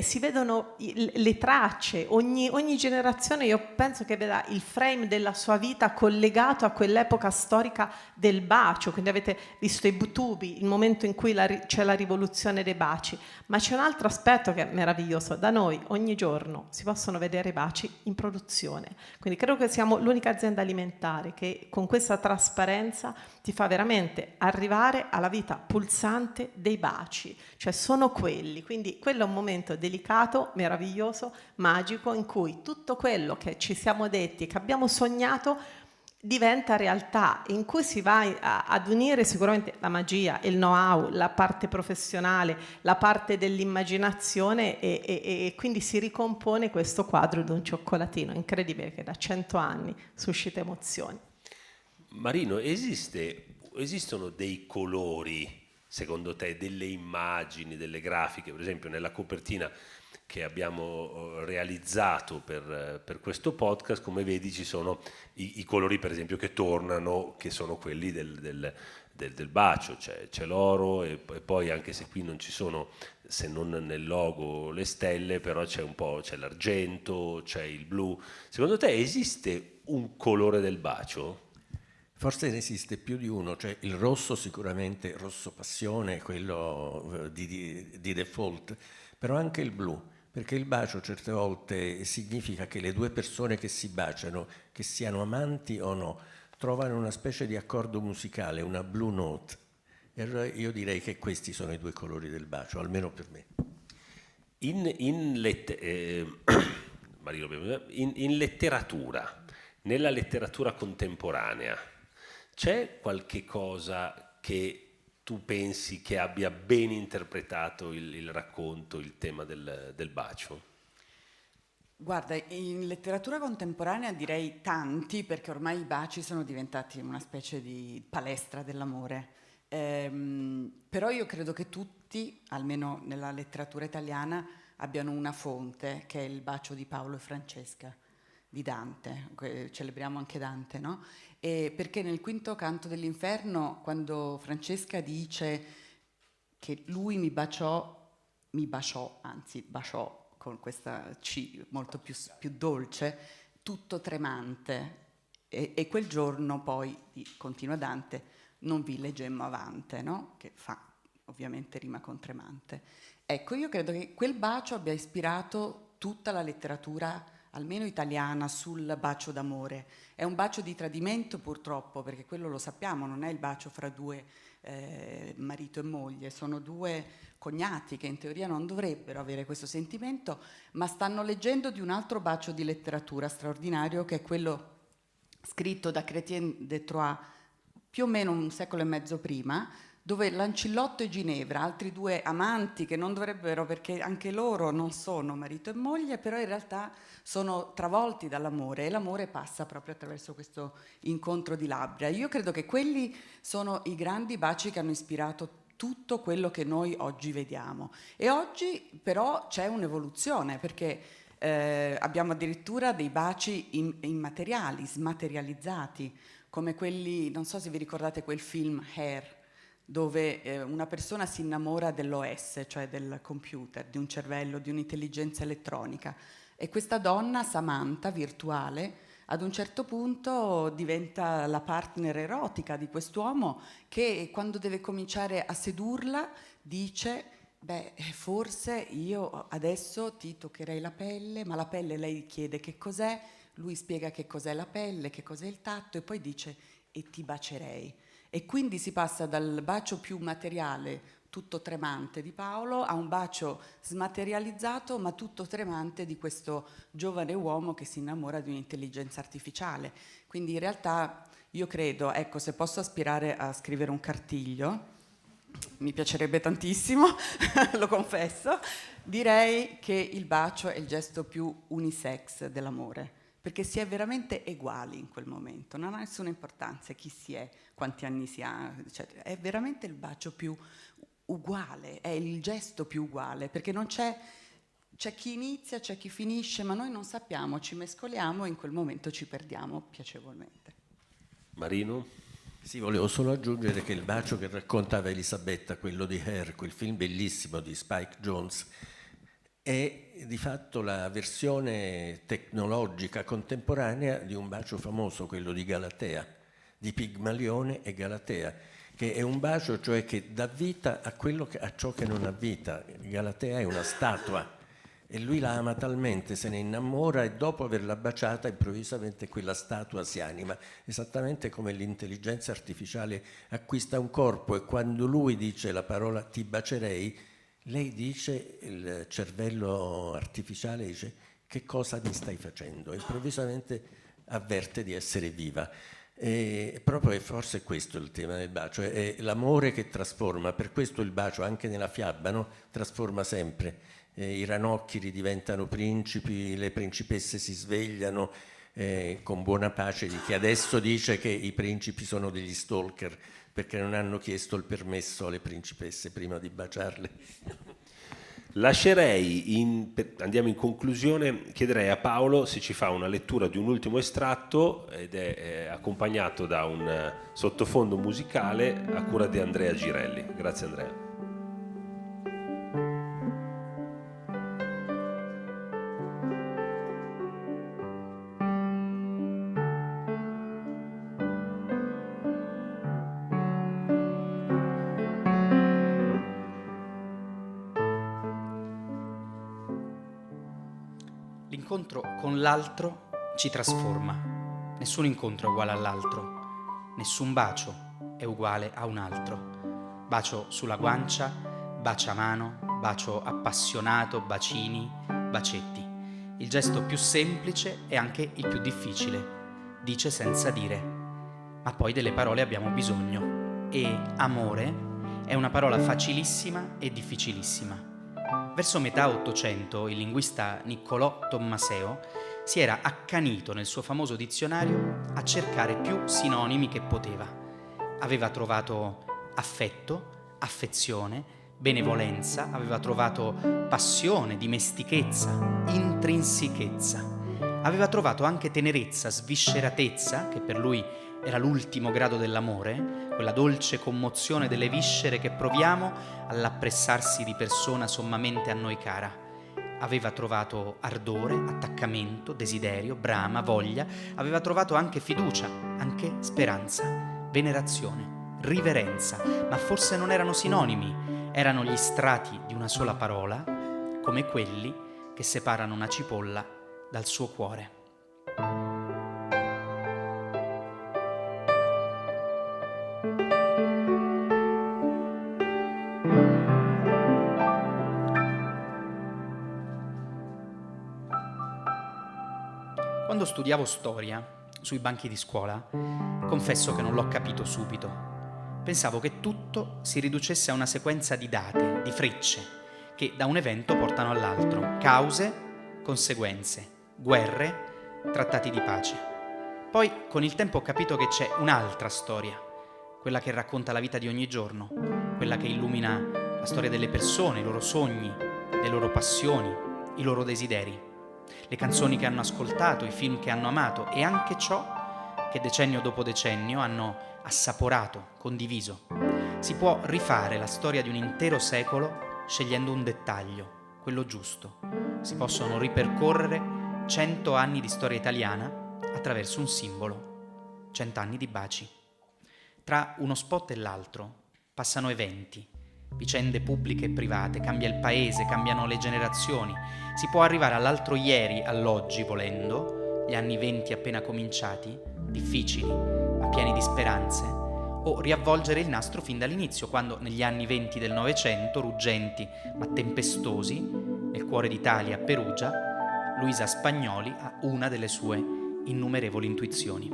P: si vedono le tracce, ogni generazione io penso che veda il frame della sua vita collegato a quell'epoca storica del bacio, quindi avete visto i tubi, il momento in cui c'è la rivoluzione dei baci, ma c'è un altro aspetto che è meraviglioso, da noi ogni giorno si possono vedere i baci in produzione, quindi credo che siamo l'unica azienda alimentare che con questa trasparenza ti fa veramente arrivare alla vita pulsante dei baci, cioè sono quelli, quindi quello è un momento delicato, meraviglioso, magico, in cui tutto quello che ci siamo detti, che abbiamo sognato, diventa realtà, in cui si va ad unire sicuramente la magia, il know-how, la parte professionale, la parte dell'immaginazione e quindi si ricompone questo quadro di un cioccolatino incredibile che da 100 anni suscita emozioni.
K: Marino, esistono dei colori, secondo te, delle immagini, delle grafiche, per esempio nella copertina che abbiamo realizzato per questo podcast, come vedi ci sono i colori per esempio che tornano, che sono quelli del bacio, c'è l'oro e poi anche se qui non ci sono, se non nel logo, le stelle, però c'è l'argento, c'è il blu. Secondo te esiste un colore del bacio?
O: Forse ne esiste più di uno, cioè il rosso sicuramente, rosso passione, quello di default, però anche il blu, perché il bacio certe volte significa che le due persone che si baciano, che siano amanti o no, trovano una specie di accordo musicale, una blue note. E allora io direi che questi sono i due colori del bacio, almeno per me.
K: In letteratura, nella letteratura contemporanea, c'è qualche cosa che tu pensi che abbia ben interpretato il racconto, il tema del bacio?
M: Guarda, in letteratura contemporanea direi tanti, perché ormai i baci sono diventati una specie di palestra dell'amore. Però io credo che tutti, almeno nella letteratura italiana, abbiano una fonte, che è il bacio di Paolo e Francesca, di Dante. Celebriamo anche Dante, no? Perché nel quinto canto dell'inferno, quando Francesca dice che lui baciò con questa C molto più dolce, tutto tremante, e quel giorno poi, continua Dante, non vi leggemmo avante, no? Che fa ovviamente rima con tremante. Ecco, io credo che quel bacio abbia ispirato tutta la letteratura, almeno italiana, sul bacio d'amore. È un bacio di tradimento purtroppo, perché quello lo sappiamo, non è il bacio fra due marito e moglie, sono due cognati che in teoria non dovrebbero avere questo sentimento, ma stanno leggendo di un altro bacio di letteratura straordinario, che è quello scritto da Chrétien de Troyes più o meno un secolo e mezzo prima, dove Lancillotto e Ginevra, altri due amanti che non dovrebbero, perché anche loro non sono marito e moglie, però in realtà sono travolti dall'amore, e l'amore passa proprio attraverso questo incontro di labbra. Io credo che quelli sono i grandi baci che hanno ispirato tutto quello che noi oggi vediamo. E oggi però c'è un'evoluzione, perché abbiamo addirittura dei baci immateriali, smaterializzati, come quelli, non so se vi ricordate quel film Hair, dove una persona si innamora dell'OS, cioè del computer, di un cervello, di un'intelligenza elettronica, e questa donna, Samantha, virtuale, ad un certo punto diventa la partner erotica di quest'uomo, che quando deve cominciare a sedurla dice: beh, forse io adesso ti toccherei la pelle, ma la pelle, lei chiede che cos'è, lui spiega che cos'è la pelle, che cos'è il tatto, e poi dice: e ti bacerei. E quindi si passa dal bacio più materiale, tutto tremante, di Paolo, a un bacio smaterializzato ma tutto tremante di questo giovane uomo che si innamora di un'intelligenza artificiale. Quindi in realtà io credo, ecco, se posso aspirare a scrivere un cartiglio, mi piacerebbe tantissimo, lo confesso, direi che il bacio è il gesto più unisex dell'amore, perché si è veramente uguali in quel momento, non ha nessuna importanza chi si è, quanti anni si ha, eccetera. È veramente il bacio più uguale, è il gesto più uguale, perché non c'è chi inizia, c'è chi finisce, ma noi non sappiamo, ci mescoliamo e in quel momento ci perdiamo piacevolmente.
K: Marino?
O: Sì, volevo solo aggiungere che il bacio che raccontava Elisabetta, quello di Hair, quel film bellissimo di Spike Jonze, è di fatto la versione tecnologica contemporanea di un bacio famoso, quello di Galatea, di Pigmalione e Galatea, che è un bacio, cioè, che dà vita a ciò che non ha vita. Galatea è una statua e lui la ama talmente, se ne innamora, e dopo averla baciata improvvisamente quella statua si anima, esattamente come l'intelligenza artificiale acquista un corpo, e quando lui dice la parola ti bacerei, lei dice, il cervello artificiale dice: che cosa mi stai facendo? E improvvisamente avverte di essere viva. E proprio è forse questo il tema del bacio, è l'amore che trasforma. Per questo il bacio, anche nella fiaba, no? Trasforma sempre. I ranocchi ridiventano principi, le principesse si svegliano, con buona pace di chi adesso dice che i principi sono degli stalker perché non hanno chiesto il permesso alle principesse prima di baciarle.
K: Lascerei, andiamo in conclusione, chiederei a Paolo se ci fa una lettura di un ultimo estratto, ed è accompagnato da un sottofondo musicale a cura di Andrea Girelli. Grazie Andrea.
N: L'incontro con l'altro ci trasforma. Nessun incontro è uguale all'altro. Nessun bacio è uguale a un altro. Bacio sulla guancia, baciamano, bacio appassionato, bacini, bacetti. Il gesto più semplice è anche il più difficile. Dice senza dire. Ma poi delle parole abbiamo bisogno. E amore è una parola facilissima e difficilissima. Verso metà Ottocento il linguista Niccolò Tommaseo si era accanito nel suo famoso dizionario a cercare più sinonimi che poteva. Aveva trovato affetto, affezione, benevolenza, aveva trovato passione, dimestichezza, intrinsichezza. Aveva trovato anche tenerezza, svisceratezza, che per lui era l'ultimo grado dell'amore, quella dolce commozione delle viscere che proviamo all'appressarsi di persona sommamente a noi cara. Aveva trovato ardore, attaccamento, desiderio, brama, voglia. Aveva trovato anche fiducia, anche speranza, venerazione, riverenza. Ma forse non erano sinonimi, erano gli strati di una sola parola, come quelli che separano una cipolla dal suo cuore. Quando studiavo storia sui banchi di scuola, confesso che non l'ho capito subito. pensavo che tutto si riducesse a una sequenza di date, di frecce, che da un evento portano all'altro, cause, conseguenze, guerre, trattati di pace. Poi con il tempo ho capito che c'è un'altra storia, quella che racconta la vita di ogni giorno, quella che illumina la storia delle persone, i loro sogni, le loro passioni, i loro desideri, le canzoni che hanno ascoltato, i film che hanno amato e anche ciò che decennio dopo decennio hanno assaporato, condiviso. Si può rifare la storia di un intero secolo scegliendo un dettaglio, quello giusto. Si possono ripercorrere 100 anni di storia italiana attraverso un simbolo, 100 anni di baci. Tra uno spot e l'altro passano eventi, vicende pubbliche e private, cambia il paese, cambiano le generazioni. Si può arrivare all'altro ieri, all'oggi volendo, gli anni 20 appena cominciati, difficili, ma pieni di speranze, o riavvolgere il nastro fin dall'inizio, quando negli anni 20 del Novecento, ruggenti ma tempestosi, nel cuore d'Italia, a Perugia, Luisa Spagnoli ha una delle sue innumerevoli intuizioni.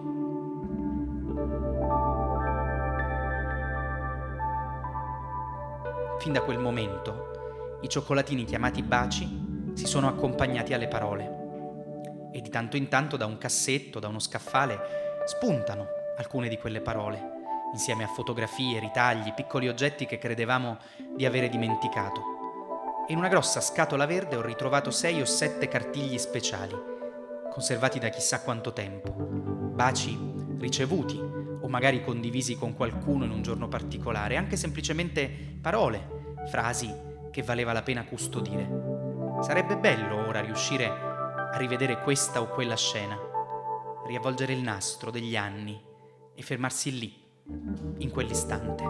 N: Fin da quel momento, i cioccolatini chiamati baci si sono accompagnati alle parole e di tanto in tanto da un cassetto, da uno scaffale, spuntano alcune di quelle parole, insieme a fotografie, ritagli, piccoli oggetti che credevamo di avere dimenticato. E in una grossa scatola verde ho ritrovato 6 o 7 cartigli speciali, conservati da chissà quanto tempo, baci ricevuti o magari condivisi con qualcuno in un giorno particolare, anche semplicemente parole, frasi che valeva la pena custodire. Sarebbe bello ora riuscire a rivedere questa o quella scena, riavvolgere il nastro degli anni e fermarsi lì, in quell'istante,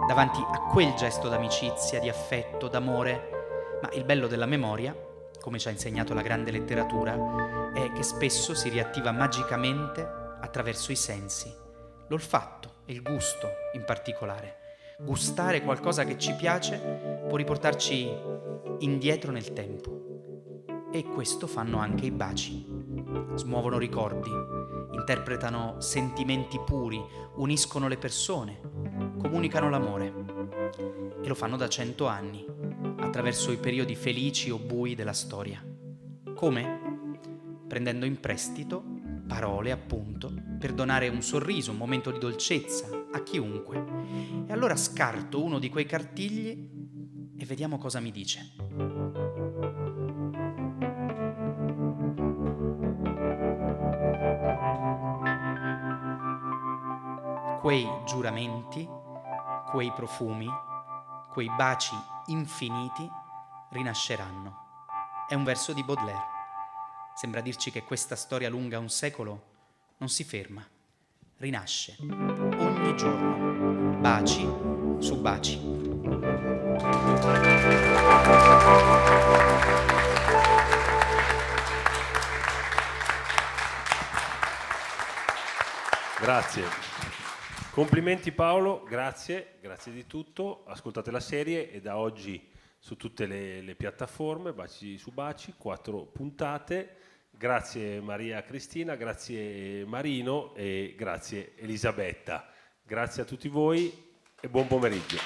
N: davanti a quel gesto d'amicizia, di affetto, d'amore. Ma il bello della memoria, come ci ha insegnato la grande letteratura, è che spesso si riattiva magicamente attraverso i sensi, l'olfatto e il gusto in particolare. Gustare qualcosa che ci piace può riportarci indietro nel tempo. E questo fanno anche i baci. Smuovono ricordi, interpretano sentimenti puri, uniscono le persone, comunicano l'amore. E lo fanno da 100 anni, attraverso i periodi felici o bui della storia. Come? Prendendo in prestito parole, appunto, per donare un sorriso, un momento di dolcezza a chiunque. E allora scarto uno di quei cartigli e vediamo cosa mi dice. Quei giuramenti, quei profumi, quei baci infiniti rinasceranno. È un verso di Baudelaire. Sembra dirci che questa storia lunga un secolo non si ferma, rinasce ogni giorno, baci su baci.
K: Grazie. Complimenti Paolo, grazie di tutto. Ascoltate la serie e da oggi su tutte le piattaforme, Baci su Baci, 4 puntate. Grazie Maria Cristina, grazie Marino e grazie Elisabetta. Grazie a tutti voi e buon pomeriggio.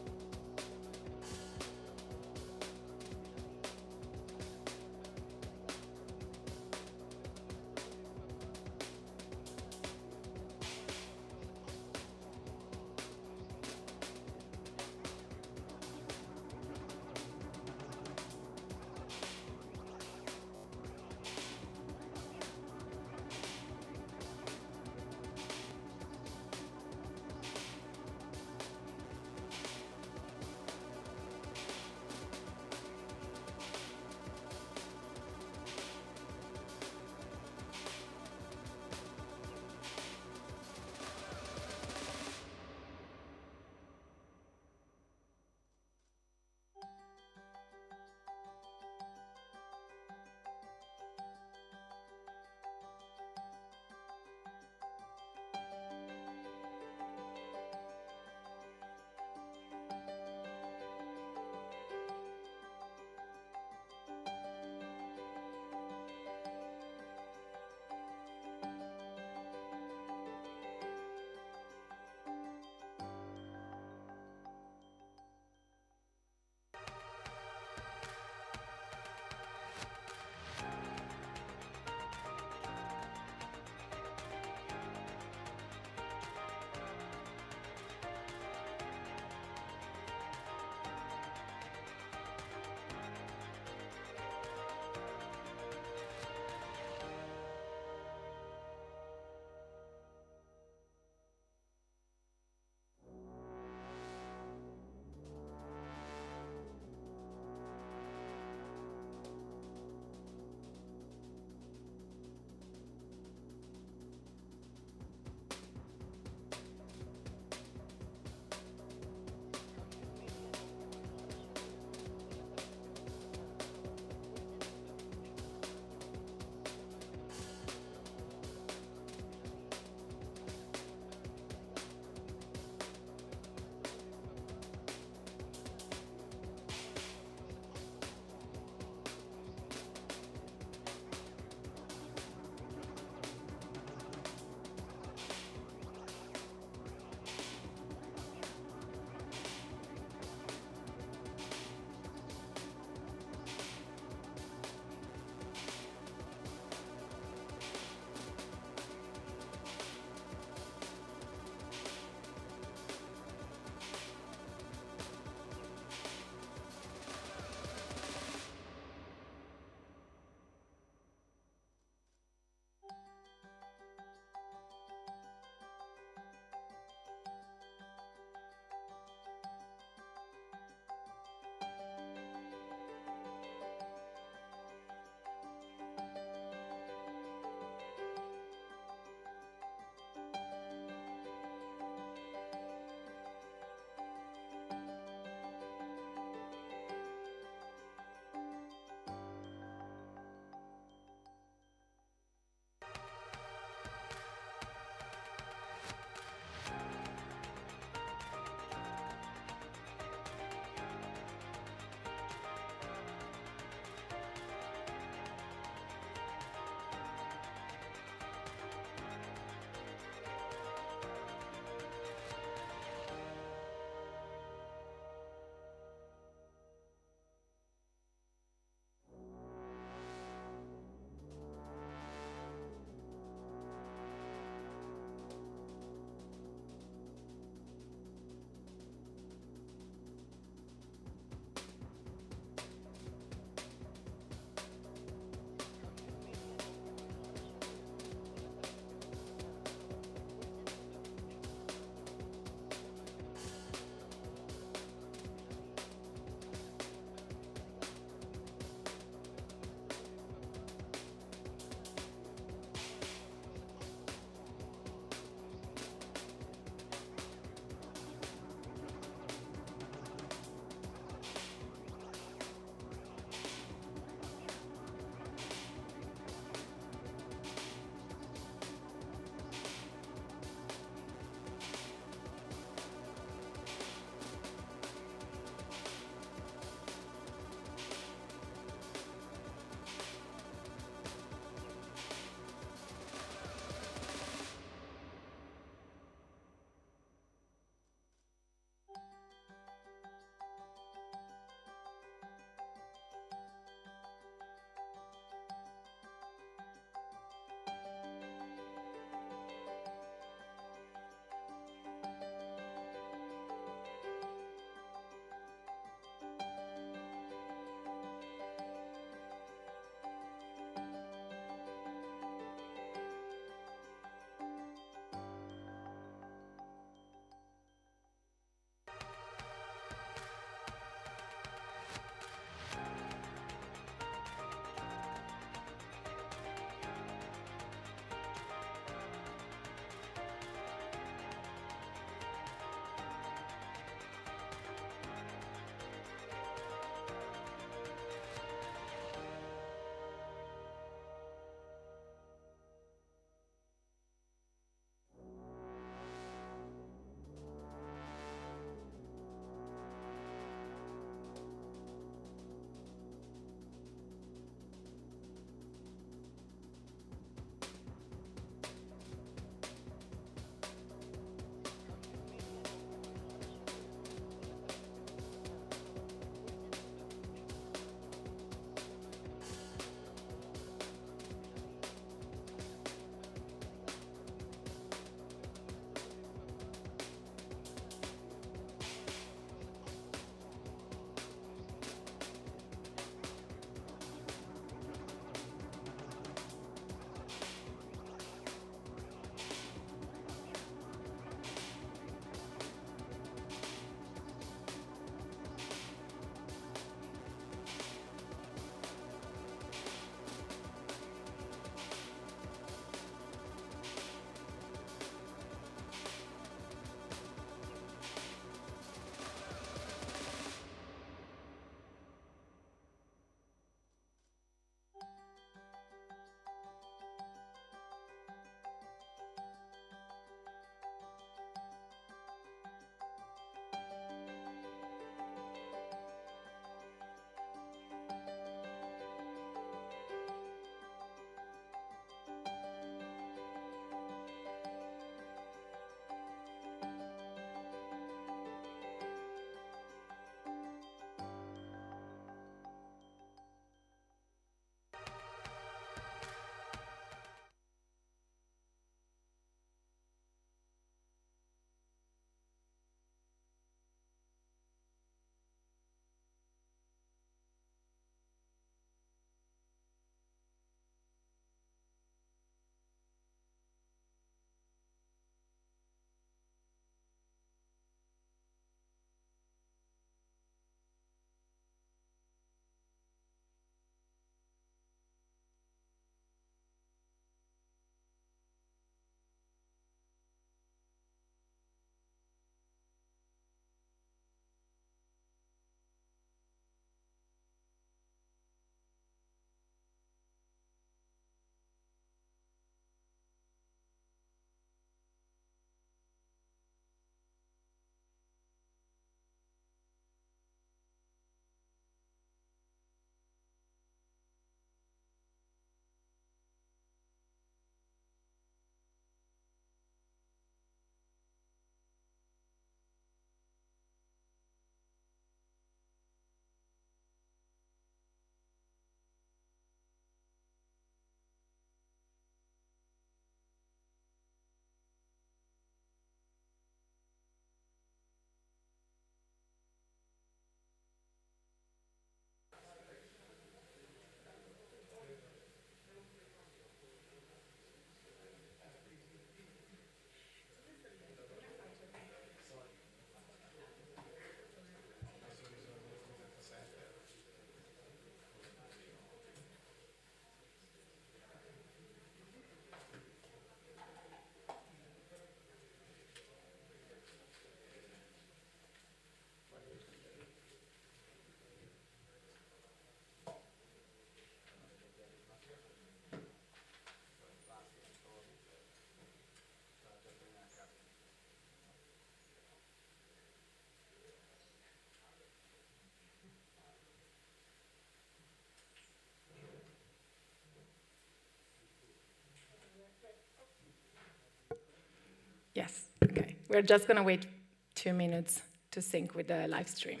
U: We're just going to wait 2 minutes to sync with the live stream.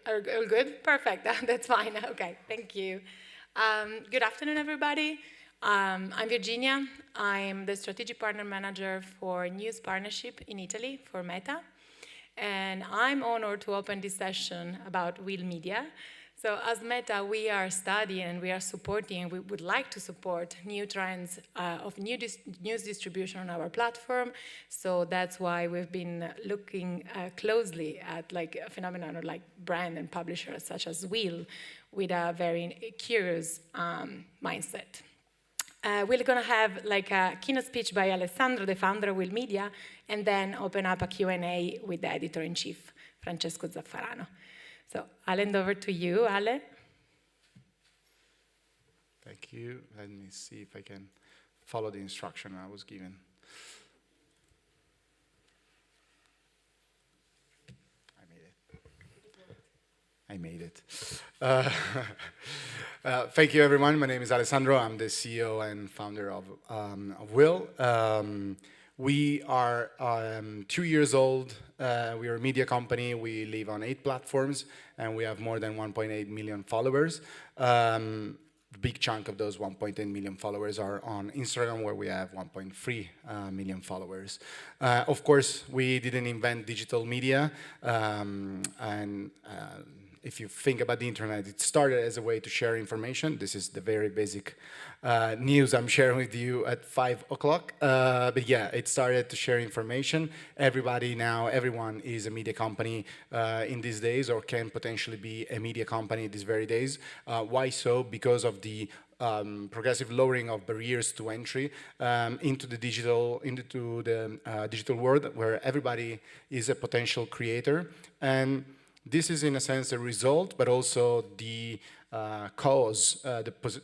U: Are all good? Perfect. That's fine. Okay, thank you. Good afternoon, everybody. I'm Virginia. I'm the Strategic Partner Manager for News Partnership in Italy for Meta. And I'm honored to open this session about real media. So as Meta, we are studying and we are supporting, and we would like to support new trends of news distribution on our platform. So that's why we've been looking closely at like a phenomenon or like brand and publishers such as Will with a very curious mindset. We're going to have like a keynote speech by Alessandro, the founder of Will Media, and then open up a Q&A with the editor-in-chief, Francesco Zaffarano. So I'll hand over to you, Ale.
V: Thank you. Let me see if I can follow the instruction I was given. I made it. Thank you, everyone. My name is Alessandro. I'm the CEO and founder of Will. We are 2 years old. We are a media company. We live on 8 platforms, and we have more than 1.8 million followers. A big chunk of those 1.8 million followers are on Instagram, where we have 1.3 million followers. Of course, we didn't invent digital media, if you think about the internet, it started as a way to share information. This is the very basic news I'm sharing with you at 5 o'clock. But yeah, it started to share information. Everyone is a media company in these days, or can potentially be a media company these very days. Why so? Because of the progressive lowering of barriers to entry into the digital world, where everybody is a potential creator. And this is, in a sense, a result, but also the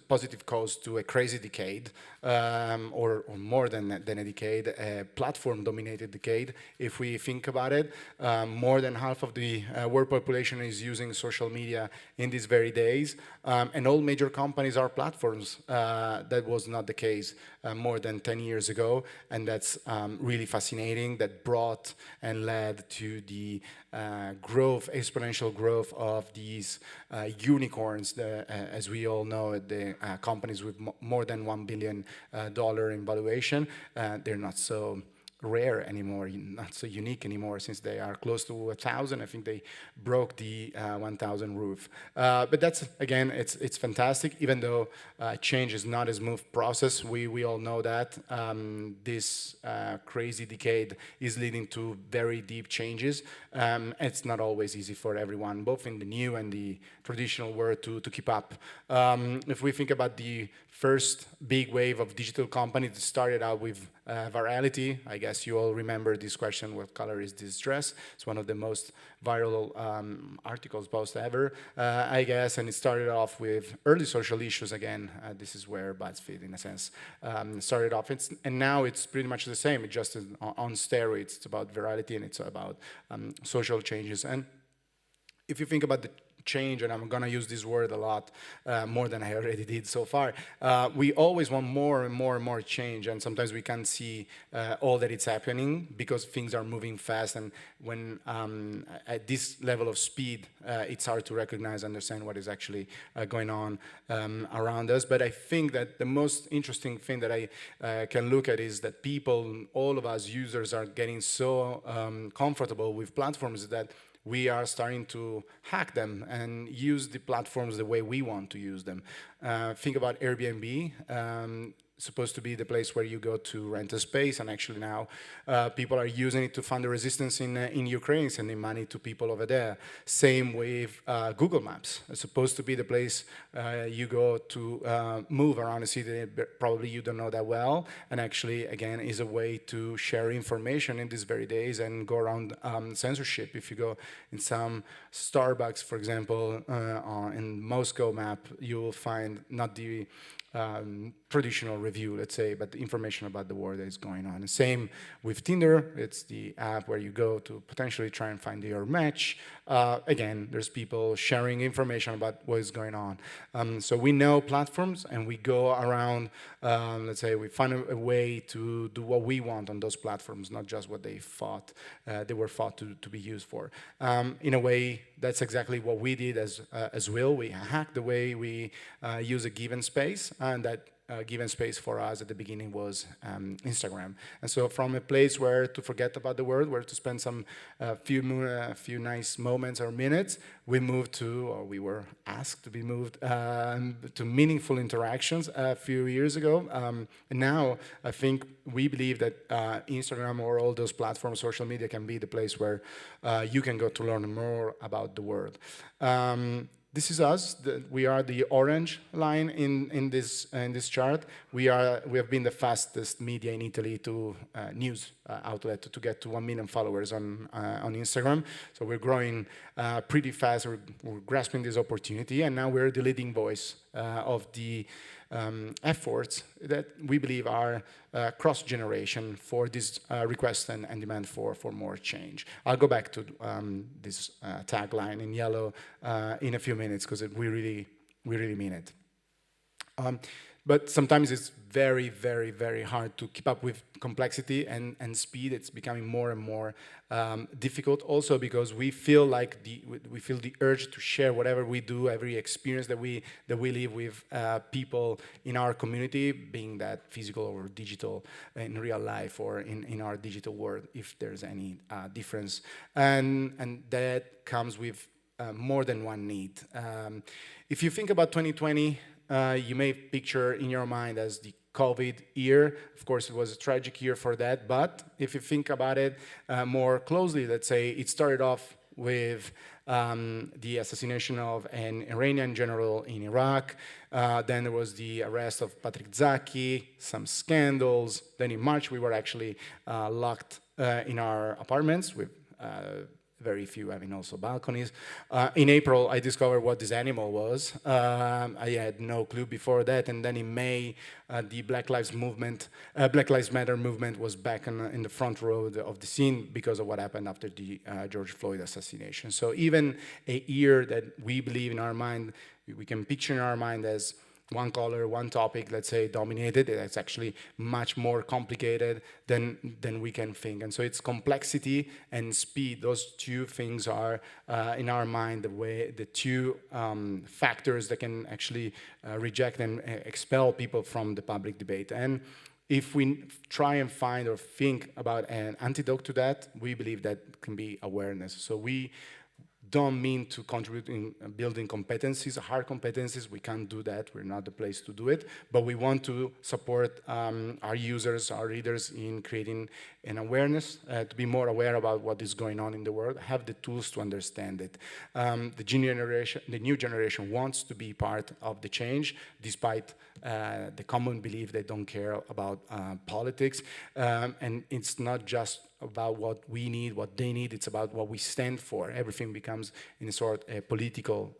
V: positive cause to a crazy decade, or more than a decade, a platform-dominated decade. If we think about it, more than half of the world population is using social media in these very days, and all major companies are platforms. That was not the case more than 10 years ago, and that's really fascinating. That brought and led to the exponential growth of these unicorns, as we all know, the companies with more than $1 billion in valuation. They're not so rare anymore, not so unique anymore, since they are close to 1,000. I think they broke the 1,000 roof. But that's, again, it's fantastic, even though change is not a smooth process. We all know that. This crazy decade is leading to very deep changes. It's not always easy for everyone, both in the new and the traditional world, to keep up. If we think about the first big wave of digital companies, it started out with virality. I guess you all remember this question: what color is this dress? It's one of the most viral articles post ever, I guess. And it started off with early social issues again. This is where BuzzFeed, in a sense, started off. And now it's pretty much the same. It's just on steroids. It's about virality, and it's about social changes. And if you think about the change, and I'm going to use this word a lot, more than I already did so far, we always want more and more and more change, and sometimes we can't see all that it's happening because things are moving fast, and when at this level of speed, it's hard to recognize, understand what is actually going on around us. But I think that the most interesting thing that I can look at is that people, all of us users, are getting so comfortable with platforms that we are starting to hack them and use the platforms the way we want to use them. Think about Airbnb. Supposed to be the place where you go to rent a space, and actually now people are using it to fund the resistance in Ukraine, sending money to people over there. Same with Google Maps. It's supposed to be the place you go to move around a city that probably you don't know that well, and actually, again, is a way to share information in these very days and go around censorship. If you go in some Starbucks, for example, in Moscow map, you will find not the traditional review, let's say, but the information about the war that is going on. And same with Tinder. It's the app where you go to potentially try and find your match. Again, there's people sharing information about what is going on. So we know platforms, and we go around, let's say, we find a way to do what we want on those platforms, not just what they were thought to be used for. In a way, that's exactly what we did as Will. We hacked the way we use a given space, and that given space for us at the beginning was Instagram. And so from a place where to forget about the world, where to spend some few nice moments or minutes, we moved to, or we were asked to be moved to meaningful interactions a few years ago. And now I think we believe that Instagram or all those platforms, social media, can be the place where you can go to learn more about the world. This is us. We are the orange line in this chart. We have been the fastest media in Italy to news outlet to get to 1 million followers on Instagram. So we're growing pretty fast. We're grasping this opportunity, and now we're the leading voice of the efforts that we believe are cross-generation for this request and demand for more change. I'll go back to this tagline in yellow in a few minutes, because we really mean it. But sometimes it's very, very, very hard to keep up with complexity and speed. It's becoming more and more difficult, also because we feel like the urge to share whatever we do, every experience that we live with people in our community, being that physical or digital in real life or in our digital world, if there's any difference. And that comes with more than one need. If you think about 2020, you may picture in your mind as the COVID year. Of course, it was a tragic year for that. But if you think about it more closely, let's say it started off with the assassination of an Iranian general in Iraq. Then there was the arrest of Patrick Zaki, some scandals. Then in March, we were actually locked in our apartments with very few having also balconies. In April, I discovered what this animal was. I had no clue before that. And then in May, the Black Lives Matter movement was back in the front row of the scene because of what happened after the George Floyd assassination. So even a year that we believe in our mind, we can picture in our mind as one color, one topic, let's say, dominated. It's actually much more complicated than we can think. And so it's complexity and speed. Those two things are, in our mind, the two factors that can actually reject and expel people from the public debate. And if we try and find or think about an antidote to that, we believe that can be awareness. So we don't mean to contribute in building competencies, hard competencies. We can't do that. We're not the place to do it. But we want to support our users, our readers in creating an awareness, to be more aware about what is going on in the world, have the tools to understand it. The new generation wants to be part of the change, despite the common belief they don't care about politics. And it's not just about what we need, what they need. It's about what we stand for. Everything becomes, in a sort, a political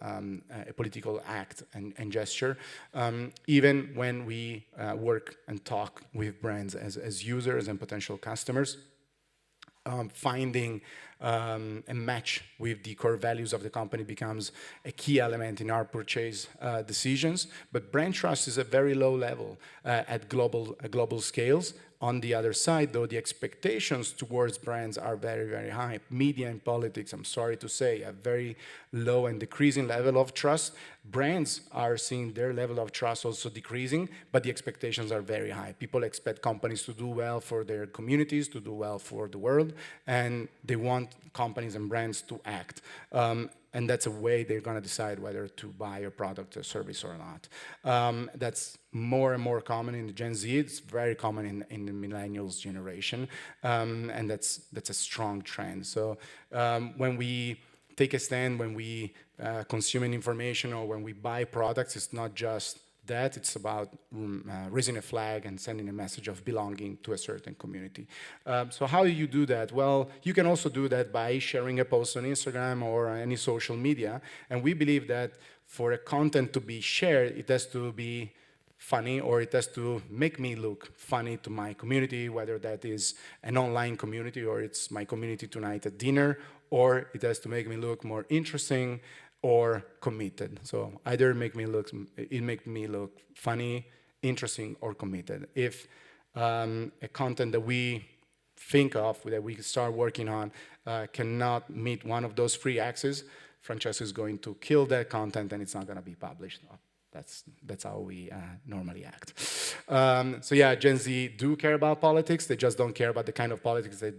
V: act and gesture. Even when we work and talk with brands as users and potential customers, finding a match with the core values of the company becomes a key element in our purchase decisions. But brand trust is a very low level at global scales. On the other side, though, the expectations towards brands are very, very high. Media and politics, I'm sorry to say, a very low and decreasing level of trust. Brands are seeing their level of trust also decreasing, but the expectations are very high. People expect companies to do well for their communities, to do well for the world, and they want companies and brands to act. And that's a way they're going to decide whether to buy a product or service or not. That's more and more common in the Gen Z. It's very common in the millennials generation, and that's a strong trend. So when we take a stand, when we consume information, or when we buy products, it's not just that. It's about raising a flag and sending a message of belonging to a certain community. So how do you do that? Well, you can also do that by sharing a post on Instagram or any social media. And we believe that for a content to be shared, it has to be funny, or it has to make me look funny to my community, whether that is an online community or it's my community tonight at dinner, or it has to make me look more interesting or committed. So either it make me look funny, interesting, or committed. If a content that we think of, that we start working on, cannot meet one of those three axes, Francesco is going to kill that content and it's not going to be published. That's how we normally act. So yeah, Gen Z do care about politics. They just don't care about the kind of politics that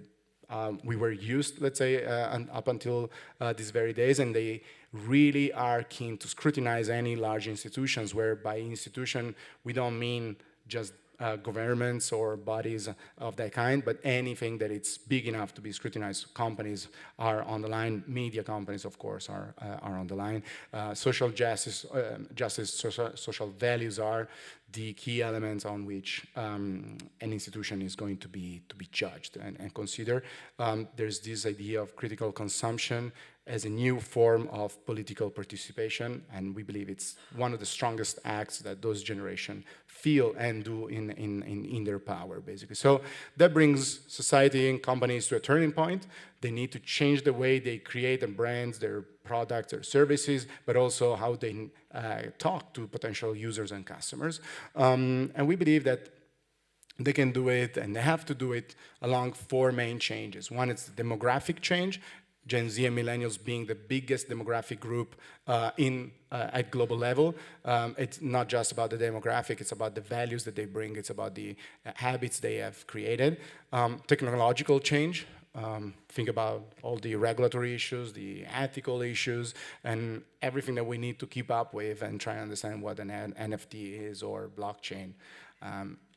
V: we were used, let's say, up until these very days, and they really are keen to scrutinize any large institutions, where by institution we don't mean just governments or bodies of that kind, but anything that it's big enough to be scrutinized. Companies are on the line, media companies, of course, are on the line. Social justice, social values are the key elements on which an institution is going to be judged and considered. There's this idea of critical consumption as a new form of political participation, and we believe it's one of the strongest acts that those generations feel and do in their power, basically. So that brings society and companies to a turning point. They need to change the way they create and brand their products, their services, but also how they talk to potential users and customers. And we believe that they can do it, and they have to do it along four main changes. One is the demographic change, Gen Z and millennials being the biggest demographic group at global level. It's not just about the demographic, it's about the values that they bring, it's about the habits they have created. Technological change, think about all the regulatory issues, the ethical issues, and everything that we need to keep up with and try to understand what an NFT is or blockchain.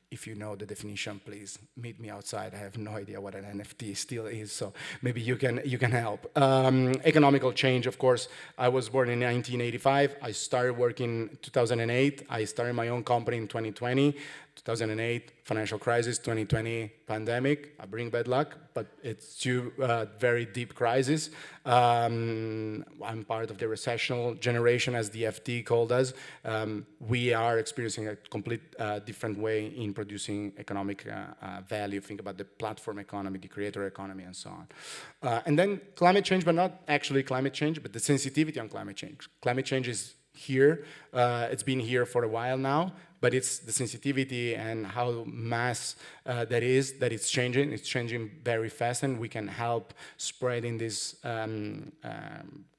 V: If you know the definition, please meet me outside. I have no idea what an NFT still is, so maybe you can help. Economical change, of course. I was born in 1985. I started working in 2008. I started my own company in 2020. 2008, financial crisis, 2020, pandemic. I bring bad luck, but it's two very deep crises. I'm part of the recessional generation, as the FT called us. We are experiencing a complete different way in producing economic value. Think about the platform economy, the creator economy, and so on. And then climate change, but not actually climate change, but the sensitivity on climate change. Climate change is here. It's been here for a while now, but it's the sensitivity and how mass that it's changing. It's changing very fast, and we can help spreading this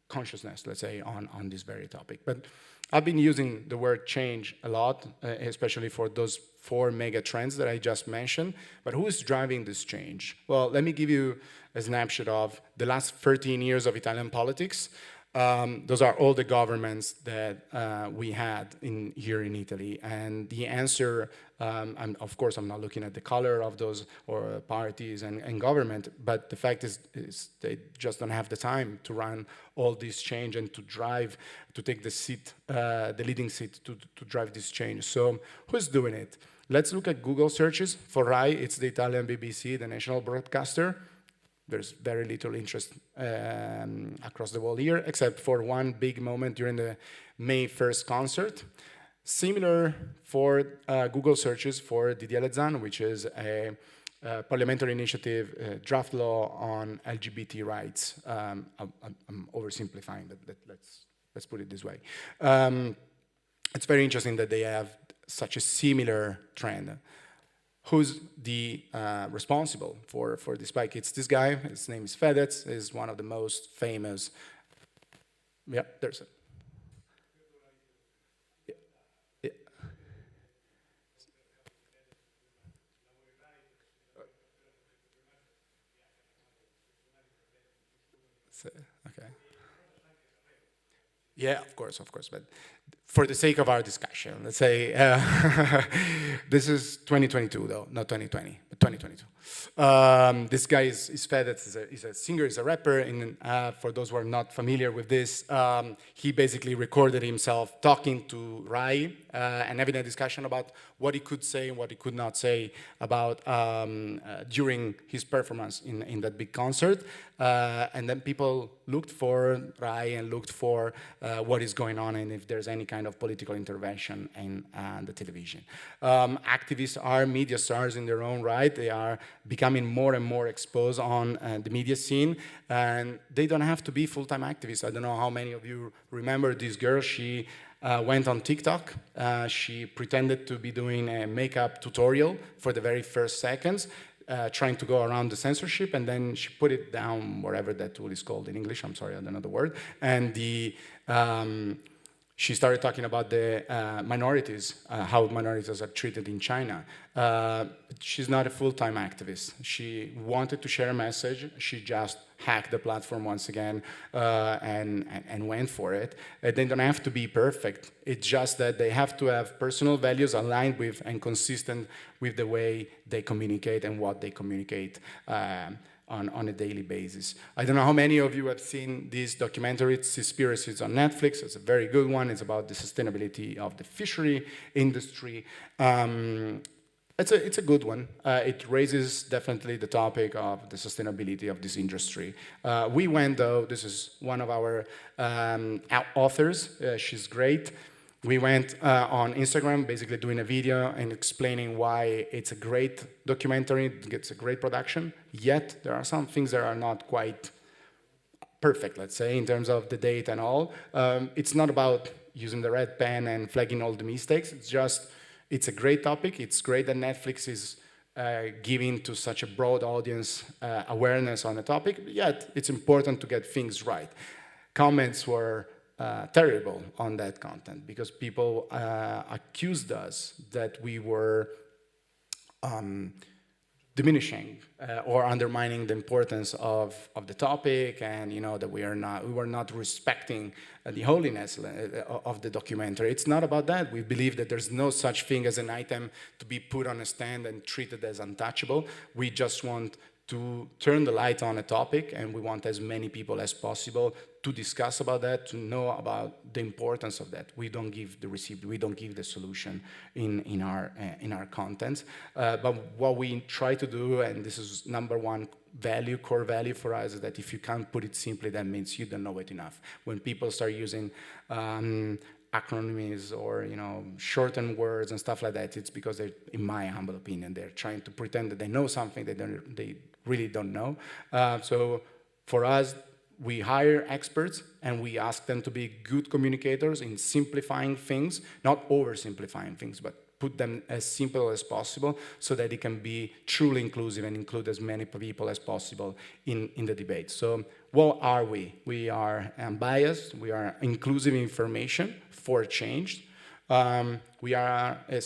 V: consciousness, let's say, on this very topic. But I've been using the word change a lot, especially for those four mega trends that I just mentioned. But who is driving this change? Well, let me give you a snapshot of the last 13 years of Italian politics. Those are all the governments that we had here in Italy, and the answer, of course, I'm not looking at the color of those or parties and government, but the fact is they just don't have the time to run all this change and to take the seat, the leading seat to drive this change. So who's doing it? Let's look at Google searches. For RAI, it's the Italian BBC, the national broadcaster. There's very little interest across the world here, except for one big moment during the May 1st concert. Similar for Google searches for DDL Zan, which is a parliamentary initiative, draft law on LGBT rights. I'm oversimplifying, but let's put it this way. It's very interesting that they have such a similar trend. Who's the responsible for this spike? It's this guy. His name is Fedez. He's one of the most famous. Yeah, there's it. Yeah. So, okay. Yeah, of course, but for the sake of our discussion, let's say this is 2022, though, not 2020, but 2022. This guy is Fedez, he's a singer, he's a rapper, and for those who are not familiar with this, he basically recorded himself talking to RAI and having a discussion about what he could say and what he could not say about during his performance in that big concert. And then people looked for RAI and looked for what is going on and if there's any kind kind of political intervention in the television. Activists are media stars in their own right. They are becoming more and more exposed on the media scene, and they don't have to be full-time activists. I don't know how many of you remember this girl. She went on TikTok. She pretended to be doing a makeup tutorial for the very first seconds, trying to go around the censorship, and then she put it down, whatever that tool is called in English. I'm sorry, I don't know the word. And she started talking about the minorities, how minorities are treated in China. She's not a full-time activist. She wanted to share a message. She just hacked the platform once again and went for it. They don't have to be perfect. It's just that they have to have personal values aligned with and consistent with the way they communicate and what they communicate on a daily basis. I don't know how many of you have seen this documentary, Seaspiracy. It's on Netflix. It's a very good one. It's about the sustainability of the fishery industry. It's a good one. It raises definitely the topic of the sustainability of this industry. We went, though, this is one of our authors. She's great. We went on Instagram, basically doing a video and explaining why it's a great documentary, it's a great production, yet there are some things that are not quite perfect, let's say, in terms of the data and all. It's not about using the red pen and flagging all the mistakes. It's just, it's a great topic. It's great that Netflix is giving to such a broad audience awareness on the topic, yet it's important to get things right. Comments were terrible on that content because people accused us that we were diminishing or undermining the importance of the topic, and that we were not respecting the holiness of the documentary. It's not about that. We believe that there's no such thing as an item to be put on a stand and treated as untouchable. We just want to turn the light on a topic, and we want as many people as possible to discuss about that, to know about the importance of that. We don't give the receipt, we don't give the solution in our content. But what we try to do, and this is number one value, core value for us, is that if you can't put it simply, that means you don't know it enough. When people start using acronyms or shortened words and stuff like that, it's because they, in my humble opinion, they're trying to pretend that they know something they really don't know. So for us, we hire experts and we ask them to be good communicators in simplifying things, not oversimplifying things, but put them as simple as possible so that it can be truly inclusive and include as many people as possible in the debate. So what are we? We are unbiased, we are inclusive information for change. We are a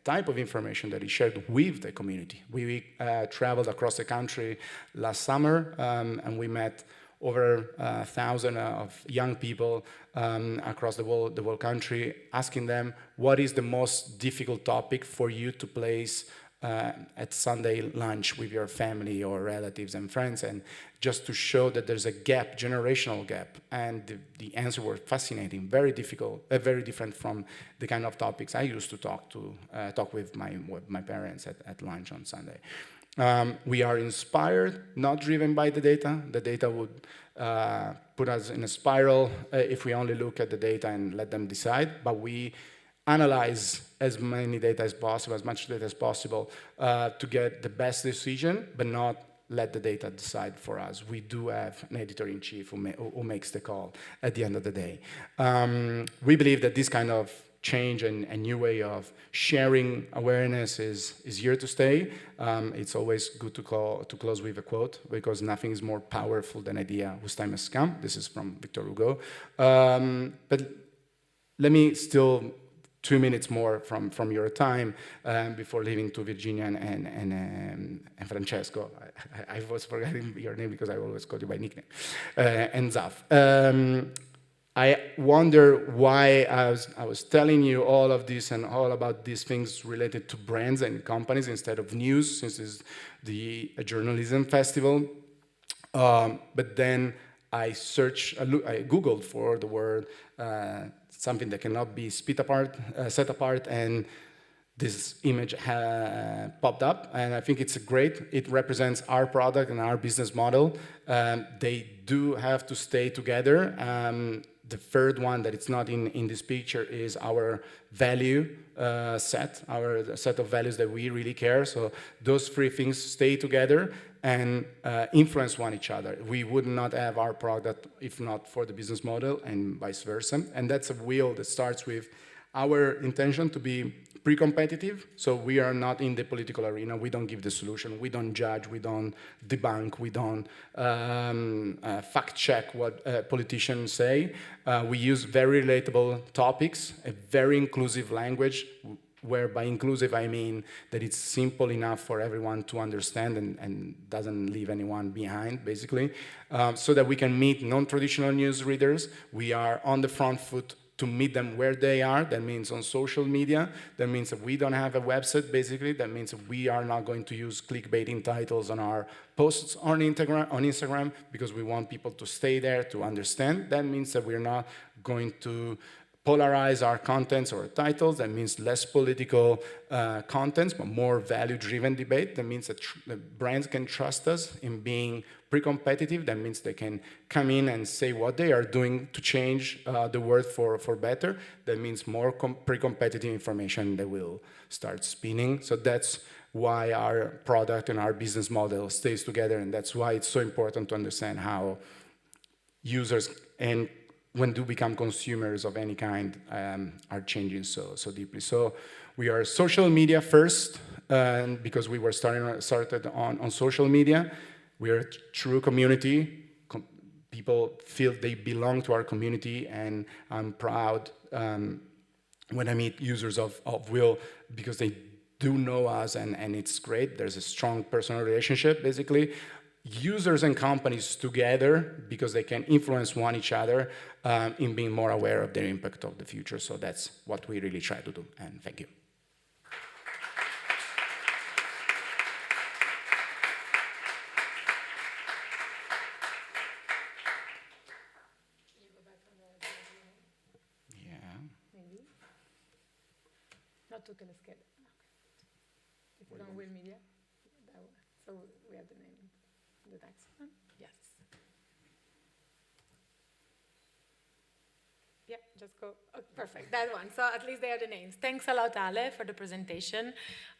V: type of information that is shared with the community. We traveled across the country last summer and we met over 1,000 of young people across the whole country, asking them what is the most difficult topic for you to place at Sunday lunch with your family or relatives and friends, and just to show that there's a gap, generational gap. And the answer were fascinating, very difficult, very different from the kind of topics I used to talk with my parents at lunch on Sunday. We are inspired, not driven by the data. The data would put us in a spiral if we only look at the data and let them decide, but we analyze as many data as possible, as much data as possible, to get the best decision, but not let the data decide for us. We do have an editor-in-chief who makes the call at the end of the day. We believe that this kind of change and a new way of sharing awareness is here to stay. It's always good to close with a quote, because nothing is more powerful than idea whose time has come. This is from Victor Hugo. But let me still 2 minutes more from your time before leaving to Virginia and Francesco. I was forgetting your name because I always call you by nickname, and Zaf. I wonder why I was telling you all of this and all about these things related to brands and companies instead of news, since it's a journalism festival. But then I Googled for the word something that cannot be set apart, and this image popped up, and I think it's great. It represents our product and our business model. They do have to stay together. The third one that it's not in this picture is our value set, our set of values that we really care. So those three things stay together and influence one each other. We would not have our product if not for the business model, and vice versa. And that's a wheel that starts with our intention to be pre-competitive. So we are not in the political arena. We don't give the solution. We don't judge. We don't debunk. We don't fact check what politicians say. We use very relatable topics, a very inclusive language, where by inclusive I mean that it's simple enough for everyone to understand and doesn't leave anyone behind, basically, so that we can meet non-traditional news readers. We are on the front foot to meet them where they are. That means on social media. That means that we don't have a website, basically. That means that we are not going to use clickbaiting titles on our posts on Instagram because we want people to stay there to understand. That means that we're not going to polarize our contents or titles. That means less political contents, but more value-driven debate. That means that brands can trust us in being pre-competitive. That means they can come in and say what they are doing to change the world for better. That means more pre-competitive information that will start spinning. So that's why our product and our business model stays together, and that's why it's so important to understand how users and when do become consumers of any kind are changing so deeply. So we are social media first, because we were started on social media. We are a true community. People feel they belong to our community, and I'm proud when I meet users of Will, because they do know us, and it's great. There's a strong personal relationship, basically. Users and companies together, because they can influence one each other in being more aware of their impact of the future. So that's what we really try to do, and thank you.
U: Yeah. Maybe. Not too kind of scared. It's not Will Media. So we have the name. The next one? Yes. Yeah, just go. Oh, perfect, that one. So at least they are the names. Thanks a lot, Ale, for the presentation.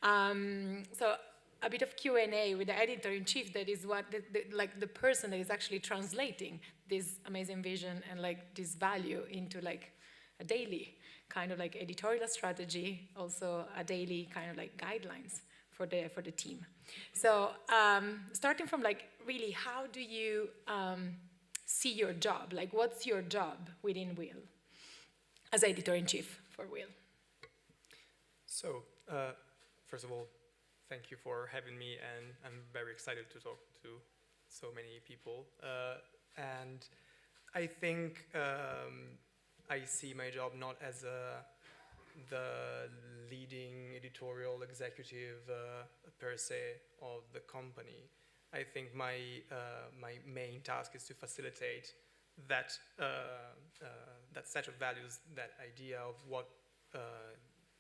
U: So a bit of Q&A with the editor-in-chief, that is what, like the person that is actually translating this amazing vision and like this value into like a daily kind of like editorial strategy, also a daily kind of like guidelines for the team. So starting from like really, how do you see your job? Like what's your job within Will as editor-in-chief for Will?
D: So first of all, thank you for having me, and I'm very excited to talk to so many people. And I think I see my job not as the leading editorial executive per se of the company. I think my main task is to facilitate that that set of values, that idea of what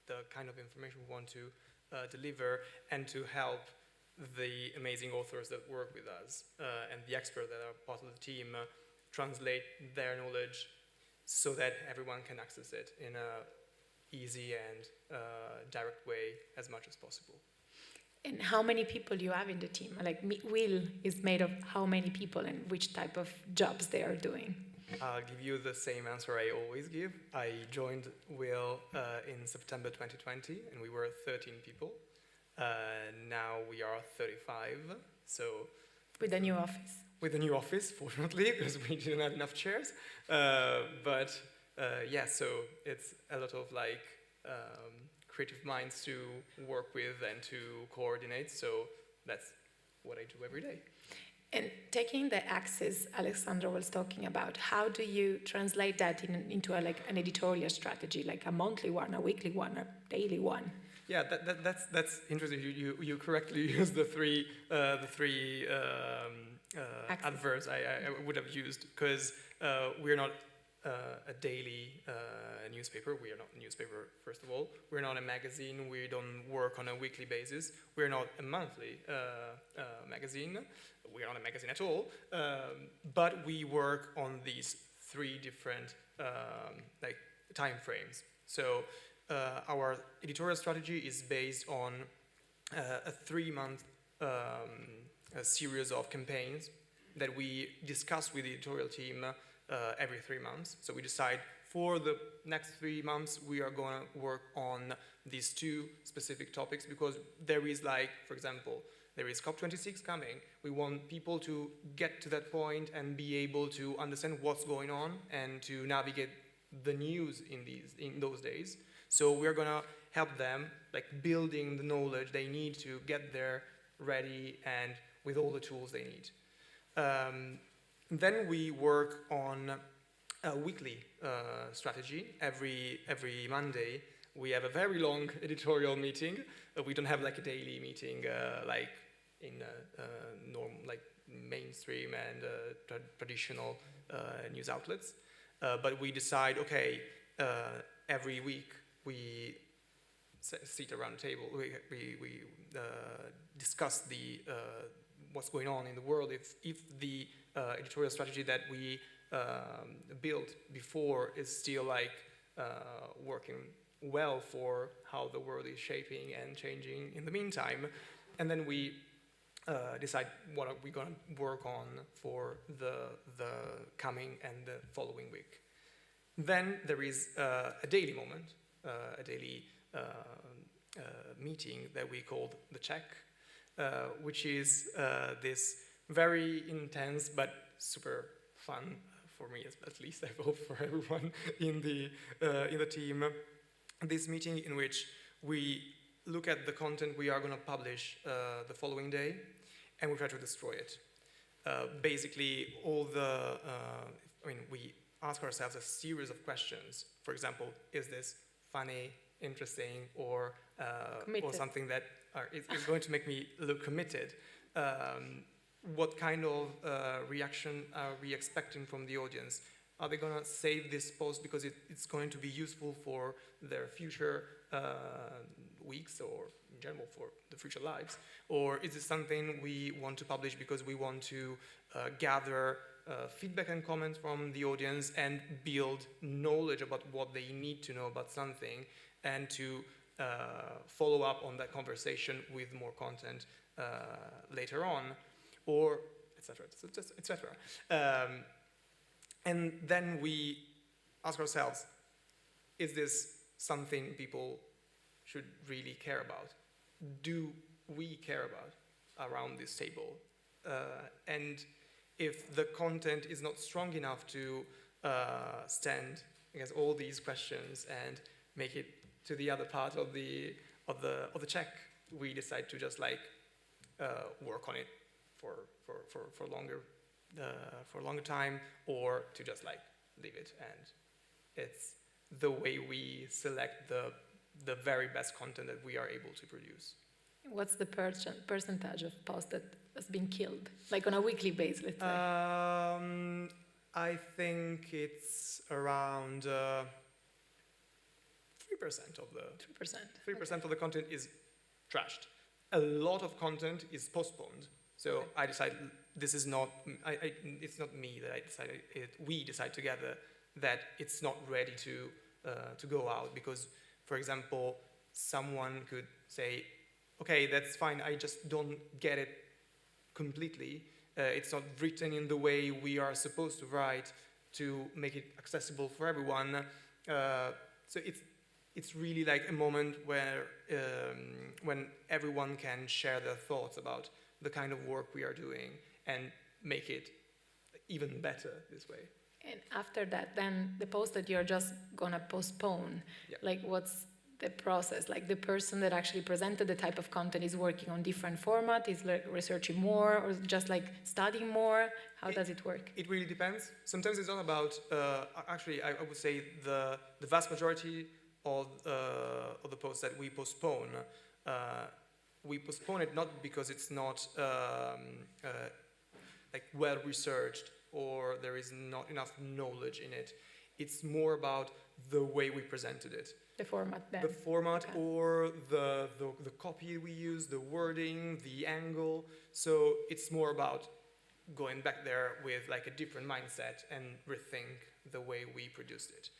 D: the kind of information we want to deliver, and to help the amazing authors that work with us and the experts that are part of the team translate their knowledge so that everyone can access it in a easy and direct way as much as possible.
U: And how many people do you have in the team? Like Will is made of how many people and which type of jobs they are doing?
D: I'll give you the same answer I always give. I joined Will in September 2020, and we were 13 people. Now we are 35, so...
U: With a new office.
D: With a new office, fortunately, because we didn't have enough chairs. Yeah, so it's a lot of like creative minds to work with and to coordinate. So that's what I do every day.
U: And taking the axis Alessandro was talking about, how do you translate that into like an editorial strategy, like a monthly one, a weekly one, a daily one?
D: Yeah, that's interesting. You correctly used the three adverbs I would have used, because we're not a daily newspaper. We are not a newspaper, first of all. We're not a magazine. We don't work on a weekly basis. We're not a monthly magazine. We're not a magazine at all. But we work on these 3 different like time frames. So our editorial strategy is based on a 3-month a series of campaigns that we discuss with the editorial team every 3 months. So we decide for the next 3 months we are going to work on these 2 specific topics, because there is, like, for example, there is COP26 coming. We want people to get to that point and be able to understand what's going on and to navigate the news in those days. So we're going to help them, like, building the knowledge they need to get there ready and with all the tools they need. Then we work on a weekly strategy. Every Monday we have a very long editorial meeting. We don't have like a daily meeting like in like mainstream and traditional news outlets. But we decide, okay, every week we sit around the table. We discuss the what's going on in the world. If the editorial strategy that we built before is still like working well for how the world is shaping and changing in the meantime, and then we decide what are we going to work on for the coming and the following week. Then there is a daily moment, a daily meeting that we called the check, which is this very intense but super fun for me, at least I hope for everyone in the team. This meeting in which we look at the content we are going to publish the following day, and we try to destroy it. Basically, all the we ask ourselves a series of questions. For example, is this funny, interesting, or something that is going to make me look committed? What kind of reaction are we expecting from the audience? Are they going to save this post because it's going to be useful for their future weeks, or in general for the future lives? Or is it something we want to publish because we want to gather feedback and comments from the audience and build knowledge about what they need to know about something, and to follow up on that conversation with more content later on, or etc. etc. And then we ask ourselves, is this something people should really care about? Do we care about around this table? And if the content is not strong enough to stand against all these questions and make it to the other part of the check, we decide to just like work on it for longer time, or to just like leave it. And it's the way we select the very best content that we are able to produce.
U: What's the percentage of posts that has been killed, like on a weekly basis, let's say?
D: I think it's around 3% of the 3% of the content is trashed. A lot of content is postponed. So I decide this is not. It's not me that I decided it. We decide together that it's not ready to go out because, for example, someone could say, "Okay, that's fine. I just don't get it completely. It's not written in the way we are supposed to write to make it accessible for everyone." So it's really like a moment where when everyone can share their thoughts about the kind of work we are doing and make it even better this way.
U: And after that, then the post that you're just gonna postpone, like what's the process? Like the person that actually presented the type of content is working on different format, is like researching more, or just like studying more? How does it work?
D: It really depends. Sometimes it's not about, actually I would say the vast majority of the posts that we postpone it not because it's not like well researched or there is not enough knowledge in it. It's more about the way we presented it.
U: The format then.
D: The format, okay. Or the copy we use, the wording, the angle. So it's more about going back there with like a different mindset and rethink the way we produced it.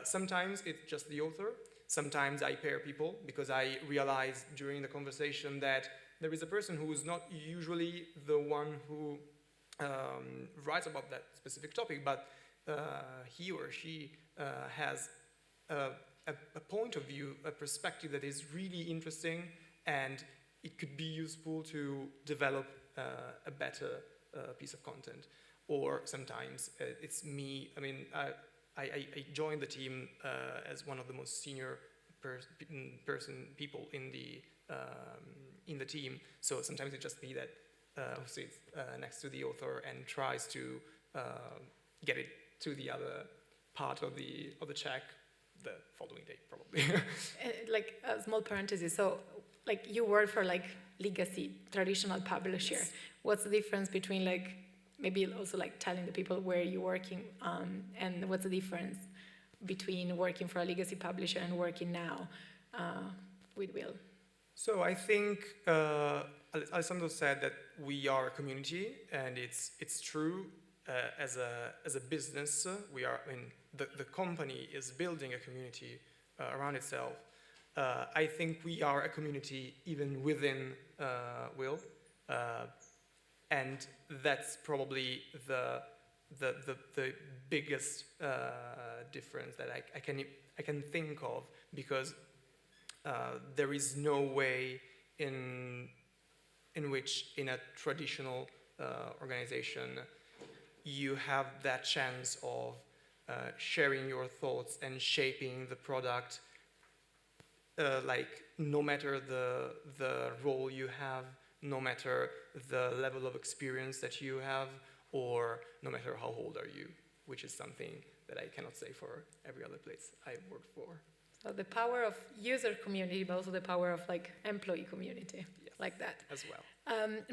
D: Sometimes it's just the author. Sometimes I pair people because I realized during the conversation that there is a person who is not usually the one who writes about that specific topic, but he or she has a point of view, a perspective that is really interesting, and it could be useful to develop a better piece of content. Or sometimes it's me. I mean, I joined the team as one of the most senior people in the team. So sometimes it's just me that sits next to the author and tries to get it to the other part of the check the following day, probably.
U: Like a small parenthesis. So, like you work for like legacy traditional publisher.
D: Yes.
U: What's the difference between like maybe also like telling the people where you're working, and what's the difference between working for a legacy publisher and working now with Will?
D: So I think Alessandro said that we are a community, and it's true. As a business, we are. I mean, the company is building a community around itself. I think we are a community even within Will, and that's probably the biggest difference that I can think of, because there is no way in which in a traditional organization you have that chance of sharing your thoughts and shaping the product, like no matter the role you have, no matter the level of experience that you have, or no matter how old are you, which is something that I cannot say for every other place I've worked for.
U: So the power of user community, but also the power of like employee community, yes, like that.
D: As well.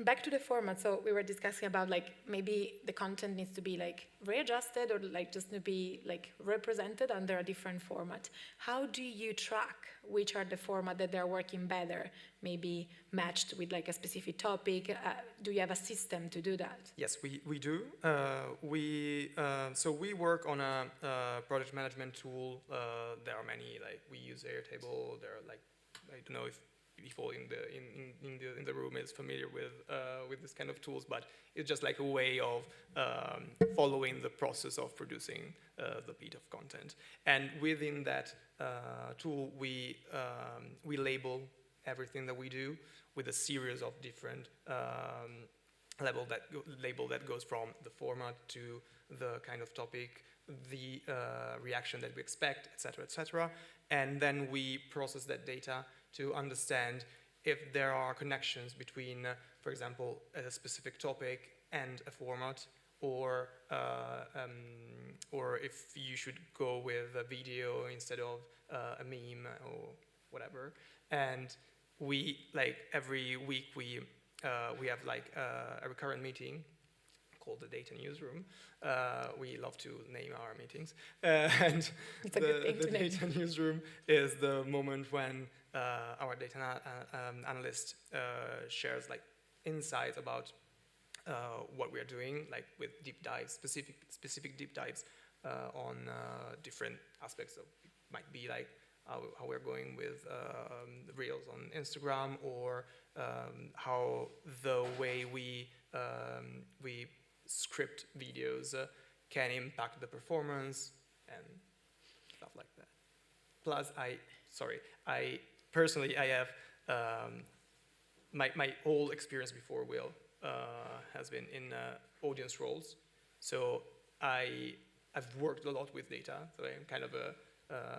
U: Back to the format. So we were discussing about like maybe the content needs to be like readjusted or like just to be like represented under a different format. How do you track which are the format that they're working better, maybe matched with like a specific topic? Do you have a system to do that?
D: Yes, we do. So we work on a project management tool. There are many, like we use Airtable. There are like, I don't know if people in the room is familiar with this kind of tools, but it's just like a way of following the process of producing the bit of content. And within that tool, we label everything that we do with a series of different label that goes from the format to the kind of topic, the reaction that we expect, etc., etc. And then we process that data to understand if there are connections between, for example, a specific topic and a format, or if you should go with a video instead of a meme or whatever. And we, like every week, we have like a recurrent meeting called the Data Newsroom. We love to name our meetings. And
U: it's a good thing
D: the
U: to name.
D: Data Newsroom is the moment when our data analyst shares like insights about what we are doing, like with deep dives, specific deep dives on different aspects of, it might be like how we're going with reels on Instagram, or how the way we script videos can impact the performance and stuff like that. Plus, I personally have my whole experience before Will has been in audience roles. So I've worked a lot with data, so I'm kind of a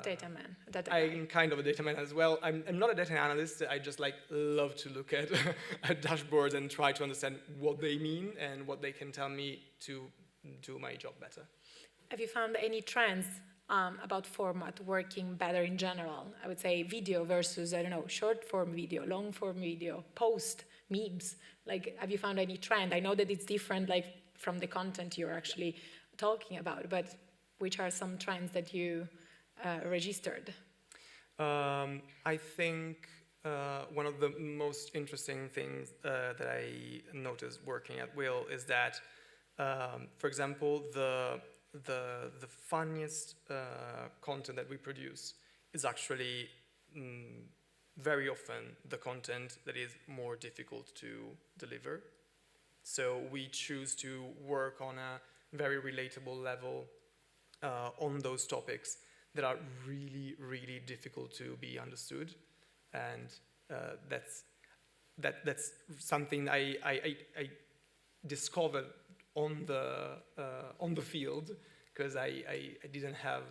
U: data man.
D: I'm kind of a data man as well. I'm not a data analyst. I just like love to look at dashboards and try to understand what they mean and what they can tell me to do my job better.
U: Have you found any trends about format working better in general? I would say video versus, I don't know, short form video, long form video, post, memes. Like, have you found any trend? I know that it's different, like from the content you're actually talking about, but which are some trends that you registered?
D: I think one of the most interesting things that I noticed working at Will is that, for example, the the funniest content that we produce is actually very often the content that is more difficult to deliver. So we choose to work on a very relatable level on those topics that are really, really difficult to be understood. And that's something I discovered on the field, because I didn't have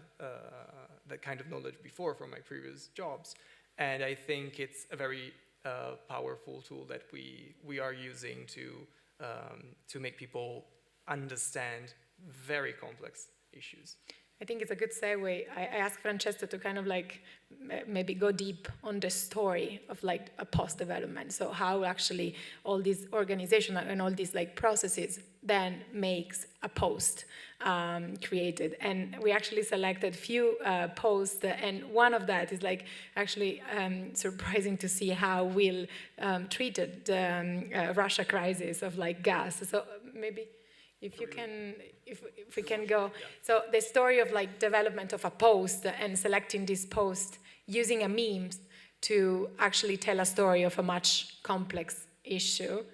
D: that kind of knowledge before from my previous jobs. And I think it's a very powerful tool that we are using to make people understand very complex issues.
U: I think it's a good segue. I asked Francesco to kind of like maybe go deep on the story of like a post-development. So how actually all these organizations and all these like processes then makes a post created. And we actually selected few posts, and one of that is like actually surprising to see how Will treated the Russia crisis of like gas. So maybe if you can, if we can go. So the story of like development of a post and selecting this post using a meme to actually tell a story of a much complex issue.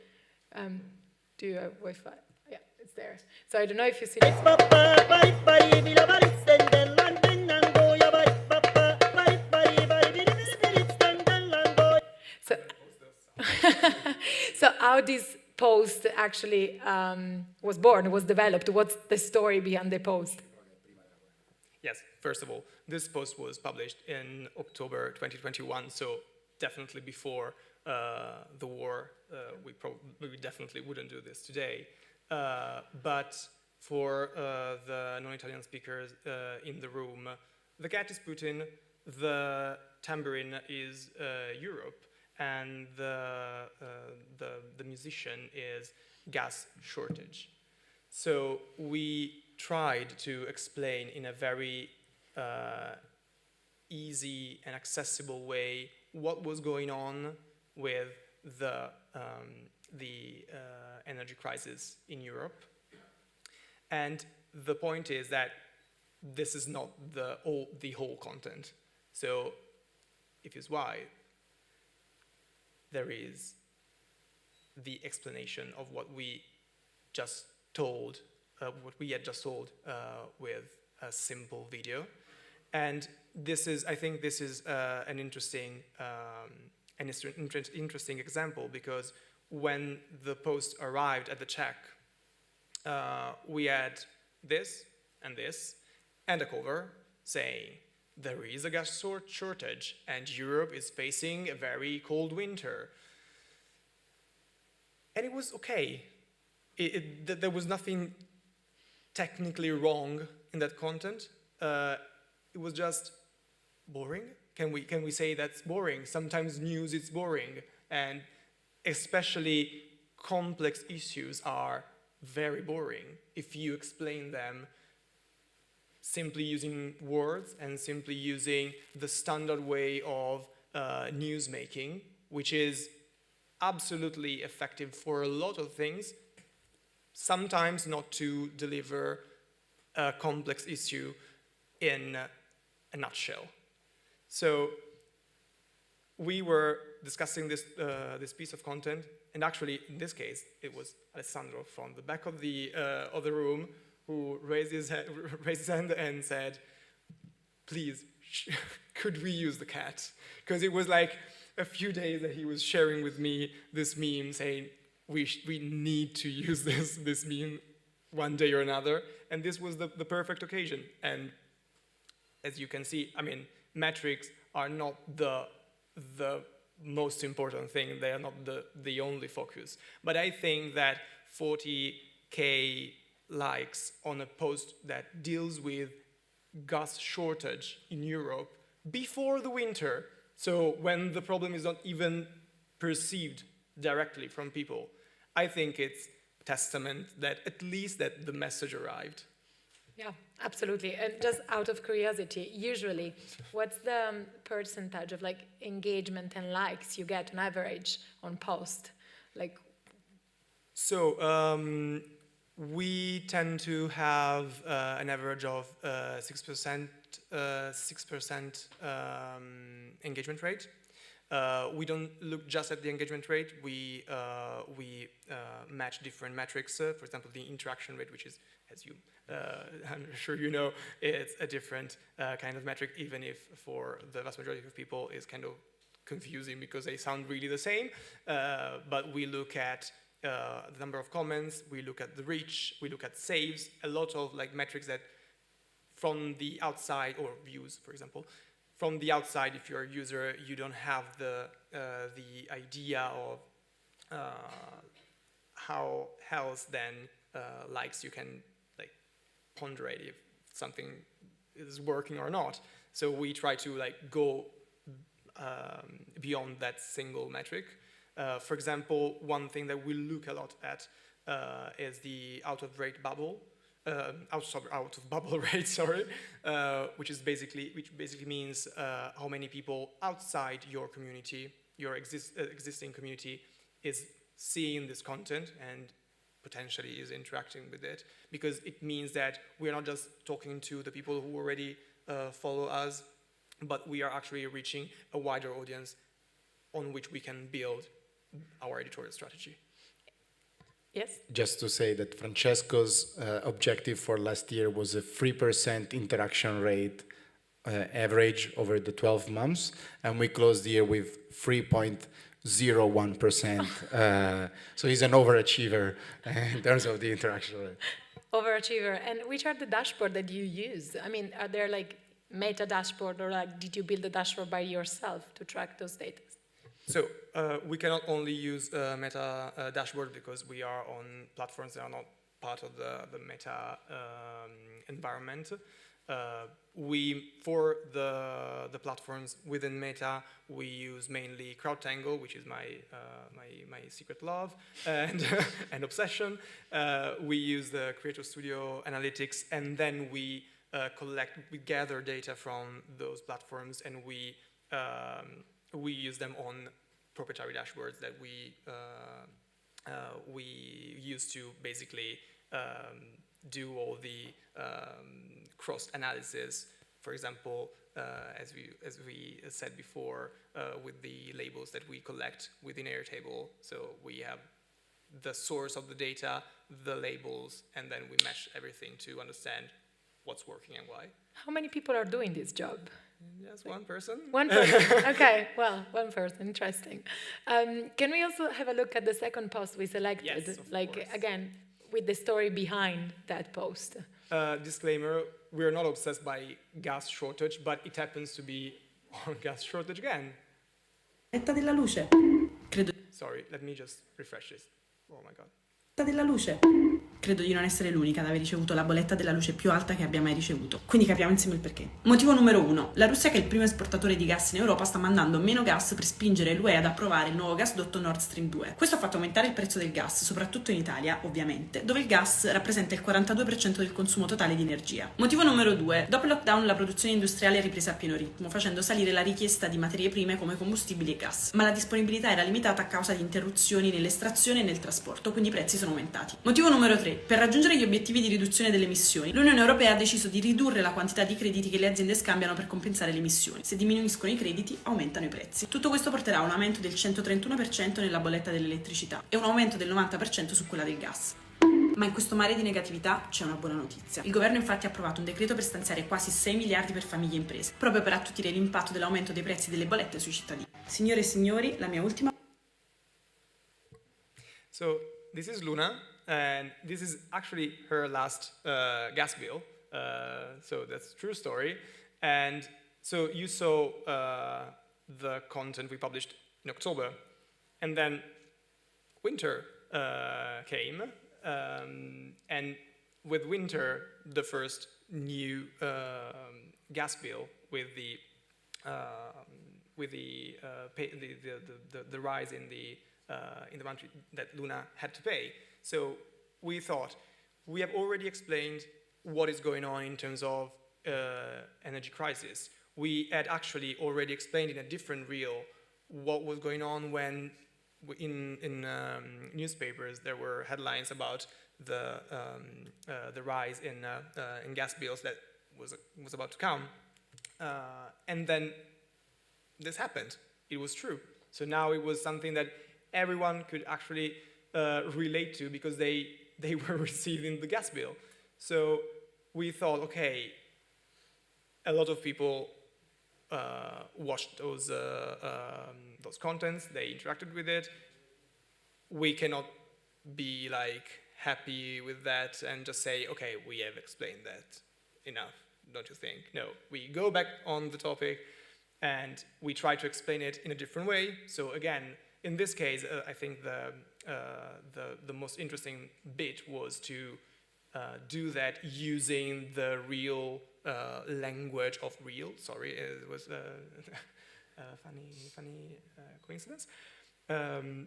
U: Do you have Wi-Fi? Yeah, it's there. So I don't know if you see this. So how this post actually was born, was developed? What's the story behind the post?
D: Yes, first of all, this post was published in October 2021, so definitely before the war. We definitely wouldn't do this today. But for the non-Italian speakers in the room, the cat is Putin, the tambourine is Europe, and the musician is gas shortage. So we tried to explain in a very easy and accessible way what was going on with the energy crisis in Europe. And the point is that this is not the whole content. So if it's why, there is the explanation of what we just told, what we had just told with a simple video. And this is, I think this is an interesting example, because when the post arrived at the check, we had this and a cover saying, there is a gas shortage and Europe is facing a very cold winter. And it was okay. There was nothing technically wrong in that content. It was just boring. Can we say that's boring? Sometimes news is boring, and especially complex issues are very boring if you explain them simply using words and simply using the standard way of news making, which is absolutely effective for a lot of things, sometimes not to deliver a complex issue in a nutshell. So we were discussing this piece of content, and actually in this case it was Alessandro from the back of the room who raised his hand and said, please, could we use the cat? Because it was like a few days that he was sharing with me this meme saying, we need to use this meme one day or another. And this was the perfect occasion. And as you can see, I mean, metrics are not the most important thing. They are not the only focus. But I think that 40K likes on a post that deals with gas shortage in Europe before the winter, so when the problem is not even perceived directly from people, I think it's testament that at least that the message arrived.
U: Yeah, absolutely. And just out of curiosity, usually, what's the percentage of like engagement and likes you get on average on post? Like,
D: so We tend to have an average of 6% engagement rate. We don't look just at the engagement rate. We match different metrics. For example, the interaction rate, which is, as you, I'm sure you know, it's a different kind of metric, even if for the vast majority of people it's kind of confusing because they sound really the same. But we look at the number of comments, we look at the reach, we look at saves, a lot of like metrics that from the outside, or views, for example, from the outside, if you're a user, you don't have the idea of how else then likes you can like ponderate if something is working or not. So we try to like go beyond that single metric. For example, one thing that we look a lot at is the out of bubble rate, sorry, which basically means how many people outside your community, your existing community, is seeing this content and potentially is interacting with it, because it means that we are not just talking to the people who already follow us, but we are actually reaching a wider audience on which we can build our editorial strategy.
U: Yes?
V: Just to say that Francesco's objective for last year was a 3% interaction rate average over the 12 months, and we closed the year with 3.01%. So he's an overachiever in terms of the interaction rate.
U: Overachiever. And which are the dashboard that you use? I mean, are there like meta dashboard, or like did you build a dashboard by yourself to track those data?
D: So we cannot only use Meta dashboard because we are on platforms that are not part of the Meta environment. For the platforms within Meta, we use mainly CrowdTangle, which is my secret love and obsession. We use the Creator Studio Analytics, and then we gather data from those platforms, and we use them on proprietary dashboards that we use to basically do all the cross analysis. For example, as we said before, with the labels that we collect within Airtable. So we have the source of the data, the labels, and then we mesh everything to understand what's working and why.
U: How many people are doing this job?
D: Just one person.
U: One person. Okay, well, one person. Interesting. Can we also have a look at the second post we selected?
D: Yes, of course.
U: Again, with the story behind that post.
D: Disclaimer, we're not obsessed by gas shortage, but it happens to be on gas shortage again.
F: Della luce. Credo.
D: Sorry, let me just refresh this. Oh my God.
F: Della luce. Credo di non essere l'unica ad aver ricevuto la bolletta della luce più alta che abbia mai ricevuto. Quindi capiamo insieme il perché. Motivo numero 1. La Russia, che è il primo esportatore di gas in Europa, sta mandando meno gas per spingere l'UE ad approvare il nuovo gasdotto Nord Stream 2. Questo ha fatto aumentare il prezzo del gas, soprattutto in Italia, ovviamente, dove il gas rappresenta il 42% del consumo totale di energia. Motivo numero 2. Dopo il lockdown la produzione industriale è ripresa a pieno ritmo, facendo salire la richiesta di materie prime come combustibili e gas. Ma la disponibilità era limitata a causa di interruzioni nell'estrazione e nel trasporto, quindi i prezzi sono aumentati. Motivo numero 3. Per raggiungere gli obiettivi di riduzione delle emissioni, l'Unione Europea ha deciso di ridurre la quantità di crediti che le aziende scambiano per compensare le emissioni. Se diminuiscono i crediti, aumentano i prezzi. Tutto questo porterà a un aumento del 131% nella bolletta dell'elettricità e un aumento del 90% su quella del gas. Ma in questo mare di negatività c'è una buona notizia. Il governo infatti ha approvato un decreto per stanziare quasi 6 miliardi per famiglie e imprese, proprio per attutire l'impatto dell'aumento dei prezzi delle bollette sui cittadini. Signore e signori, la mia ultima...
D: So, this is Luna. And this is actually her last gas bill. So that's a true story. And so you saw the content we published in October. And then winter came. And with winter, the first new gas bill with the rise in the amount that Luna had to pay. So we thought, we have already explained what is going on in terms of energy crisis. We had actually already explained in a different reel what was going on when in newspapers there were headlines about the rise in gas bills that was about to come, and then this happened. It was true. So now it was something that everyone could actually relate to because they were receiving the gas bill. So we thought, okay, a lot of people watched those contents, they interacted with it. We cannot be like happy with that and just say, okay, we have explained that enough, don't you think? No, we go back on the topic and we try to explain it in a different way. So again, in this case, I think the most interesting bit was to do that using the real language of real. Sorry, it was a funny coincidence. And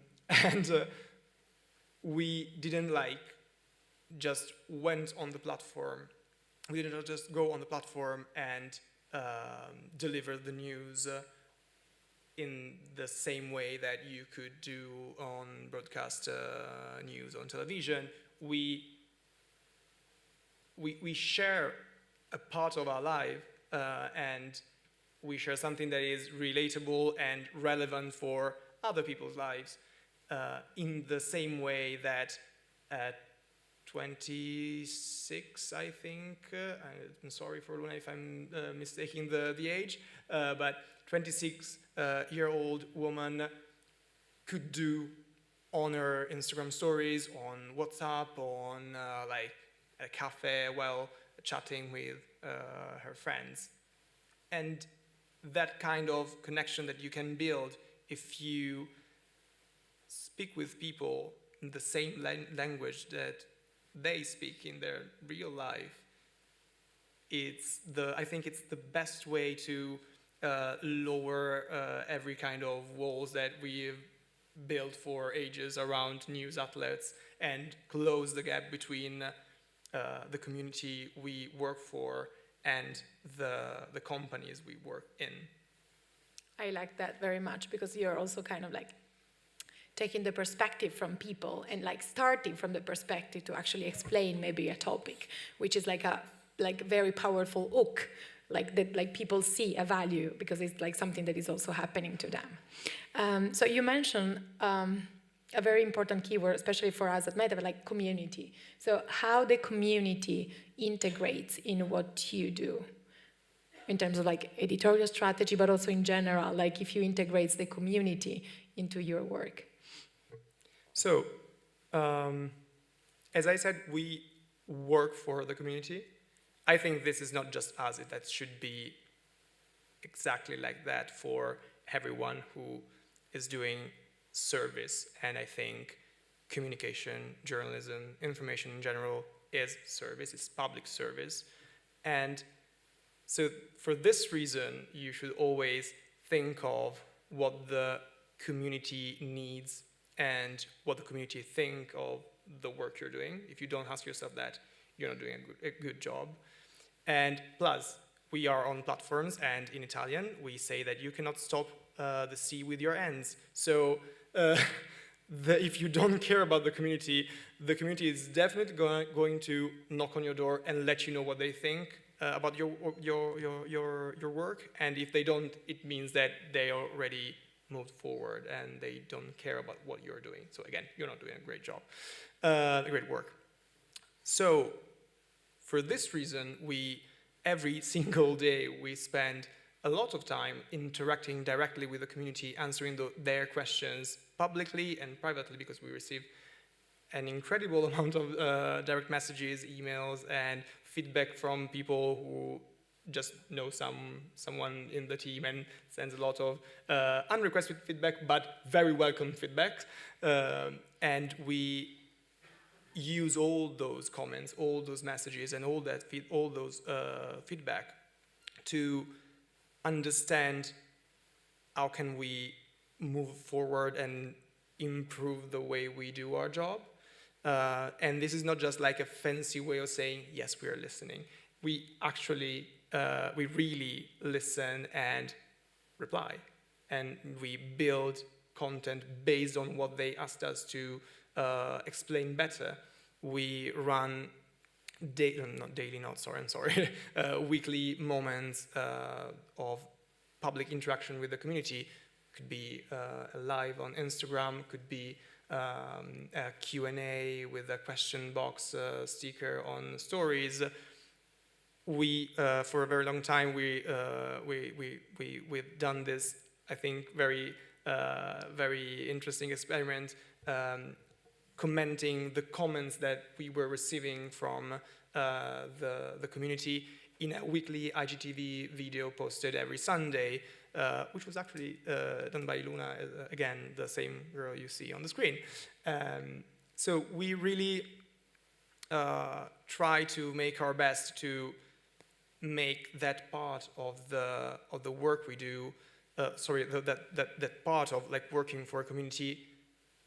D: we didn't just went on the platform. We didn't just go on the platform and deliver the news in the same way that you could do on broadcast news on television. We share a part of our life and we share something that is relatable and relevant for other people's lives in the same way that at 26, I think, I'm sorry for Luna if I'm mistaking the age, but 26-year-old woman could do on her Instagram stories, on WhatsApp, on like a cafe while chatting with her friends. And that kind of connection that you can build if you speak with people in the same language that they speak in their real life, I think it's the best way to lower every kind of walls that we've built for ages around news outlets and close the gap between the community we work for and the companies we work in.
U: I like that very much because you're also kind of like taking the perspective from people and like starting from the perspective to actually explain maybe a topic, which is like a very powerful hook, like that, like people see a value because it's like something that is also happening to them. So you mentioned a very important keyword, especially for us at Meta, like community. So how the community integrates in what you do in terms of like editorial strategy, but also in general, like if you integrate the community into your work.
D: So, as I said, we work for the community. I think this is not just us, that should be exactly like that for everyone who is doing service. And I think communication, journalism, information in general is service, it's public service. And so for this reason, you should always think of what the community needs and what the community think of the work you're doing. If you don't ask yourself that, you're not doing a good job. And plus, we are on platforms, and in Italian, we say that you cannot stop the sea with your hands. So if you don't care about the community is definitely going to knock on your door and let you know what they think about your work. And if they don't, it means that they already moved forward and they don't care about what you're doing. So again, you're not doing a great job, great work. So for this reason, every single day we spend a lot of time interacting directly with the community, answering their questions publicly and privately, because we receive an incredible amount of direct messages, emails, and feedback from people who just know someone in the team and sends a lot of unrequested feedback, but very welcome feedback. And we use all those comments, all those messages, and all those feedback to understand how can we move forward and improve the way we do our job. And this is not just like a fancy way of saying, yes, we are listening. We actually, we really listen and reply. And we build content based on what they asked us to explain better. We run weekly moments of public interaction with the community. Could be live on Instagram, could be a Q&A with a question box sticker on stories. We, for a very long time, we've done this, I think, very interesting experiment, commenting the comments that we were receiving from the community in a weekly IGTV video posted every Sunday, which was actually done by Luna, again, the same girl you see on the screen. So we really try to make our best to make that part of the work we do, that part of like working for a community,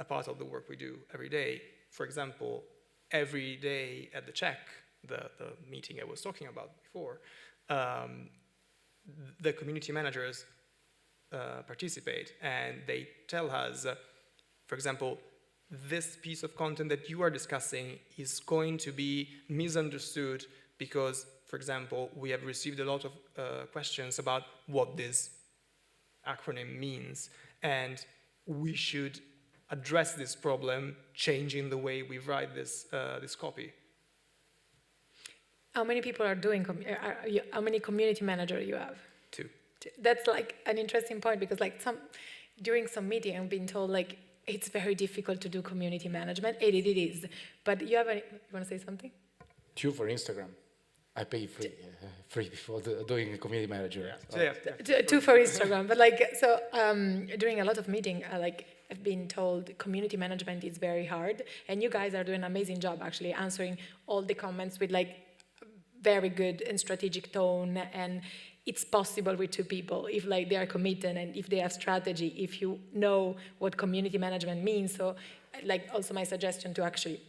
D: a part of the work we do every day. For example, every day at the check, the meeting I was talking about before, the community managers participate and they tell us, for example, this piece of content that you are discussing is going to be misunderstood because, for example, we have received a lot of questions about what this acronym means, and we should address this problem, changing the way we write this copy.
U: How many people are doing, how many community managers you have?
D: 2.
U: That's like an interesting point because like during some meeting I've been told like it's very difficult to do community management. It is, but you want to say something?
V: 2 for Instagram. I pay free before doing a community manager.
D: Yeah.
U: 2 for Instagram, but like so during a lot of meeting, I've been told community management is very hard, and you guys are doing an amazing job actually answering all the comments with like very good and strategic tone, and it's possible with 2 people if like they are committed and if they have strategy, if you know what community management means. So like also my suggestion to actually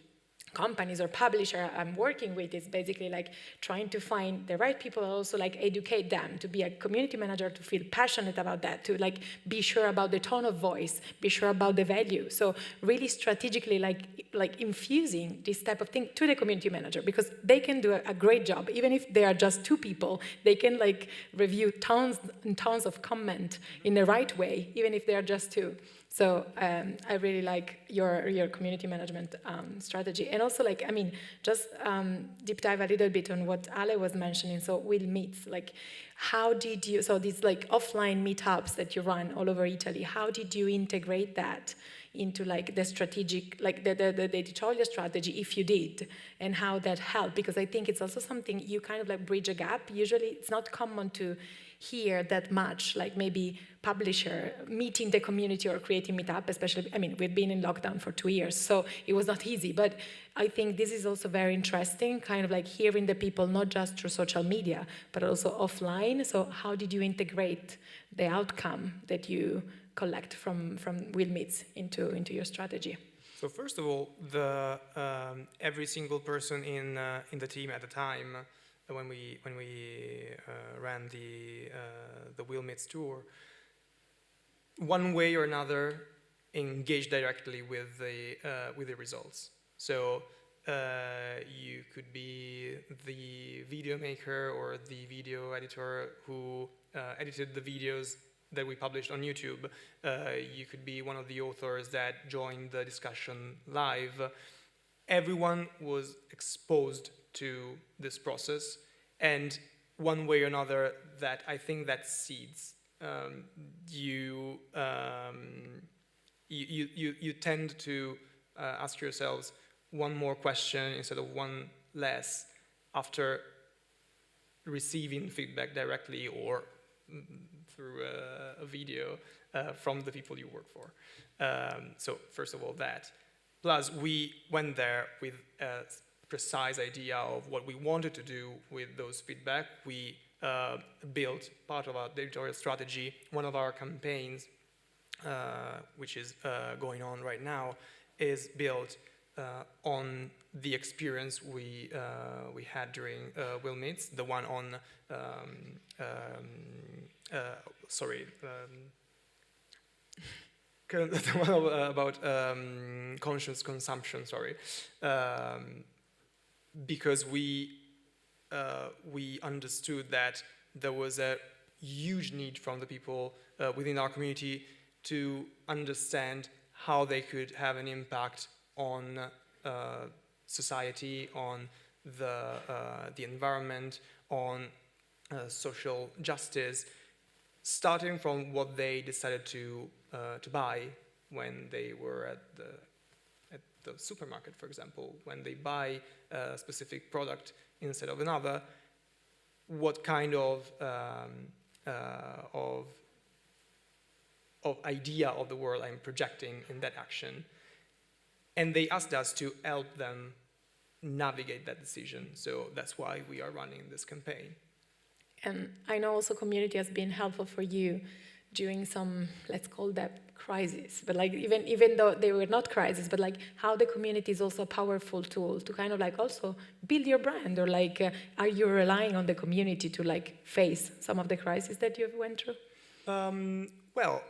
U: companies or publisher I'm working with is basically like trying to find the right people, also like educate them to be a community manager, to feel passionate about that, to like be sure about the tone of voice, be sure about the value. So really strategically like infusing this type of thing to the community manager, because they can do a great job. Even if they are just 2 people, they can like review tons and tons of comment in the right way, even if they are just 2. So I really like your community management strategy. And also like, I mean, just deep dive a little bit on what Ale was mentioning. So Will Meets, like how did you, so these like offline meetups that you run all over Italy, how did you integrate that into like the strategic, like the editorial strategy, if you did, and how that helped? Because I think it's also something you kind of like bridge a gap. Usually it's not common to hear that much, like maybe publisher meeting the community or creating meetup, especially, I mean, we've been in lockdown for 2 years, so it was not easy, but I think this is also very interesting, kind of like hearing the people, not just through social media, but also offline. So how did you integrate the outcome that you collect from Will Meets into your strategy?
D: So first of all, every single person in the team at the time, when we ran the Will Meets tour, one way or another engaged directly with the results. So you could be the video maker or the video editor who edited the videos that we published on YouTube. You could be one of the authors that joined the discussion live. Everyone was exposed to this process, and one way or another, that I think that seeds. You tend to ask yourselves one more question instead of one less after receiving feedback directly or through a video from the people you work for. So first of all, that. Plus, we went there with a precise idea of what we wanted to do with those feedback. We built part of our editorial strategy. One of our campaigns, which is going on right now, is built on the experience we had during Will Meets, the one on about conscious consumption, sorry, because we understood that there was a huge need from the people within our community to understand how they could have an impact on society, on the environment, on social justice, starting from what they decided to buy when they were at the supermarket, for example, when they buy a specific product instead of another, what kind of idea of the world I'm projecting in that action. And they asked us to help them navigate that decision. So that's why we are running this campaign.
U: And I know also community has been helpful for you during some, let's call that crisis, but like even though they were not crisis, but like how the community is also a powerful tool to kind of like also build your brand, or like are you relying on the community to like face some of the crises that you've went through?
D: Well,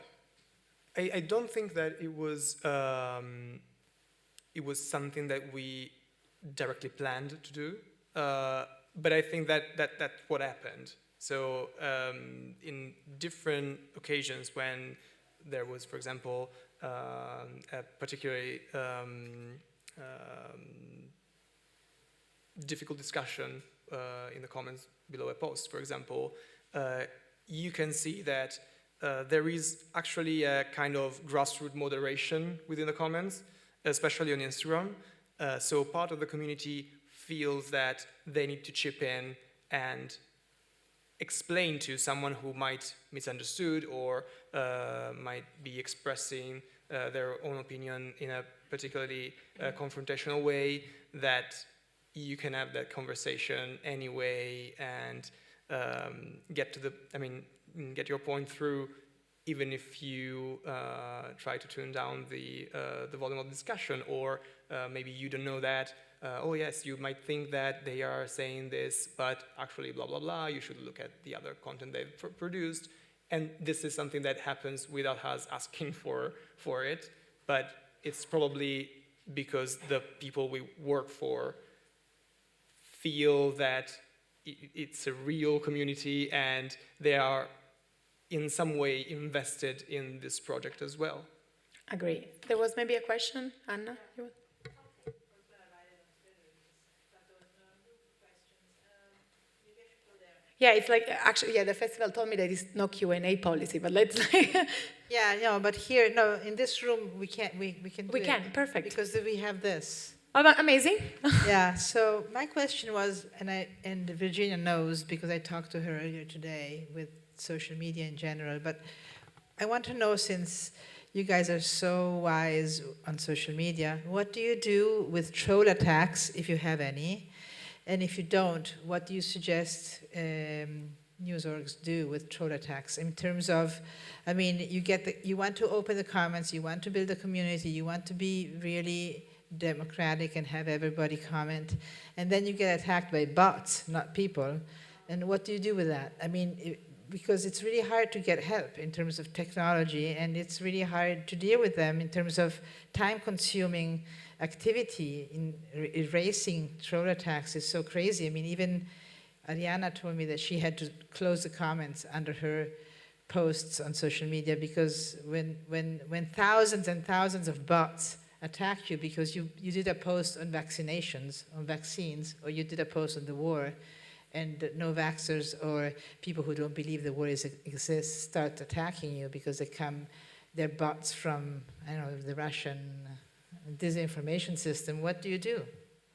D: I don't think that it was something that we directly planned to do, but I think that's what happened. So in different occasions when there was, for example, a particularly difficult discussion in the comments below a post, for example, you can see that there is actually a kind of grassroots moderation within the comments, especially on Instagram. So part of the community feels that they need to chip in and explain to someone who might misunderstood or might be expressing their own opinion in a particularly confrontational way, that you can have that conversation anyway and get your point through, even if you try to tune down the volume of discussion, or maybe you don't know that. Oh yes, you might think that they are saying this, but actually blah, blah, blah, you should look at the other content they've produced. And this is something that happens without us asking for it, but it's probably because the people we work for feel that it's a real community and they are in some way invested in this project as well.
U: Agree. There was maybe a question, Anna? Yeah, it's like, actually, yeah, the festival told me that it's no Q&A policy, but let's
A: Yeah, no, but here, no, in this room, we can do it.
U: We can, perfect.
A: Because we have this.
U: Oh, amazing.
A: Yeah, so my question was, and Virginia knows because I talked to her earlier today with social media in general, but I want to know, since you guys are so wise on social media, what do you do with troll attacks, if you have any? And if you don't, what do you suggest news orgs do with troll attacks in terms of, I mean, you want to open the comments, you want to build a community, you want to be really democratic and have everybody comment, and then you get attacked by bots, not people. And what do you do with that? I mean, because it's really hard to get help in terms of technology, and it's really hard to deal with them in terms of time-consuming activity. In erasing troll attacks is so crazy. I mean, even Ariana told me that she had to close the comments under her posts on social media, because when thousands and thousands of bots attack you because you did a post on vaccinations, on vaccines, or you did a post on the war, and no vaxxers or people who don't believe the war exists start attacking you because they're bots from, I don't know, the Russian disinformation system. What do you do?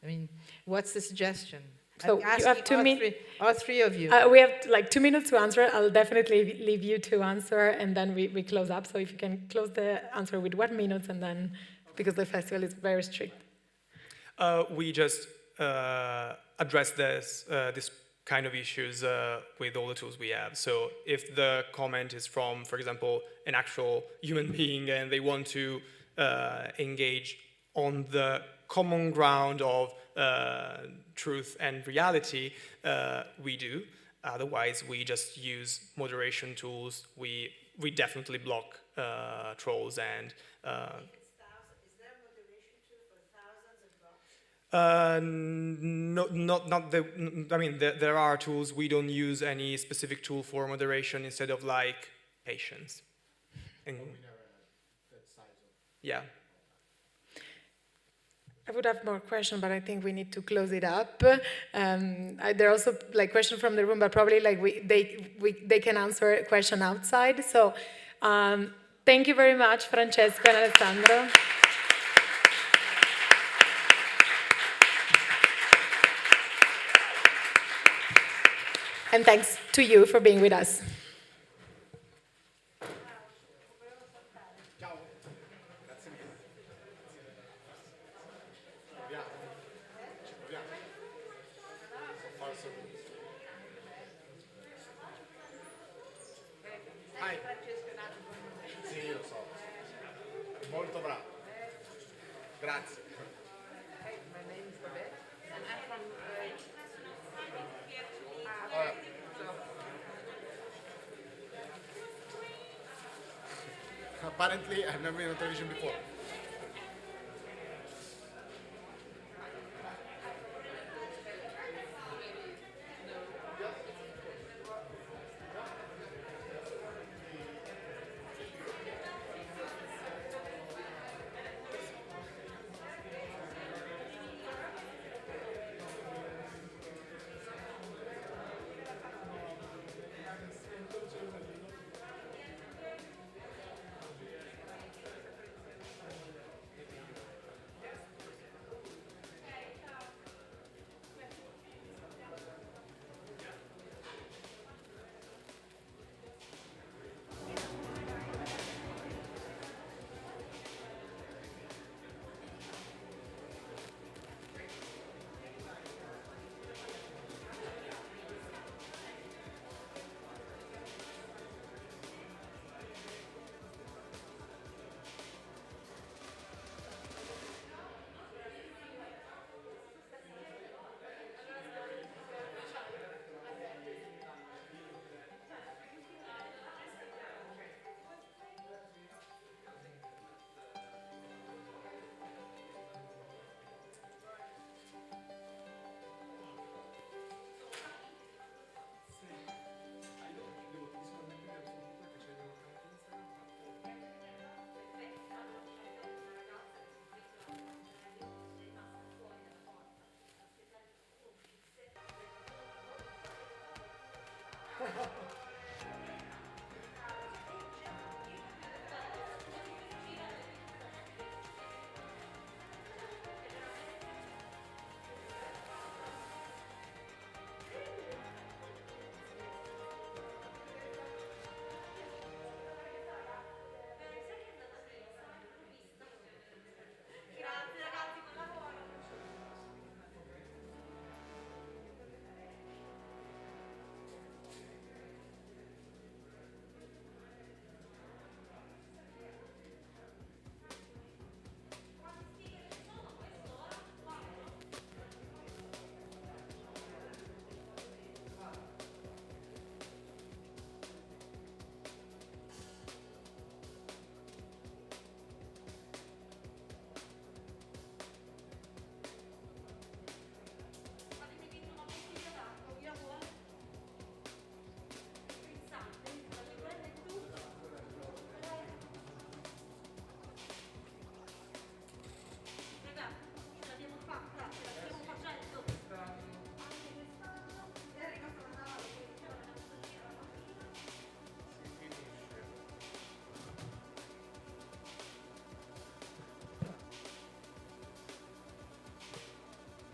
A: I mean, what's the suggestion?
U: So you have 2 minutes.
A: All three of you.
U: We have like 2 minutes to answer. I'll definitely leave you to answer, and then we close up. So if you can close the answer with 1 minute, and then, because the festival is very strict.
D: We just address this kind of issues with all the tools we have. So if the comment is from, for example, an actual human being and they want to engage on the common ground of truth and reality, we do. Otherwise, we just use moderation tools. We definitely block trolls and not the. I mean, there are tools. We don't use any specific tool for moderation instead of like patience. And, yeah.
U: I would have more questions, but I think we need to close it up. There are also like questions from the room, but probably like they can answer a question outside. So thank you very much, Francesco and Alessandro. And thanks to you for being with us.
V: Sì, lo so. Molto bravo. Grazie. Apparently, I've never been on television before.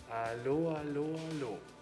D: Allo, allo, allo.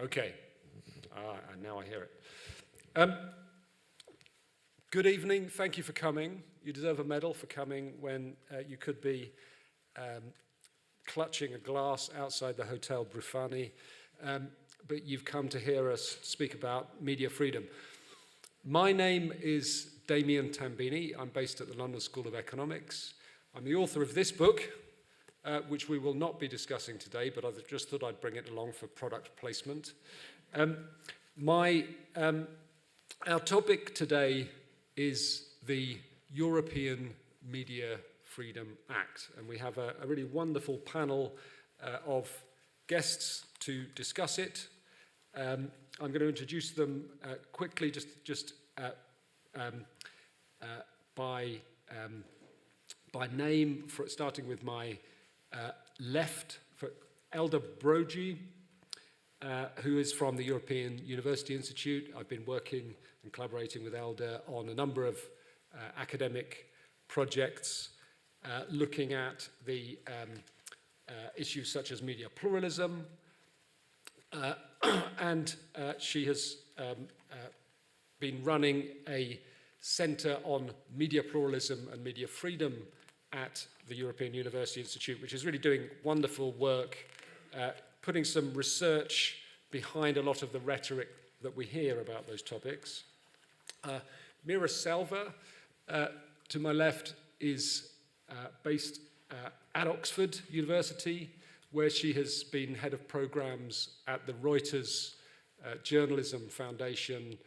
E: Okay. And now I hear it. Good evening. Thank you for coming. You deserve a medal for coming when you could be clutching a glass outside the Hotel Brufani, but you've come to hear us speak about media freedom. My name is Damian Tambini. I'm based at the London School of Economics. I'm the author of this book, which we will not be discussing today, but I just thought I'd bring it along for product placement. Our topic today is the European Media Freedom Act, and we have a really wonderful panel of guests to discuss it. I'm going to introduce them quickly, just by name, starting with my left, for Elda Brogi, who is from the European University Institute. I've been working and collaborating with Elda on a number of academic projects looking at the issues such as media pluralism, and she has been running a centre on media pluralism and media freedom at the European University Institute, which is really doing wonderful work, putting some research behind a lot of the rhetoric that we hear about those topics. Meera Selva, to my left, is based at Oxford University, where she has been head of programs at the Reuters Journalism Foundation,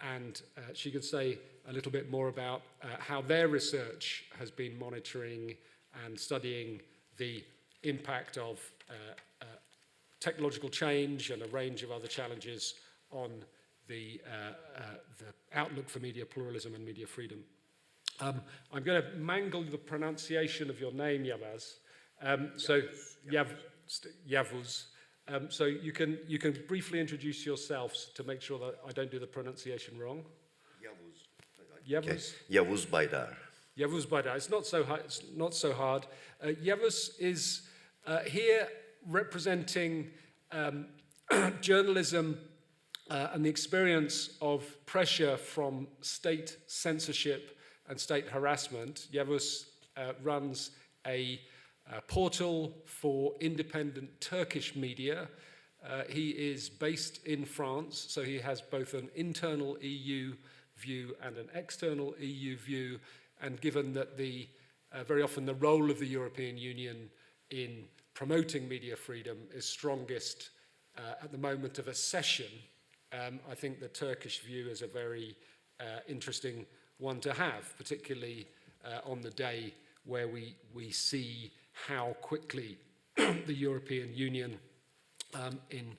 E: and she can say a little bit more about how their research has been monitoring and studying the impact of technological change and a range of other challenges on the outlook for media pluralism and media freedom. I'm going to mangle the pronunciation of your name, Yavuz. Yavuz. So you can briefly introduce yourselves to make sure that I don't do the pronunciation wrong. Yavuz.
G: Okay. Yavuz Baydar.
E: Yavuz Baydar. It's not so hard. Yavuz is here representing journalism and the experience of pressure from state censorship and state harassment. Yavuz runs a portal for independent Turkish media. He is based in France, so he has both an internal EU view and an external EU view, and given that very often the role of the European Union in promoting media freedom is strongest at the moment of accession, I think the Turkish view is a very interesting one to have, particularly on the day where we see how quickly the European Union in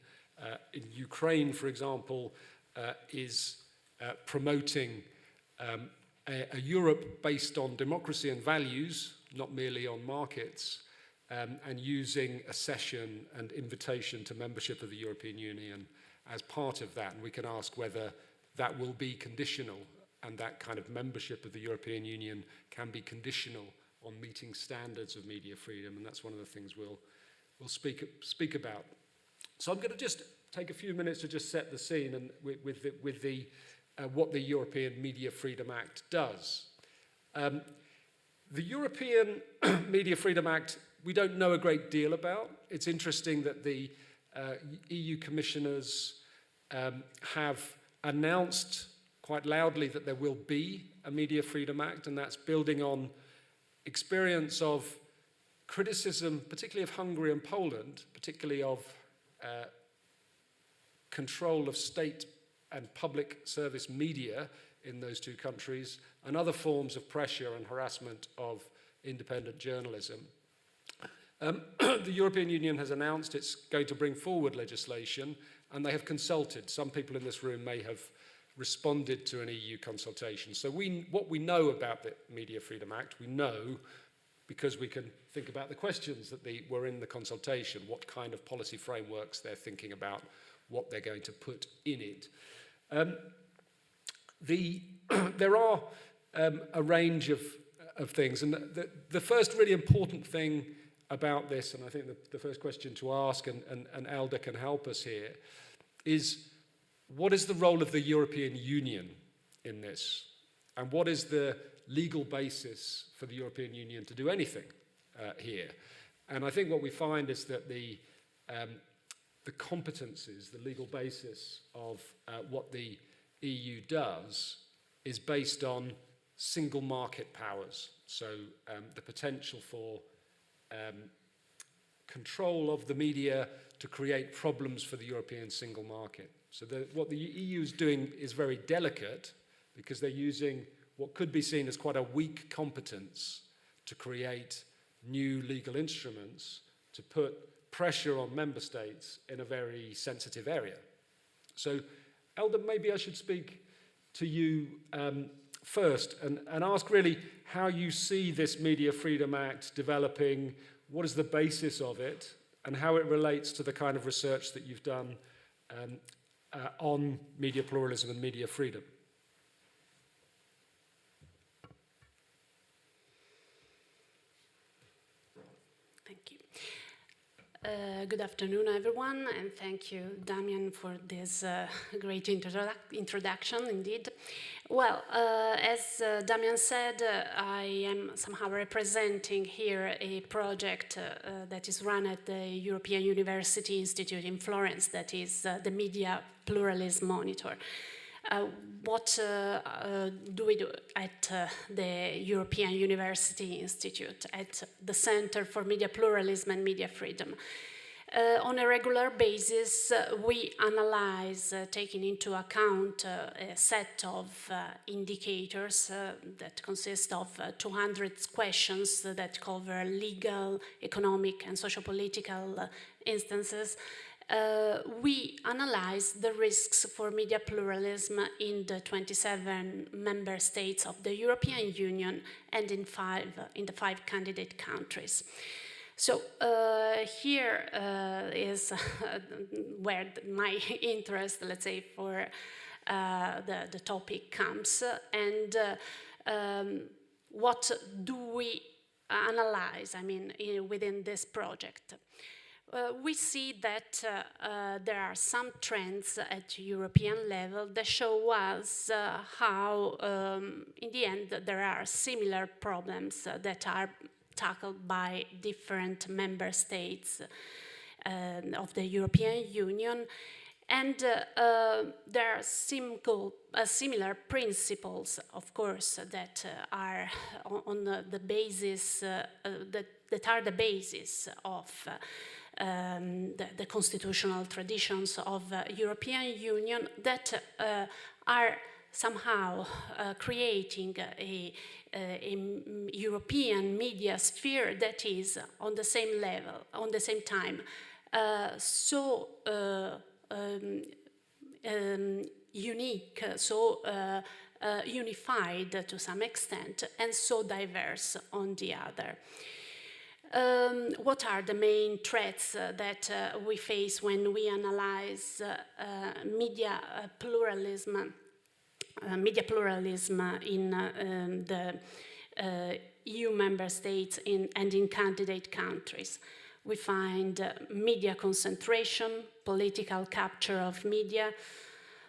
E: Ukraine, for example, is promoting a Europe based on democracy and values, not merely on markets, and using accession and invitation to membership of the European Union as part of that. And we can ask whether that will be conditional, and that kind of membership of the European Union can be conditional on meeting standards of media freedom, and that's one of the things we'll speak about. So I'm going to just take a few minutes to just set the scene and with what the European Media Freedom Act does. The European Media Freedom Act, we don't know a great deal about. It's interesting that the EU commissioners have announced quite loudly that there will be a Media Freedom Act, and that's building on experience of criticism, particularly of Hungary and Poland, particularly of control of state and public service media in those two countries, and other forms of pressure and harassment of independent journalism. The European Union has announced it's going to bring forward legislation, and they have consulted. Some people in this room may have responded to an EU consultation. So what we know about the Media Freedom Act, we know because we can think about the questions that were in the consultation, what kind of policy frameworks they're thinking about, what they're going to put in it. There are a range of things, and the first really important thing about this, and I think the first question to ask, and Elda can help us here, is what is the role of the European Union in this? And what is the legal basis for the European Union to do anything here? And I think what we find is that the competencies, the legal basis of what the EU does is based on single market powers. So the potential for control of the media to create problems for the European single market. So what the EU is doing is very delicate because they're using what could be seen as quite a weak competence to create new legal instruments to put pressure on member states in a very sensitive area. So, Elda, maybe I should speak to you first and ask really how you see this Media Freedom Act developing, what is the basis of it, and how it relates to the kind of research that you've done on media pluralism and media freedom.
C: Thank you. Good afternoon, everyone, and thank you, Damian, for this great introduction, indeed. Well, as Damian said, I am somehow representing here a project that is run at the European University Institute in Florence, that is the Media Pluralism Monitor. What do we do at the European University Institute, at the Center for Media Pluralism and Media Freedom? On a regular basis, we analyze, taking into account a set of indicators that consist of 200 questions that cover legal, economic, and socio-political instances. We analyze the risks for media pluralism in the 27 member states of the European Union and in the 5 candidate countries. So here is where my interest, let's say, for the topic comes. And what do we analyze, I mean, within this project? We see that there are some trends at European level that show us how, in the end, there are similar problems that are tackled by different member states of the European Union. And there are similar principles, of course, that are on the basis, that are the basis of the constitutional traditions of the European Union that are somehow creating a European media sphere that is on the same level, on the same time, so unique, so unified to some extent, and so diverse on the other. What are the main threats that we face when we analyze media pluralism in the EU member states and in candidate countries? We find media concentration, political capture of media,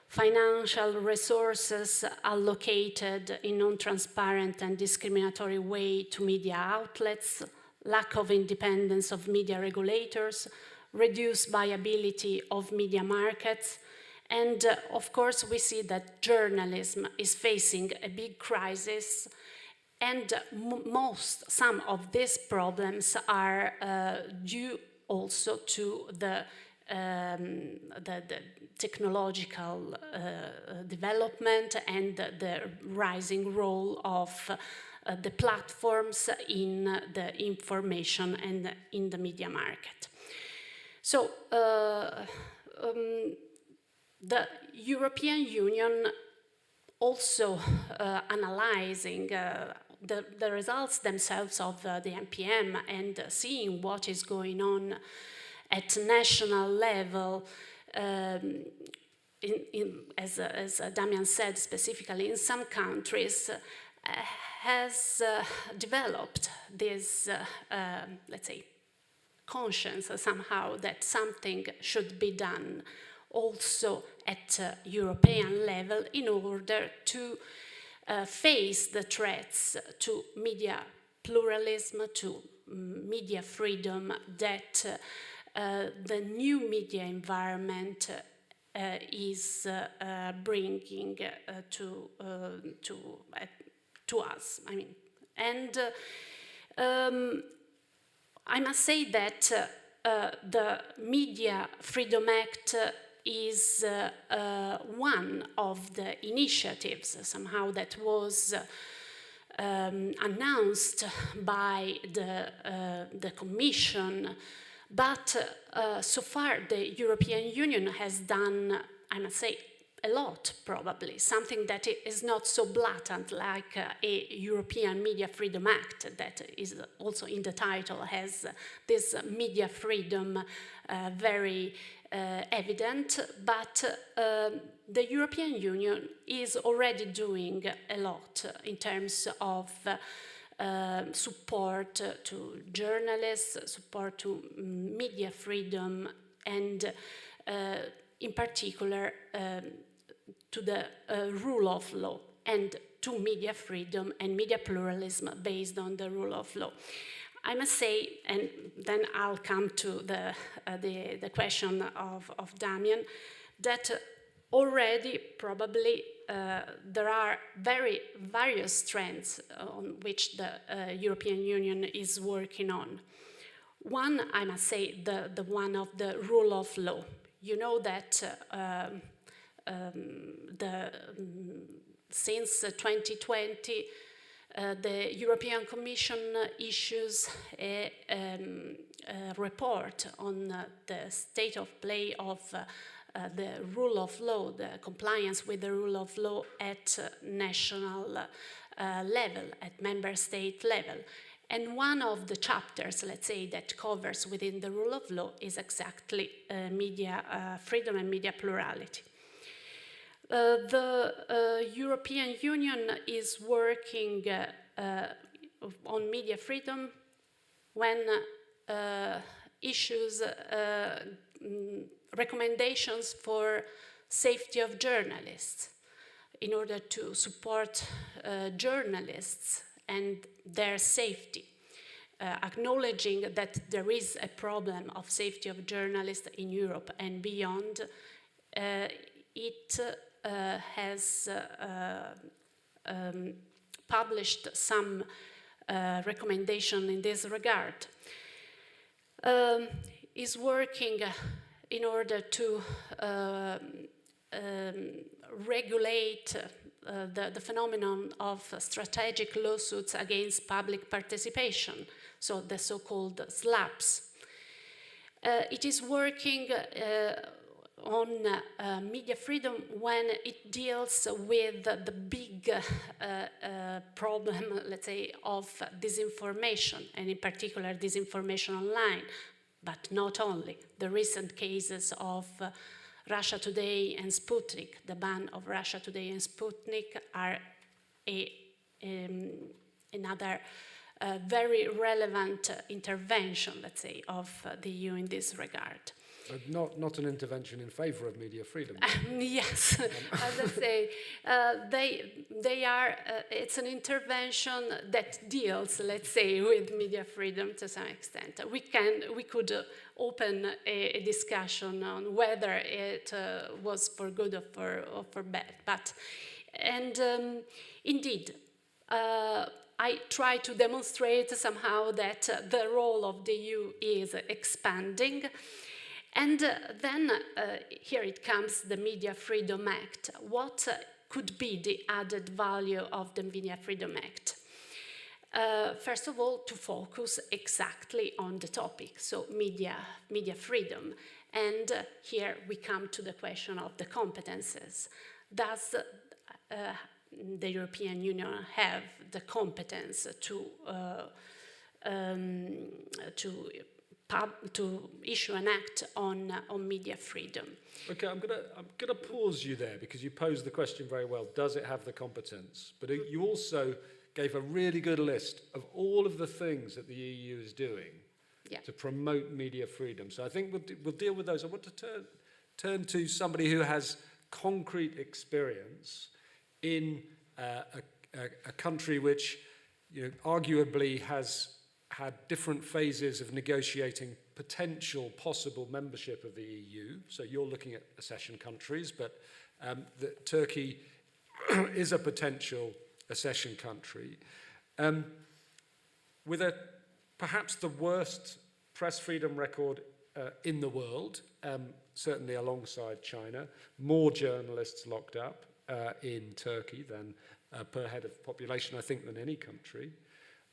C: financial resources allocated in non-transparent and discriminatory way to media outlets, lack of independence of media regulators, reduced viability of media markets, and of course we see that journalism is facing a big crisis, and some of these problems are due also to the technological development and the rising role of the platforms in the information and in the media market. So the European Union also analyzing the results themselves of the MPM and seeing what is going on at national level, as Damian said, specifically in some countries, has developed this, let's say, conscience somehow that something should be done also at European level in order to face the threats to media pluralism, to media freedom that the new media environment is bringing to us. I mean, and I must say that the Media Freedom Act is one of the initiatives somehow that was announced by the Commission, but so far the European Union has done, I must say, a lot probably, something that is not so blatant like a European Media Freedom Act that is also in the title, has this media freedom very evident, but the European Union is already doing a lot in terms of support to journalists, support to media freedom, and in particular to the rule of law and to media freedom and media pluralism based on the rule of law. I must say, and then I'll come to the question of Damian, that already probably there are various trends on which the European Union is working on. One, I must say, the one of the rule of law. You know that since 2020, the European Commission issues a report on the state of play of the rule of law, the compliance with the rule of law at national level, at member state level. And one of the chapters, let's say, that covers within the rule of law is exactly media freedom and media plurality. The European Union is working on media freedom when issues recommendations for safety of journalists in order to support journalists and their safety, acknowledging that there is a problem of safety of journalists in Europe and beyond. It has published some recommendation in this regard. Is working in order to regulate the phenomenon of strategic lawsuits against public participation, so the so-called SLAPs. It is working on media freedom when it deals with the big problem, let's say, of disinformation, and in particular disinformation online, but not only. The recent cases of Russia Today and Sputnik, the ban of Russia Today and Sputnik, are another very relevant intervention, let's say, of the EU in this regard.
E: Not an intervention in favour of media freedom.
C: Yes, as I say, they are. It's an intervention that deals, let's say, with media freedom to some extent. We could open a discussion on whether it was for good or for bad. But indeed. I try to demonstrate somehow that the role of the EU is expanding. And then here it comes, the Media Freedom Act. What could be the added value of the Media Freedom Act? First of all, to focus exactly on the topic, so media freedom. And here we come to the question of the competences. Does the European Union have the competence to issue an act on media freedom?
E: Okay, I'm gonna pause you there because you posed the question very well. Does it have the competence? But you also gave a really good list of all of the things that the EU is doing to promote media freedom. So I think we'll deal with those. I want to turn to somebody who has concrete experience in a country which, arguably has had different phases of negotiating potential possible membership of the EU. So you're looking at accession countries, but Turkey is a potential accession country. With perhaps the worst press freedom record in the world, certainly alongside China, more journalists locked up in Turkey than per head of population, I think, than any country.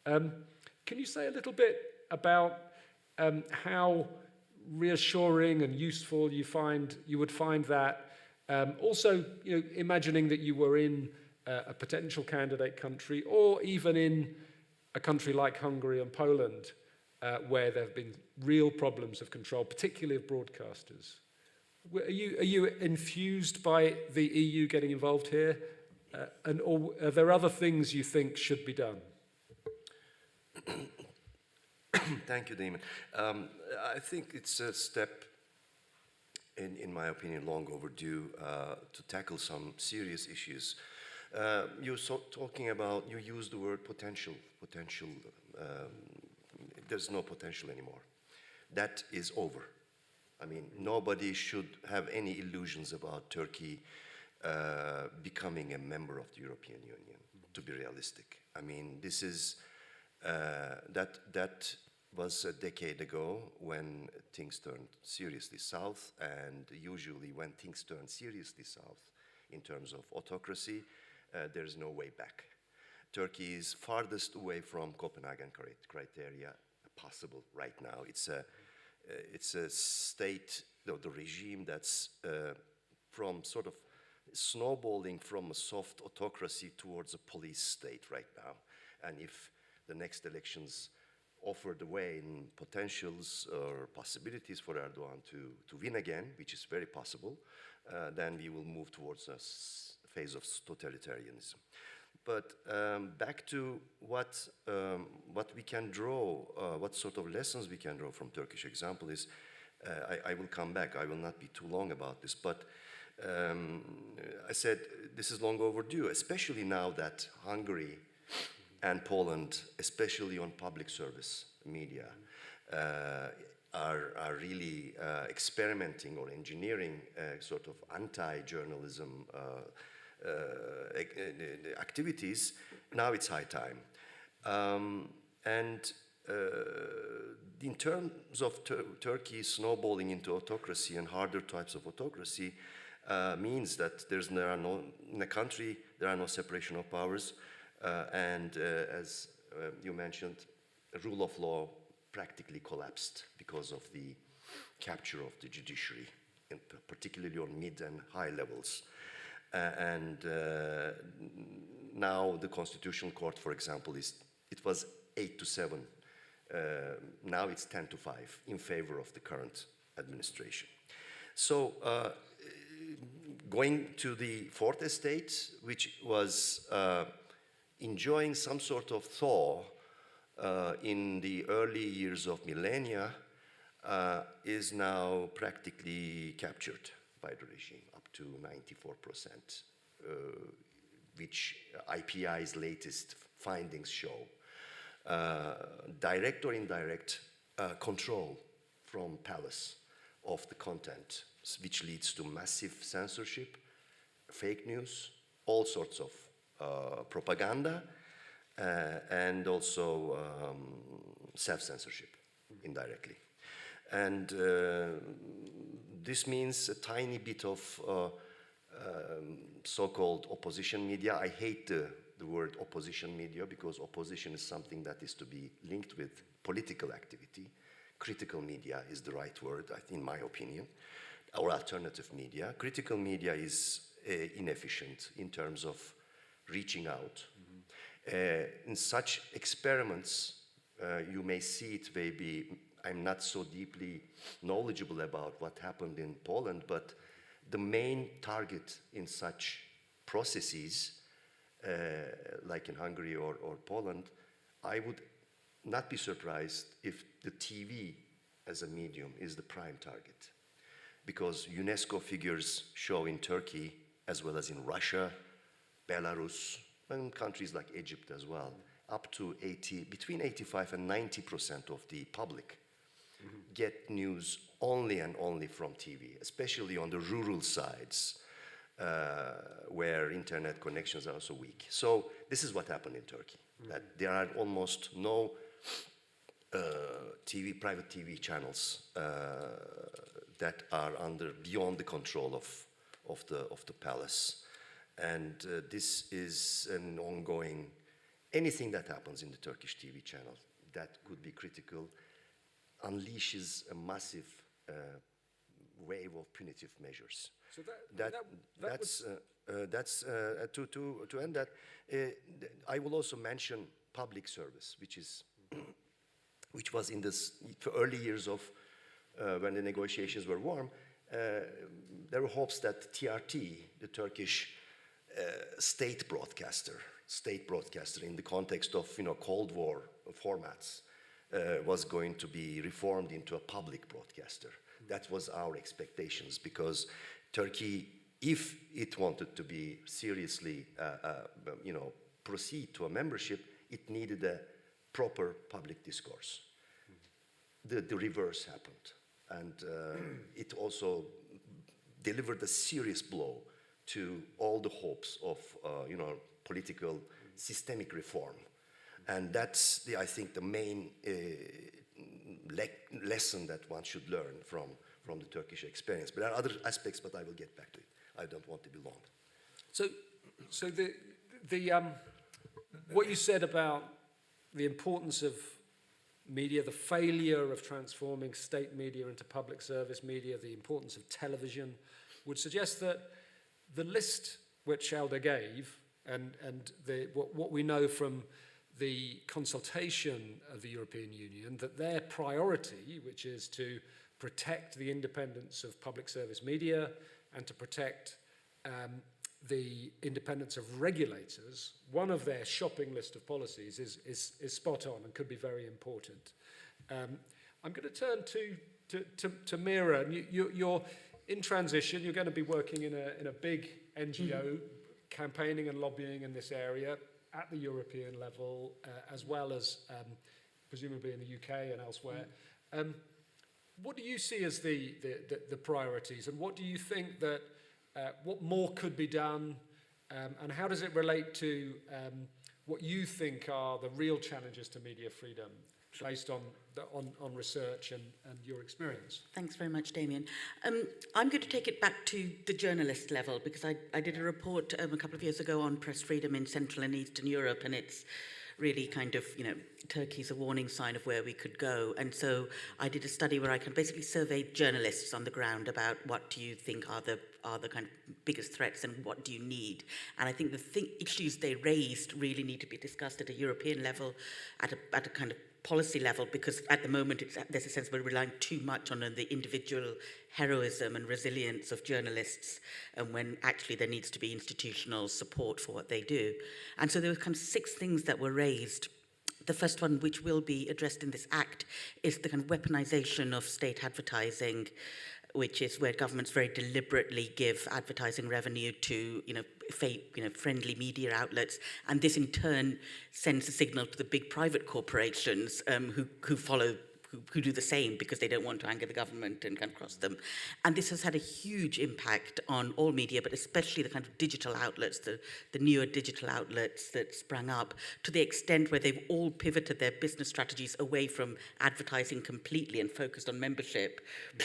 E: Can you say a little bit about how reassuring and useful you would find that? Also, imagining that you were in a potential candidate country, or even in a country like Hungary and Poland, where there have been real problems of control, particularly of broadcasters. Are you infused by the EU getting involved here? Or are there other things you think should be done?
B: Thank you, Damon. I think it's a step, in my opinion, long overdue to tackle some serious issues. You used the word potential. There's no potential anymore. That is over. I mean, nobody should have any illusions about Turkey becoming a member of the European Union, to be realistic. I mean, this is, that was a decade ago when things turned seriously south, and usually when things turn seriously south in terms of autocracy, there's no way back. Turkey is farthest away from Copenhagen criteria possible right now. It's a state, the regime that's from sort of snowballing from a soft autocracy towards a police state right now. And if the next elections offer the way in potentials or possibilities for Erdogan to win again, which is very possible, then we will move towards a phase of totalitarianism. But back to what we can draw, what sort of lessons we can draw from Turkish example is, I will come back, I will not be too long about this, but I said this is long overdue, especially now that Hungary and Poland, especially on public service media, are really experimenting or engineering sort of anti-journalism activities. Now it's high time. And in terms of Turkey snowballing into autocracy and harder types of autocracy, means that in a country there are no separation of powers, and as you mentioned, the rule of law practically collapsed because of the capture of the judiciary, particularly on mid and high levels. And now the Constitutional Court, for example, it was 8-7. Now it's 10-5 in favor of the current administration. So going to the fourth estate, which was enjoying some sort of thaw in the early years of millennia, is now practically captured by the regime, up to 94%, which IPI's latest findings show. Direct or indirect control from palace of the content, which leads to massive censorship, fake news, all sorts of propaganda, and also self-censorship indirectly. And this means a tiny bit of so-called opposition media. I hate the word opposition media, because opposition is something that is to be linked with political activity. Critical media is the right word, in my opinion, or alternative media. Critical media is inefficient in terms of reaching out. In such experiments, you may see it, maybe I'm not so deeply knowledgeable about what happened in Poland, but the main target in such processes, like in Hungary or Poland, I would not be surprised if the TV as a medium is the prime target. because UNESCO figures show in Turkey, as well as in Russia, Belarus, and countries like Egypt as well, up to between 85 and 90% of the public get news only and only from TV, especially on the rural sides, where internet connections are also weak. So this is what happened in Turkey, that there are almost no private TV channels that are beyond the control of the palace. And this is an ongoing, anything that happens in the Turkish TV channel that could be critical unleashes a massive wave of punitive measures.
E: So
B: to end that, I will also mention public service, which was in the early years of when the negotiations were warm. There were hopes that TRT, the Turkish state broadcaster in the context of Cold War formats, was going to be reformed into a public broadcaster. That was our expectations, because Turkey, if it wanted to be seriously, proceed to a membership, it needed a proper public discourse. The reverse happened, and it also delivered a serious blow to all the hopes of, political systemic reform. And that's, I think, the main lesson that one should learn from the Turkish experience. But there are other aspects, but I will get back to it. I don't want to be long.
E: So what you said about the importance of media, the failure of transforming state media into public service media, the importance of television, would suggest that the list which Elda gave and what we know from the consultation of the European Union, that their priority, which is to protect the independence of public service media and to protect the independence of regulators, one of their shopping list of policies is spot on and could be very important. I'm going to turn to Meera. You're in transition. You're going to be working in a big NGO, campaigning and lobbying in this area at the European level, as well as presumably in the UK and elsewhere. What do you see as the priorities, and what do you think that what more could be done, and how does it relate to what you think are the real challenges to media freedom, based on research and your experience?
G: Thanks very much, Damian. I'm going to take it back to the journalist level, because I did a report a couple of years ago on press freedom in Central and Eastern Europe, and it's really kind of, Turkey's a warning sign of where we could go. And so I did a study where I kind of basically surveyed journalists on the ground about what do you think are the kind of biggest threats and what do you need. And I think the issues they raised really need to be discussed at a European level, at a kind of policy level, because at the moment there's a sense we're relying too much on the individual heroism and resilience of journalists, and when actually there needs to be institutional support for what they do. And so there were kind of 6 things that were raised. The first one, which will be addressed in this act, is the kind of weaponization of state advertising, which is where governments very deliberately give advertising revenue to, friendly media outlets, and this in turn sends a signal to the big private corporations who follow. Who do the same because they don't want to anger the government and kind of cross them. And this has had a huge impact on all media, but especially the kind of digital outlets, the newer digital outlets that sprang up, to the extent where they've all pivoted their business strategies away from advertising completely and focused on membership,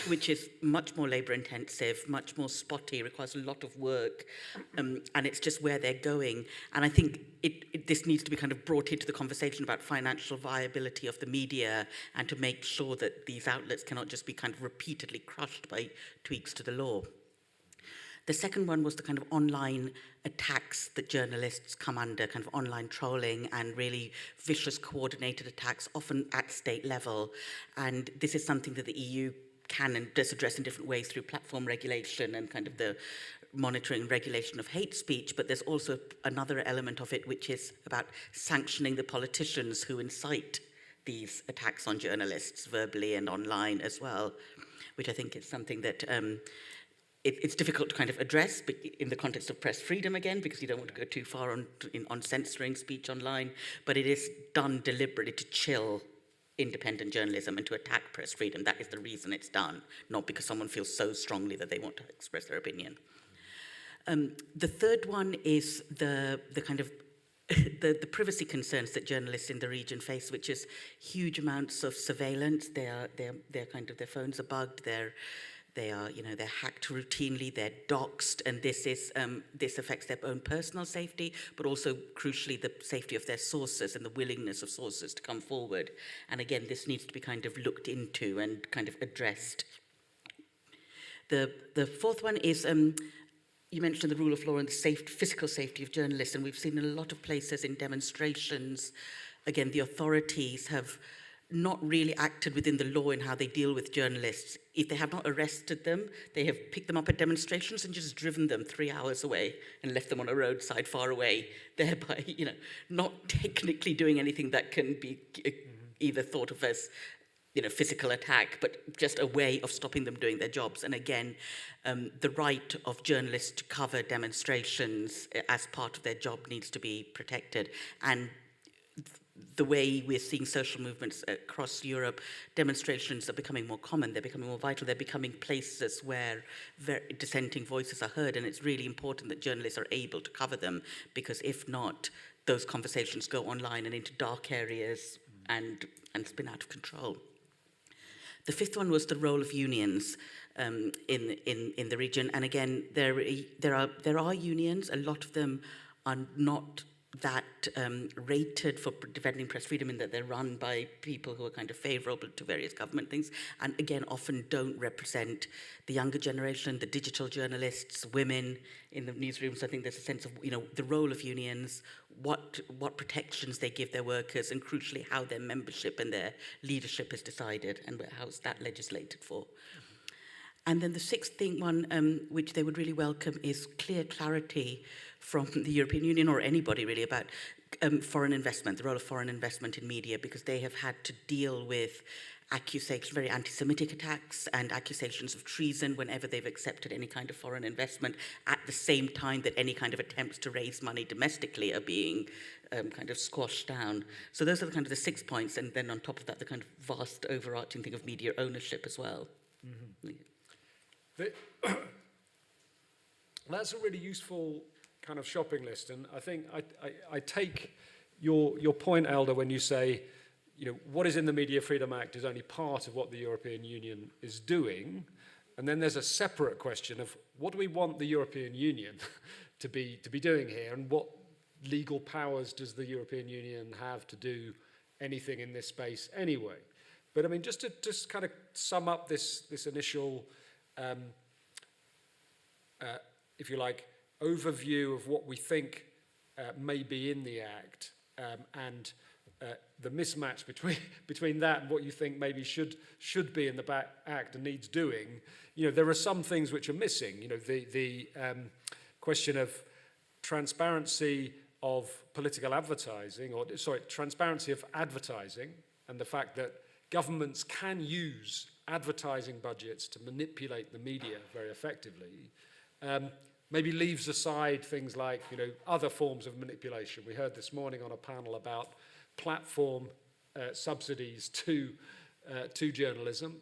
G: which is much more labor intensive, much more spotty, requires a lot of work, and it's just where they're going. And I think this needs to be kind of brought into the conversation about financial viability of the media, and to make sure that these outlets cannot just be kind of repeatedly crushed by tweaks to the law. The second one was the kind of online attacks that journalists come under, kind of online trolling and really vicious coordinated attacks, often at state level. And this is something that the EU can and does address in different ways through platform regulation and kind of the monitoring and regulation of hate speech, but there's also another element of it which is about sanctioning the politicians who incite these attacks on journalists verbally and online as well. which I think is something that it's difficult to kind of address but in the context of press freedom again, because you don't want to go too far on censoring speech online, but it is done deliberately to chill independent journalism and to attack press freedom. That is the reason it's done, not because someone feels so strongly that they want to express their opinion. The third one is the kind of the privacy concerns that journalists in the region face, which is huge amounts of surveillance. They're kind of, their phones are bugged. They're hacked routinely. They're doxed, and this affects their own personal safety, but also crucially the safety of their sources and the willingness of sources to come forward. And again, this needs to be kind of looked into and kind of addressed. The fourth one is. You mentioned the rule of law and the physical safety of journalists, and we've seen in a lot of places in demonstrations, again, the authorities have not really acted within the law in how they deal with journalists. If they have not arrested them, they have picked them up at demonstrations and just driven them 3 hours away and left them on a roadside far away, thereby, not technically doing anything that can be either thought of as physical attack, but just a way of stopping them doing their jobs. And again, the right of journalists to cover demonstrations as part of their job needs to be protected. And the way we're seeing social movements across Europe, demonstrations are becoming more common, they're becoming more vital, they're becoming places where dissenting voices are heard, and it's really important that journalists are able to cover them, because if not, those conversations go online and into dark areas and spin out of control. The fifth one was the role of unions in the region, and again, there are unions. A lot of them are not that rated for defending press freedom, in that they're run by people who are kind of favourable to various government things, and again, often don't represent the younger generation, the digital journalists, women in the newsrooms. I think there's a sense of the role of unions, what protections they give their workers, and crucially how their membership and their leadership is decided, and how's that legislated for. And then the sixth one, which they would really welcome, is clear clarity from the European Union, or anybody really, about foreign investment, the role of foreign investment in media, because they have had to deal with accusations, very anti-Semitic attacks and accusations of treason whenever they've accepted any kind of foreign investment, at the same time that any kind of attempts to raise money domestically are being kind of squashed down. So those are the kind of the 6 points, and then on top of that, the kind of vast overarching thing of media ownership as well.
E: Mm-hmm. That's a really useful kind of shopping list, and I think I take your point, Elda, when you say, what is in the Media Freedom Act is only part of what the European Union is doing, and then there's a separate question of what do we want the European Union to be doing here, and what legal powers does the European Union have to do anything in this space anyway. But I mean, just to kind of sum up this initial, if you like, overview of what we think may be in the Act, and the mismatch between that and what you think maybe should be in the Act and needs doing. There are some things which are missing. The question of transparency of political advertising, transparency of advertising, and the fact that governments can use advertising budgets to manipulate the media very effectively. Maybe leaves aside things like, other forms of manipulation. We heard this morning on a panel about platform subsidies to journalism,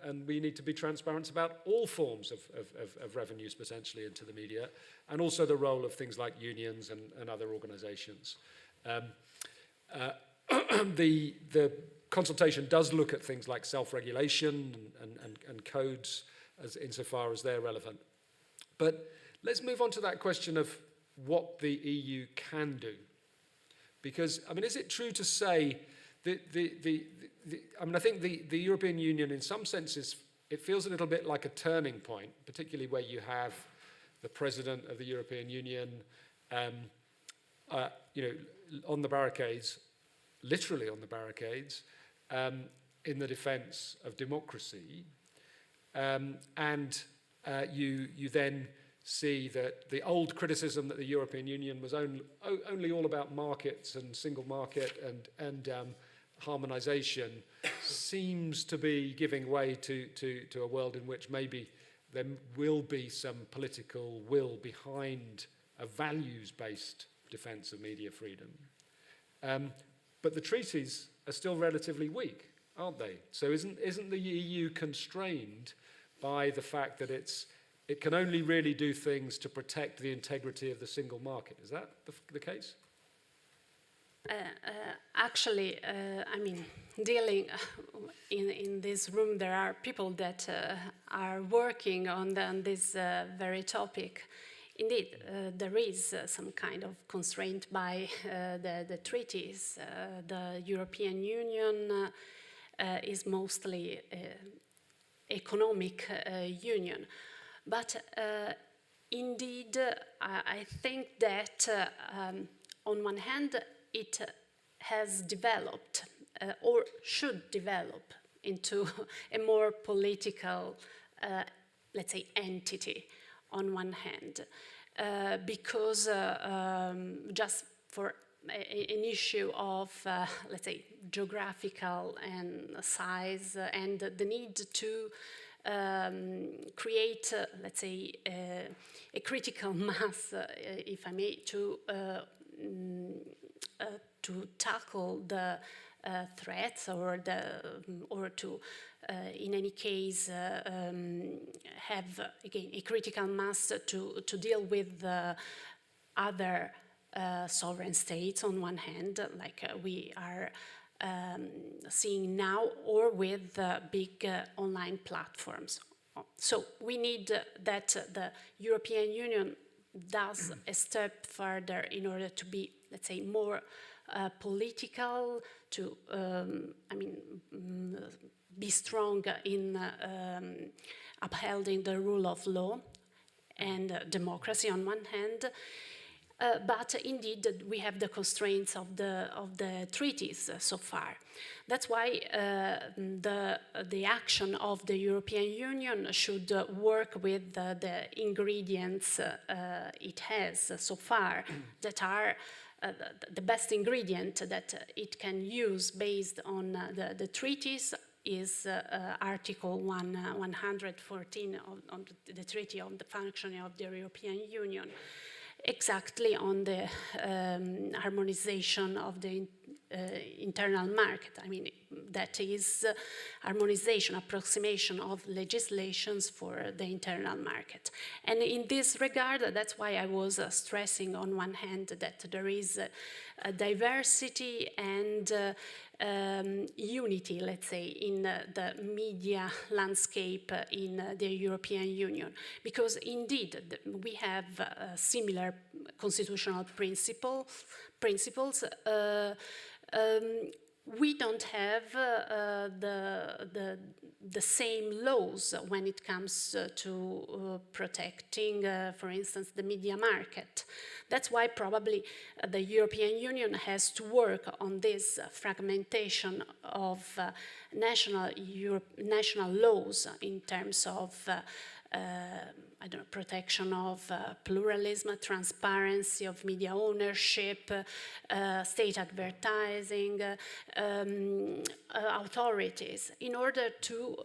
E: and we need to be transparent about all forms of revenues potentially into the media, and also the role of things like unions and other organizations. The consultation does look at things like self-regulation and codes insofar as they're relevant. But let's move on to that question of what the EU can do. Because, I mean, is it true to say that I think the European Union, in some senses, it feels a little bit like a turning point, particularly where you have the President of the European Union, on the barricades, literally on the barricades, in the defense of democracy. You then see that the old criticism that the European Union was only all about markets and single market and harmonization seems to be giving way to a world in which maybe there will be some political will behind a values-based defense of media freedom. But the treaties are still relatively weak, aren't they? So isn't the EU constrained by the fact that it can only really do things to protect the integrity of the single market? Is that the case?
C: Actually, I mean, dealing in this room, there are people that are working on this very topic. Indeed, there is some kind of constraint by the treaties. The European Union is mostly economic union. But indeed, I think that on one hand, it has developed or should develop into a more political, let's say, entity on one hand, because just for an issue of, let's say, geographical and size and the need to create, let's say, a critical mass, if I may, to tackle the threats or to, in any case, have again a critical mass to deal with other sovereign states on one hand, like we are seeing now, or with big online platforms. So we need that the European Union does a step further in order to be, let's say, more political, to, be strong in upholding the rule of law and democracy on one hand. But indeed, we have the constraints of the treaties so far. That's why the action of the European Union should work with the ingredients it has so far that are the best ingredient that it can use based on the treaties is Article 114 of the Treaty on the Functioning of the European Union, exactly on the harmonization of the internal market. I mean, that is harmonization, approximation of legislations for the internal market. And in this regard, that's why I was stressing on one hand that there is a diversity and unity, let's say, in the media landscape in the European Union, because indeed we have similar constitutional principles. We don't have the same laws when it comes to protecting, for instance, the media market. That's why probably the European Union has to work on this fragmentation of national laws in terms of protection of pluralism, transparency of media ownership, state advertising, authorities, in order to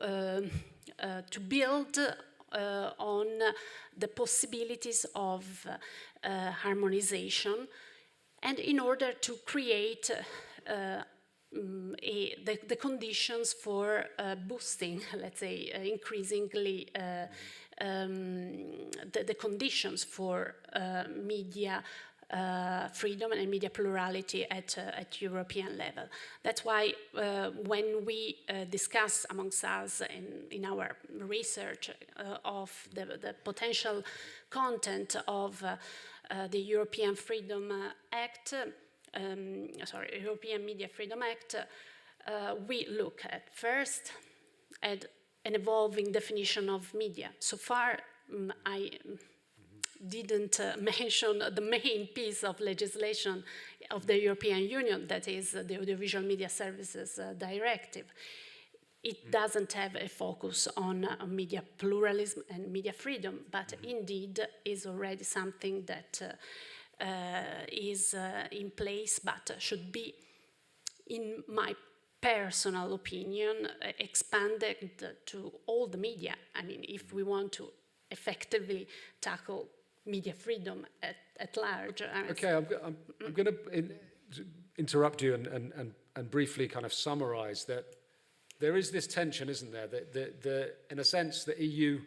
C: build on the possibilities of harmonization, and in order to create the conditions for boosting, let's say, increasingly the conditions for media freedom and media plurality at European level. That's why when we discuss amongst us in our research of the potential content of the European Freedom Act, European Media Freedom Act, we look at first at an evolving definition of media. So far, I didn't mention the main piece of legislation of the European Union, that is the Audiovisual Media Services Directive. It doesn't have a focus on media pluralism and media freedom, but indeed is already something that is in place, but should be, in my personal opinion expanded to all the media. I mean, if we want to effectively tackle media freedom at large.
E: Okay, I'm going to interrupt you and briefly kind of summarize that there is this tension, isn't there? That in a sense, the EU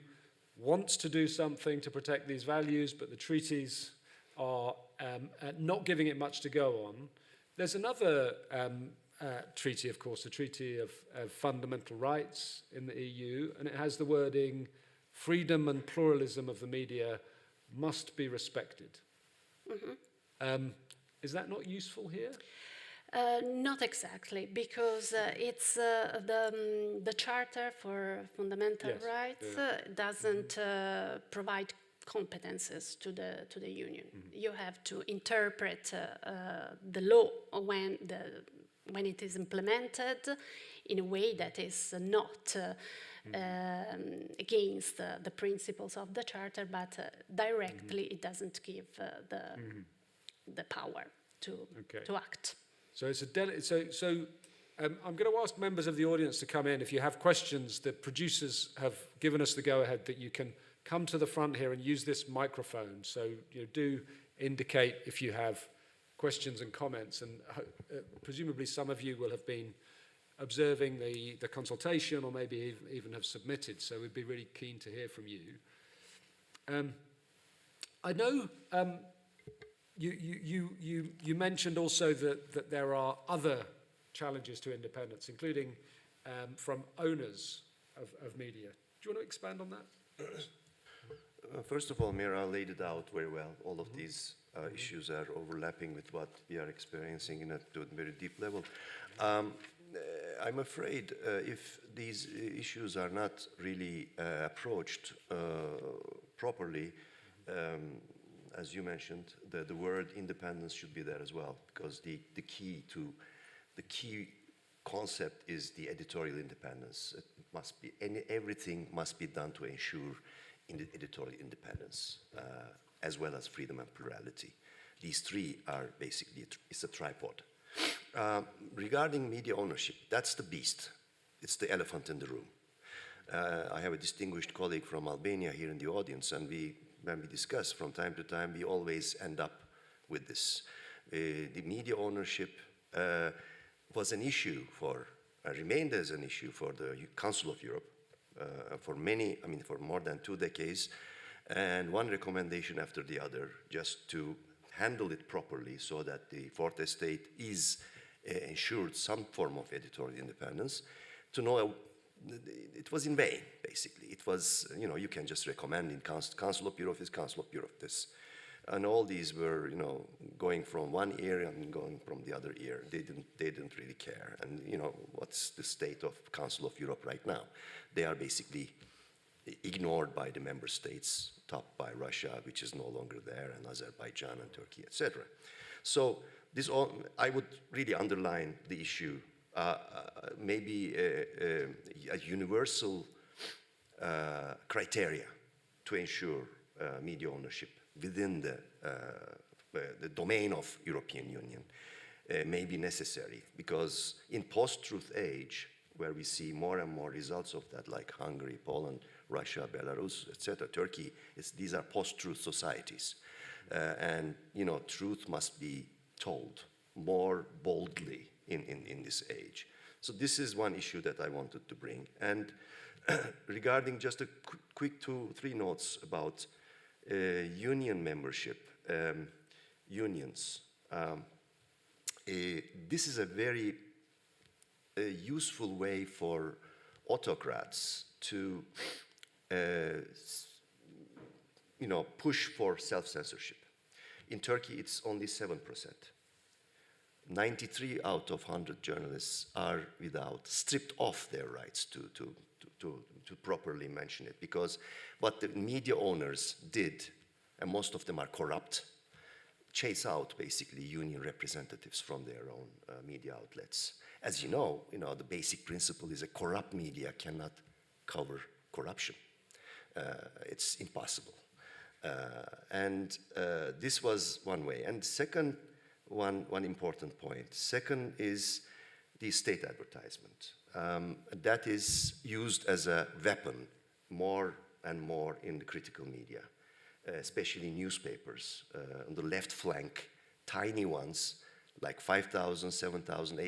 E: wants to do something to protect these values, but the treaties are not giving it much to go on. There's another treaty, of course, the Treaty of Fundamental Rights in the EU, and it has the wording, freedom and pluralism of the media must be respected. Mm-hmm. Is that not useful here?
C: Not exactly, because it's the Charter for Fundamental Rights doesn't provide competences to the Union. Mm-hmm. You have to interpret the law when it is implemented in a way that is not against the principles of the Charter, but directly it doesn't give the power to act.
E: So it's I'm going to ask members of the audience to come in. If you have questions, the producers have given us the go-ahead that you can come to the front here and use this microphone. So do indicate if you have questions and comments. And presumably some of you will have been observing the consultation or maybe even have submitted. So we'd be really keen to hear from you. I know you mentioned also that there are other challenges to independence, including from owners of media. Do you want to expand on that?
B: First of all, Meera laid it out very well. All of these issues are overlapping with what we are experiencing to a very deep level. I'm afraid if these issues are not really approached properly, as you mentioned, the word independence should be there as well, because the key concept is the editorial independence. It must be, everything must be done to ensure editorial independence, as well as freedom and plurality. These three are basically, it's a tripod. Regarding media ownership, that's the beast. It's the elephant in the room. I have a distinguished colleague from Albania here in the audience, and when we discuss from time to time, we always end up with this. The media ownership was an issue remained as an issue for the Council of Europe for more than 2 decades, and one recommendation after the other just to handle it properly so that the fourth estate is ensured some form of editorial independence. It was in vain, basically. It was, you can just recommend in Council of Europe this, Council of Europe this. And all these were, going from one ear and going from the other ear. They didn't really care. And, what's the state of Council of Europe right now? They are basically ignored by the member states, topped by Russia, which is no longer there, and Azerbaijan and Turkey, etc. So I would really underline the issue. Maybe a universal criteria to ensure media ownership within the domain of European Union may be necessary, because in post-truth age, where we see more and more results of that, like Hungary, Poland, Russia, Belarus, etc., Turkey, these are post-truth societies. And, truth must be told more boldly in this age. So this is one issue that I wanted to bring. And regarding just a quick 2-3 notes about union membership, unions. This is a very useful way for autocrats to push for self-censorship. In Turkey, it's only 7%. 93 out of 100 journalists are stripped off their rights to properly mention it, because what the media owners did, and most of them are corrupt, chase out basically union representatives from their own media outlets. As you know, the basic principle is a corrupt media cannot cover corruption. It's impossible. And this was one way. And second, one important point. Second is the state advertisement. That is used as a weapon more and more in the critical media, especially newspapers. On the left flank, tiny ones, like 5,000, 7,000,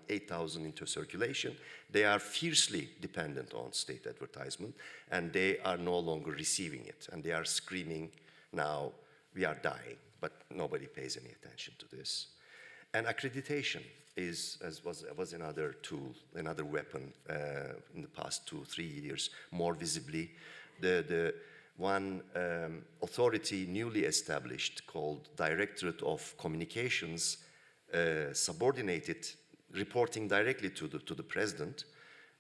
B: 8,000 into circulation, they are fiercely dependent on state advertisement, and they are no longer receiving it, and they are screaming, now we are dying, but nobody pays any attention to this. And accreditation was another tool, another weapon in the past 2-3 years, more visibly. The one authority newly established called Directorate of Communications, subordinated reporting directly to the president,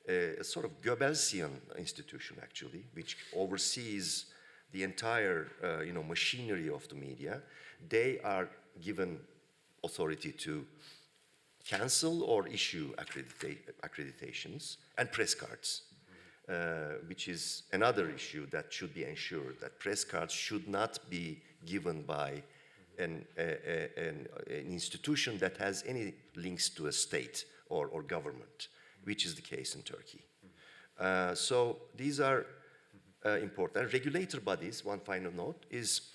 B: a sort of Goebbelsian institution actually, which oversees the entire machinery of the media. They are given authority to cancel or issue accreditations and press cards, which is another issue that should be ensured, that press cards should not be given by an institution that has any links to a state or government, which is the case in Turkey. So these are important. Regulator bodies, one final note, is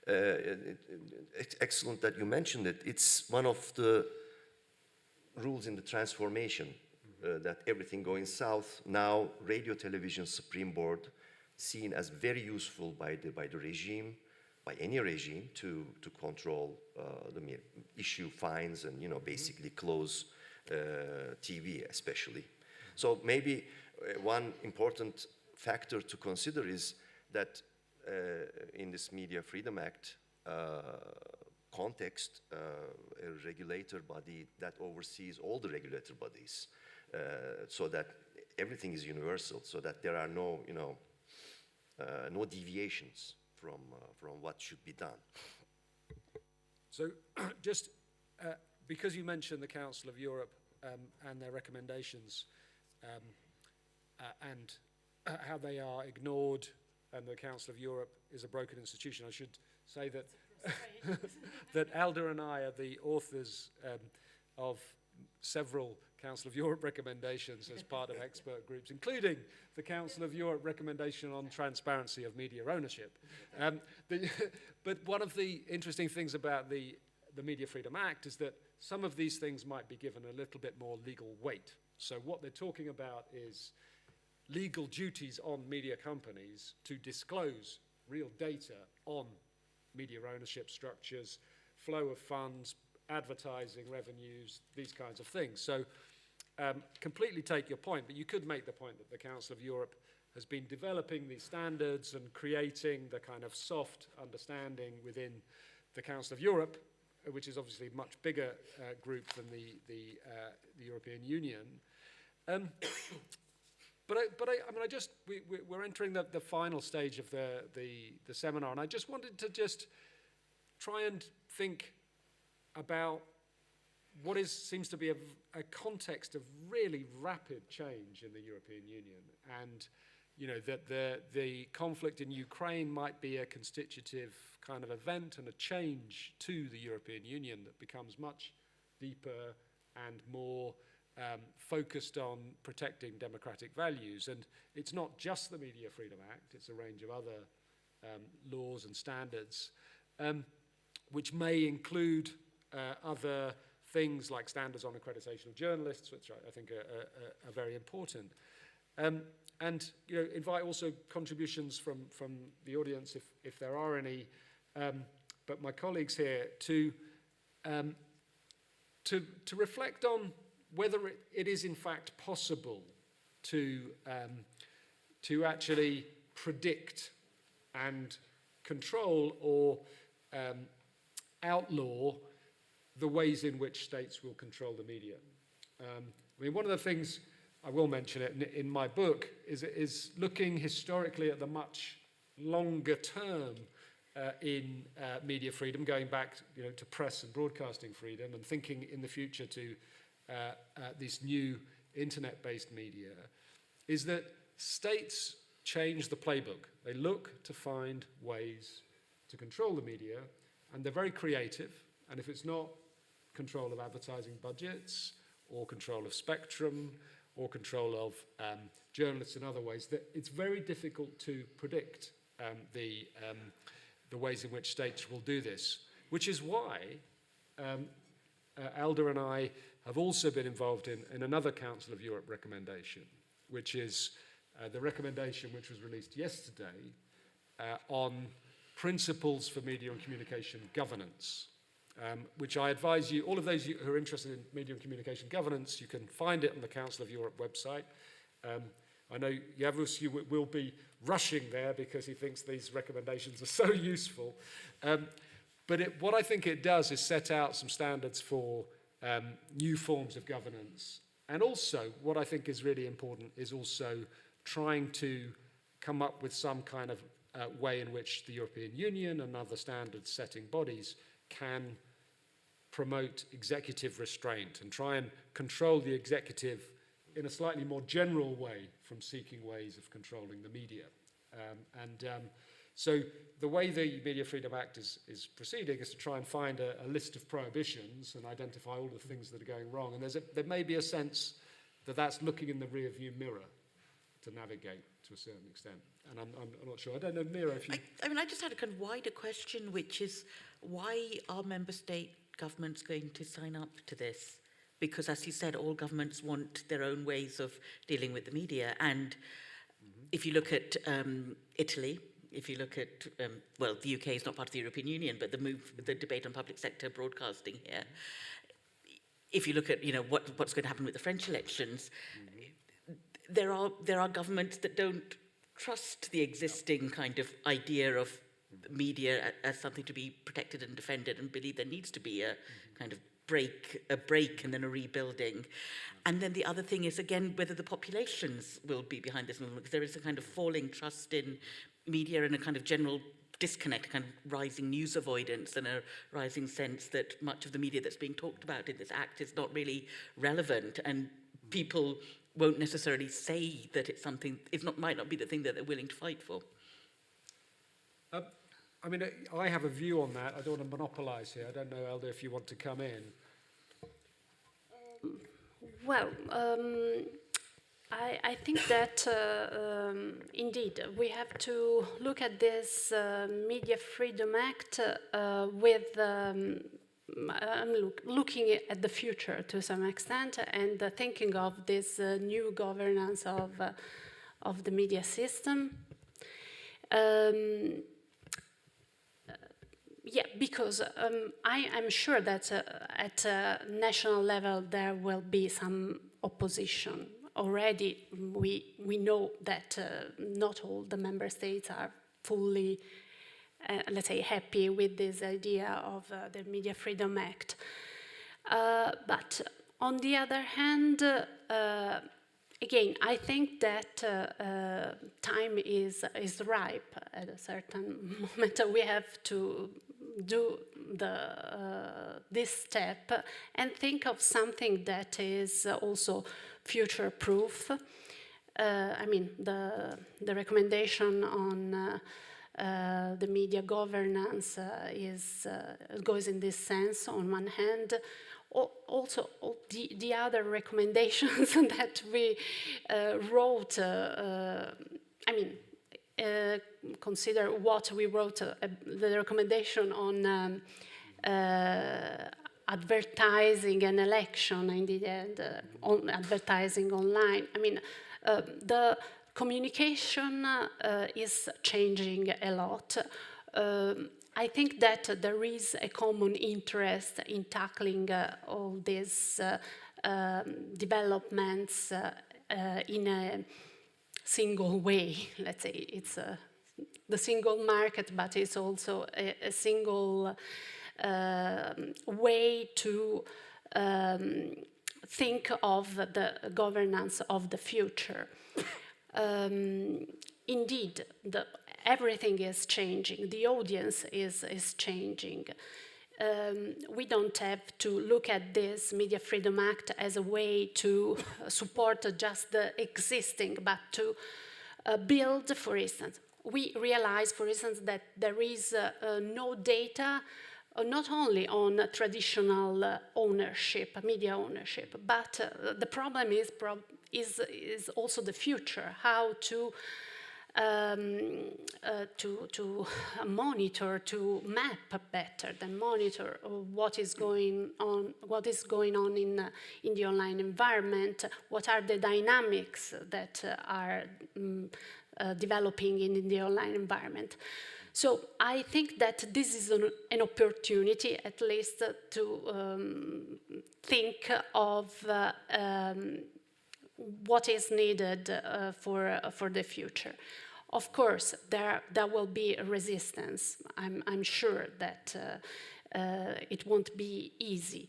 B: it's excellent that you mentioned it. It's one of the rules in the transformation, that everything going south. Now, Radio Television Supreme Board, seen as very useful by the regime, by any regime, to control issue fines and basically close TV especially. So maybe one important factor to consider is that in this Media Freedom Act context, a regulator body that oversees all the regulator bodies, so that everything is universal, so that there are no deviations from what should be done.
E: So just because you mentioned the Council of Europe and their recommendations and how they are ignored, and the Council of Europe is a broken institution, I should say that that Elda and I are the authors of several Council of Europe recommendations as part of expert groups, including the Council of Europe recommendation on transparency of media ownership. But one of the interesting things about the Media Freedom Act is that some of these things might be given a little bit more legal weight. So what they're talking about is legal duties on media companies to disclose real data on media ownership structures, flow of funds, advertising revenues, these kinds of things. So completely take your point, but you could make the point that the Council of Europe has been developing these standards and creating the kind of soft understanding within the Council of Europe, which is obviously a much bigger group than the European Union. But we're entering the final stage of the seminar, and I just wanted to just try and think about what seems to be a context of really rapid change in the European Union, and that the conflict in Ukraine might be a constitutive kind of event and a change to the European Union that becomes much deeper and more focused on protecting democratic values. And it's not just the Media Freedom Act, it's a range of other laws and standards, which may include other things like standards on accreditation of journalists, which I think are very important. And invite also contributions from the audience if there are any, but my colleagues here to reflect on whether it is in fact possible to actually predict and control or outlaw the ways in which states will control the media. One of the things, I will mention it in my book, is looking historically at the much longer term in media freedom, going back to press and broadcasting freedom, and thinking in the future to this new internet-based media, is that states change the playbook. They look to find ways to control the media, and they're very creative. And if it's not control of advertising budgets or control of spectrum, or control of journalists in other ways, that it's very difficult to predict the ways in which states will do this, which is why Elda and I have also been involved in another Council of Europe recommendation, which is the recommendation which was released yesterday on principles for media and communication governance, which I advise you, all of those who are interested in media and communication governance, you can find it on the Council of Europe website. I know Yavuz, you will be rushing there because he thinks these recommendations are so useful. But what I think it does is set out some standards for new forms of governance. And also, what I think is really important is also trying to come up with some kind of way in which the European Union and other standard-setting bodies can promote executive restraint and try and control the executive in a slightly more general way from seeking ways of controlling the media. So the way the Media Freedom Act is proceeding is to try and find a list of prohibitions and identify all the things that are going wrong. And there may be a sense that that's looking in the rearview mirror to navigate to a certain extent. And I'm not sure. I don't know, Meera, if you...
G: I mean, I just had a kind of wider question, which is why are member state governments going to sign up to this? Because, as you said, all governments want their own ways of dealing with the media. And if you look at Italy, if you look at, well, the UK is not part of the European Union, but the debate on public sector broadcasting here, if you look at, what's going to happen with the French elections, there are governments that don't trust the existing kind of idea of media as something to be protected and defended, and believe there needs to be a kind of break and then a rebuilding. And then the other thing is, again, whether the populations will be behind this movement, because there is a kind of falling trust in media and a kind of general disconnect, a kind of rising news avoidance and a rising sense that much of the media that's being talked about in this act is not really relevant, and people won't necessarily say that it's something, might not be the thing that they're willing to fight for.
E: I mean, I have a view on that. I don't want to monopolise here. I don't know, Elda, if you want to come in.
C: Well, I think that indeed we have to look at this Media Freedom Act with looking at the future to some extent, and thinking of this new governance of the media system. Yeah, because I am sure that at a national level there will be some opposition. Already we know that not all the member states are fully, let's say, happy with this idea of the Media Freedom Act. But on the other hand, again, I think that time is ripe. At a certain moment, we have to do this step and think of something that is also future-proof. I mean, the recommendation on the media governance goes in this sense on one hand. Also, the other recommendations that we wrote, consider what we wrote, the recommendation on advertising an election, in the end, on advertising online. I mean, the communication is changing a lot. I think that there is a common interest in tackling all these developments in a single way. Let's say it's the single market, but it's also a single way to think of the governance of the future. Indeed, everything is changing. The audience is changing. We don't have to look at this Media Freedom Act as a way to support just the existing, but to build, for instance. We realize, for instance, that there is no data not only on traditional ownership, media ownership, but the problem is also the future, how to monitor, to map better than monitor what is going on in the online environment, what are the dynamics that are developing in the online environment. So I think that this is an opportunity, at least, to think of what is needed for the future. Of course, there will be a resistance. I'm sure that it won't be easy.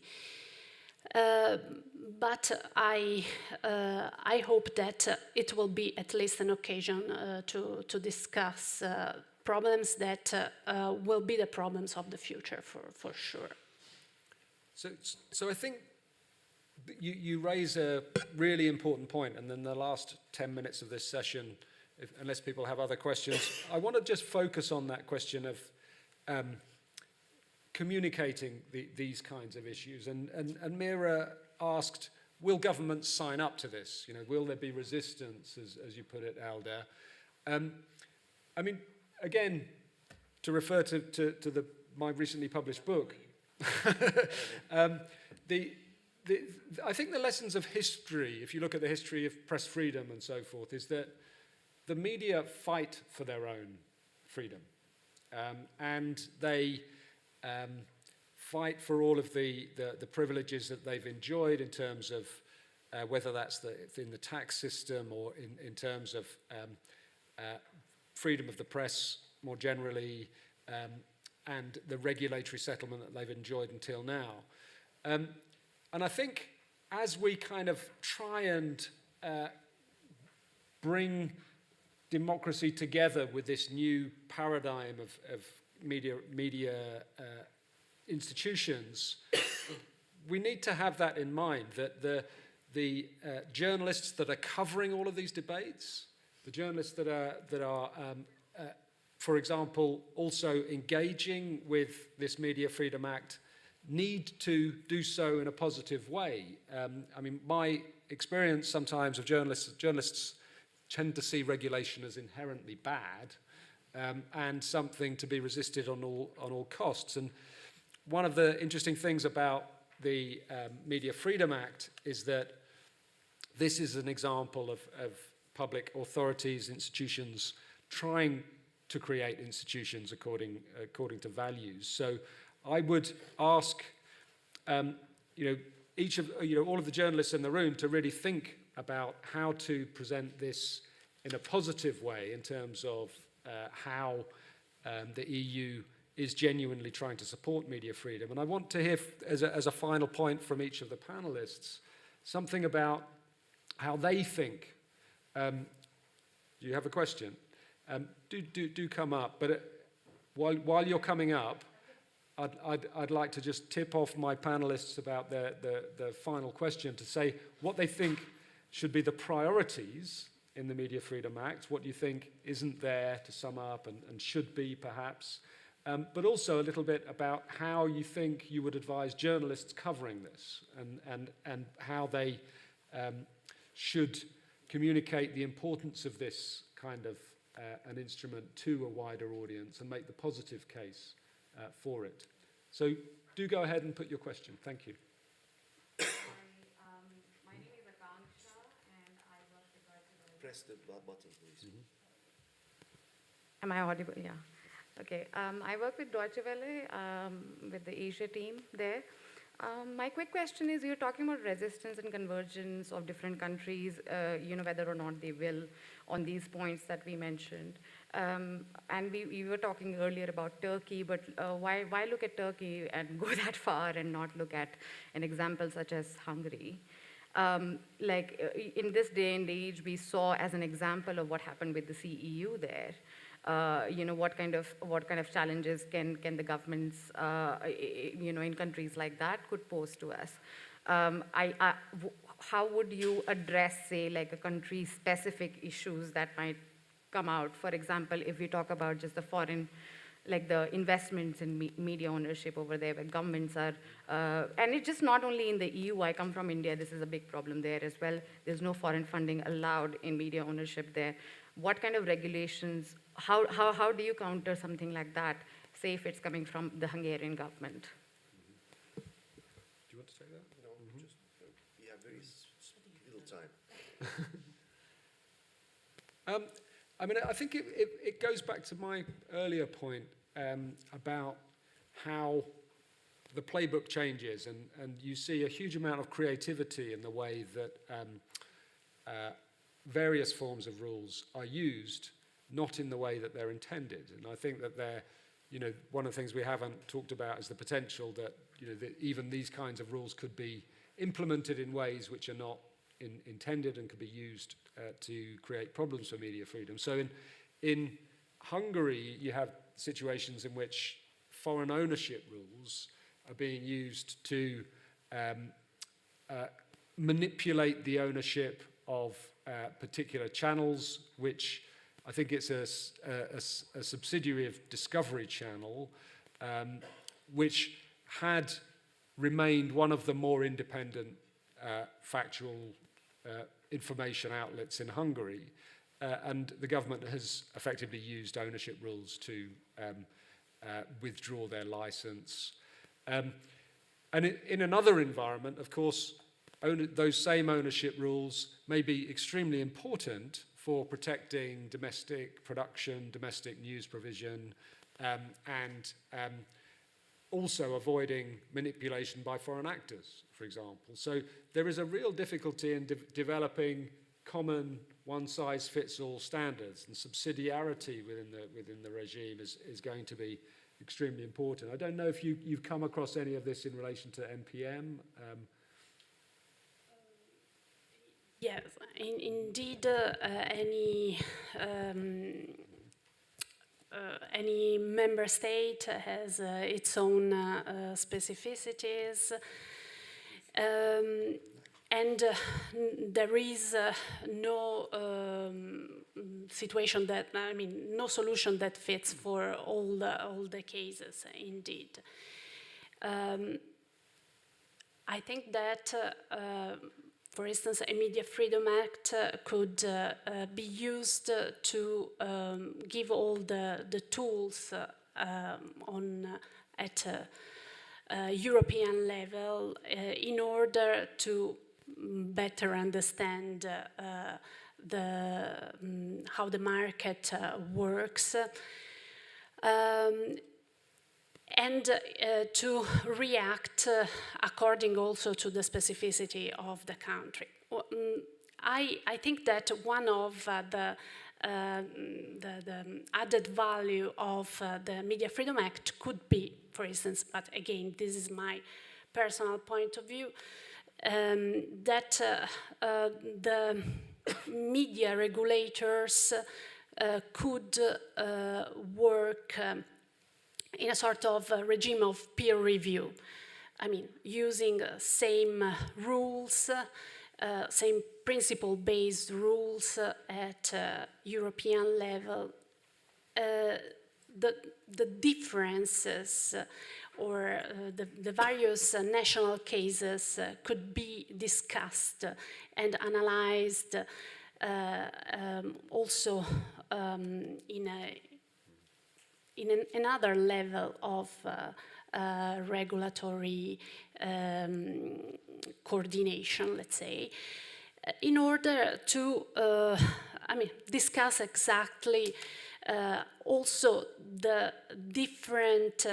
C: But I hope that it will be at least an occasion to discuss problems that will be the problems of the future for sure.
E: So I think you raise a really important point, and then the last 10 minutes of this session, unless people have other questions, I want to just focus on that question of communicating these kinds of issues. And Meera asked, will governments sign up to this? You know, will there be resistance, as you put it, Elda? I mean, again, to refer to my recently published book, I think the lessons of history, if you look at the history of press freedom and so forth, is that the media fight for their own freedom. And they fight for all of the privileges that they've enjoyed in terms of whether that's in the tax system or in terms of freedom of the press more generally, and the regulatory settlement that they've enjoyed until now. And I think as we kind of try and bring democracy together with this new paradigm of media institutions, we need to have that in mind, that the journalists that are covering all of these debates, the journalists that are for example, also engaging with this Media Freedom Act, need to do so in a positive way. I mean, my experience sometimes of journalists tend to see regulation as inherently bad and something to be resisted on all costs. And one of the interesting things about the Media Freedom Act is that this is an example of public authorities, institutions trying to create institutions according to values. So I would ask, all of the journalists in the room to really think about how to present this in a positive way in terms of how the EU is genuinely trying to support media freedom. And I want to hear, as a final point from each of the panelists, something about how they think. Do you have a question? Do come up, but while you're coming up, I'd like to just tip off my panelists about the final question to say what they think should be the priorities in the Media Freedom Act, what you think isn't there to sum up and should be perhaps, but also a little bit about how you think you would advise journalists covering this and how they should communicate the importance of this kind of an instrument to a wider audience and make the positive case for it. So do go ahead and put your question. Thank you.
H: My name is Akanksha and I work with Reuters.
B: Press the button, please.
H: Am I audible? Yeah. Okay. I work with Deutsche Welle, with the Asia team there. My quick question is, you're talking about resistance and convergence of different countries, whether or not they will on these points that we mentioned. And we were talking earlier about Turkey, but why look at Turkey and go that far and not look at an example such as Hungary? In this day and age, we saw as an example of what happened with the CEU there. What kind of challenges can the governments, in countries like that could pose to us? How would you address, say, like a country-specific issues that might come out? For example, if we talk about just the foreign like the investments in media ownership over there, where governments are, and it's just not only in the EU. I come from India. This is a big problem there as well. There's no foreign funding allowed in media ownership there. What kind of regulations? How do you counter something like that? Say if it's coming from the Hungarian government.
E: Do you want to take that?
B: No, just we have very little time.
E: I mean, I think it goes back to my earlier point about how the playbook changes, and you see a huge amount of creativity in the way that various forms of rules are used, not in the way that they're intended. And I think that they're, one of the things we haven't talked about is the potential that, that even these kinds of rules could be implemented in ways which are not intended and could be used to create problems for media freedom. So in Hungary, you have situations in which foreign ownership rules are being used to manipulate the ownership of particular channels, which I think it's a subsidiary of Discovery Channel, which had remained one of the more independent factual information outlets in Hungary, and the government has effectively used ownership rules to withdraw their license. And in another environment, of course, those same ownership rules may be extremely important for protecting domestic production, domestic news provision, and also avoiding manipulation by foreign actors, for example. So there is a real difficulty in developing common one-size-fits-all standards, and subsidiarity within the regime is going to be extremely important. I don't know if you've come across any of this in relation to NPM.
C: Yes, indeed, any member state has its own specificities, and there is no situation that, no solution that fits for all the cases, indeed. I think that for instance, a Media Freedom Act could be used to give all the tools at European level in order to better understand how the market works, and to react according also to the specificity of the country. I think that one of the added value of the Media Freedom Act could be, for instance, but again, this is my personal point of view, that the media regulators could work in a sort of regime of peer review. Using same rules, same principle-based rules at European level. The differences or the various national cases could be discussed and analyzed also in another level of regulatory coordination, let's say, in order to discuss exactly also the different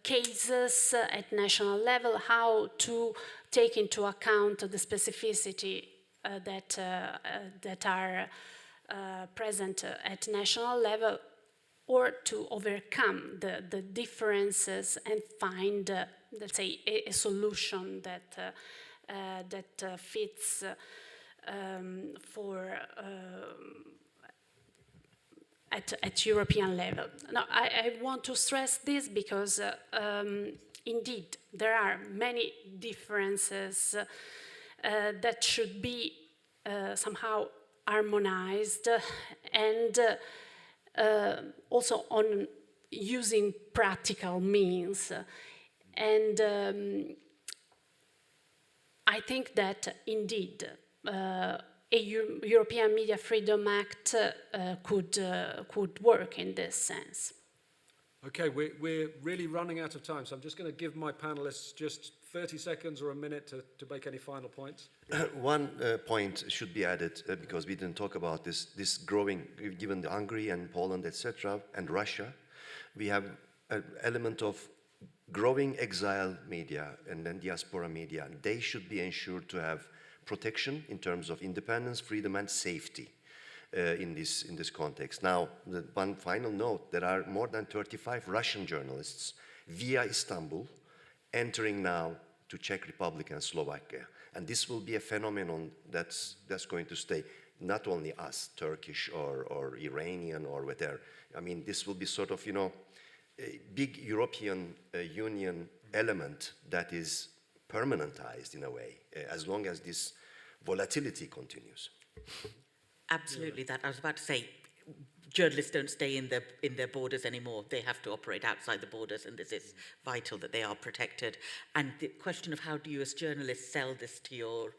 C: cases at national level, how to take into account the specificity that are present at national level, or to overcome the differences and find, let's say, a solution that fits for at European level. Now, I want to stress this because indeed there are many differences that should be somehow harmonized, and also on using practical means. And I think that indeed a European Media Freedom Act could work in this sense.
E: Okay, we're really running out of time, so I'm just going to give my panelists just 30 seconds or a minute to make any final points.
B: One point should be added, because we didn't talk about this growing, given the Hungary and Poland, etc., and Russia, we have an element of growing exile media and then diaspora media. They should be ensured to have protection in terms of independence, freedom, and safety. In this context. Now, one final note, there are more than 35 Russian journalists via Istanbul entering now to Czech Republic and Slovakia. And this will be a phenomenon that's going to stay, not only us, Turkish or Iranian or whatever. I mean, this will be sort of, a big European Union element that is permanentized in a way, as long as this volatility continues.
G: Absolutely, that I was about to say, journalists don't stay in their borders anymore. They have to operate outside the borders, and this is vital that they are protected. And the question of how do you as journalists sell this to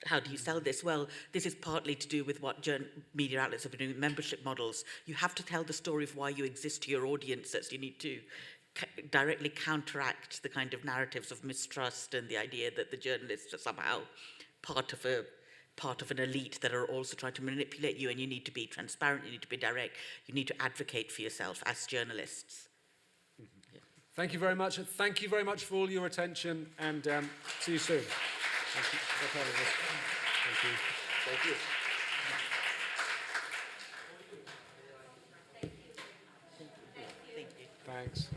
G: how do you sell this? Well, this is partly to do with what media outlets have been doing with membership models. You have to tell the story of why you exist to your audiences. You need to directly counteract the kind of narratives of mistrust and the idea that the journalists are somehow part of an elite that are also trying to manipulate you, and you need to be transparent, you need to be direct, you need to advocate for yourself as journalists. Yeah.
E: Thank you very much. Thank you very much for all your attention, and see you soon. Thank you. Thank you.
B: Thank you.
E: Thanks.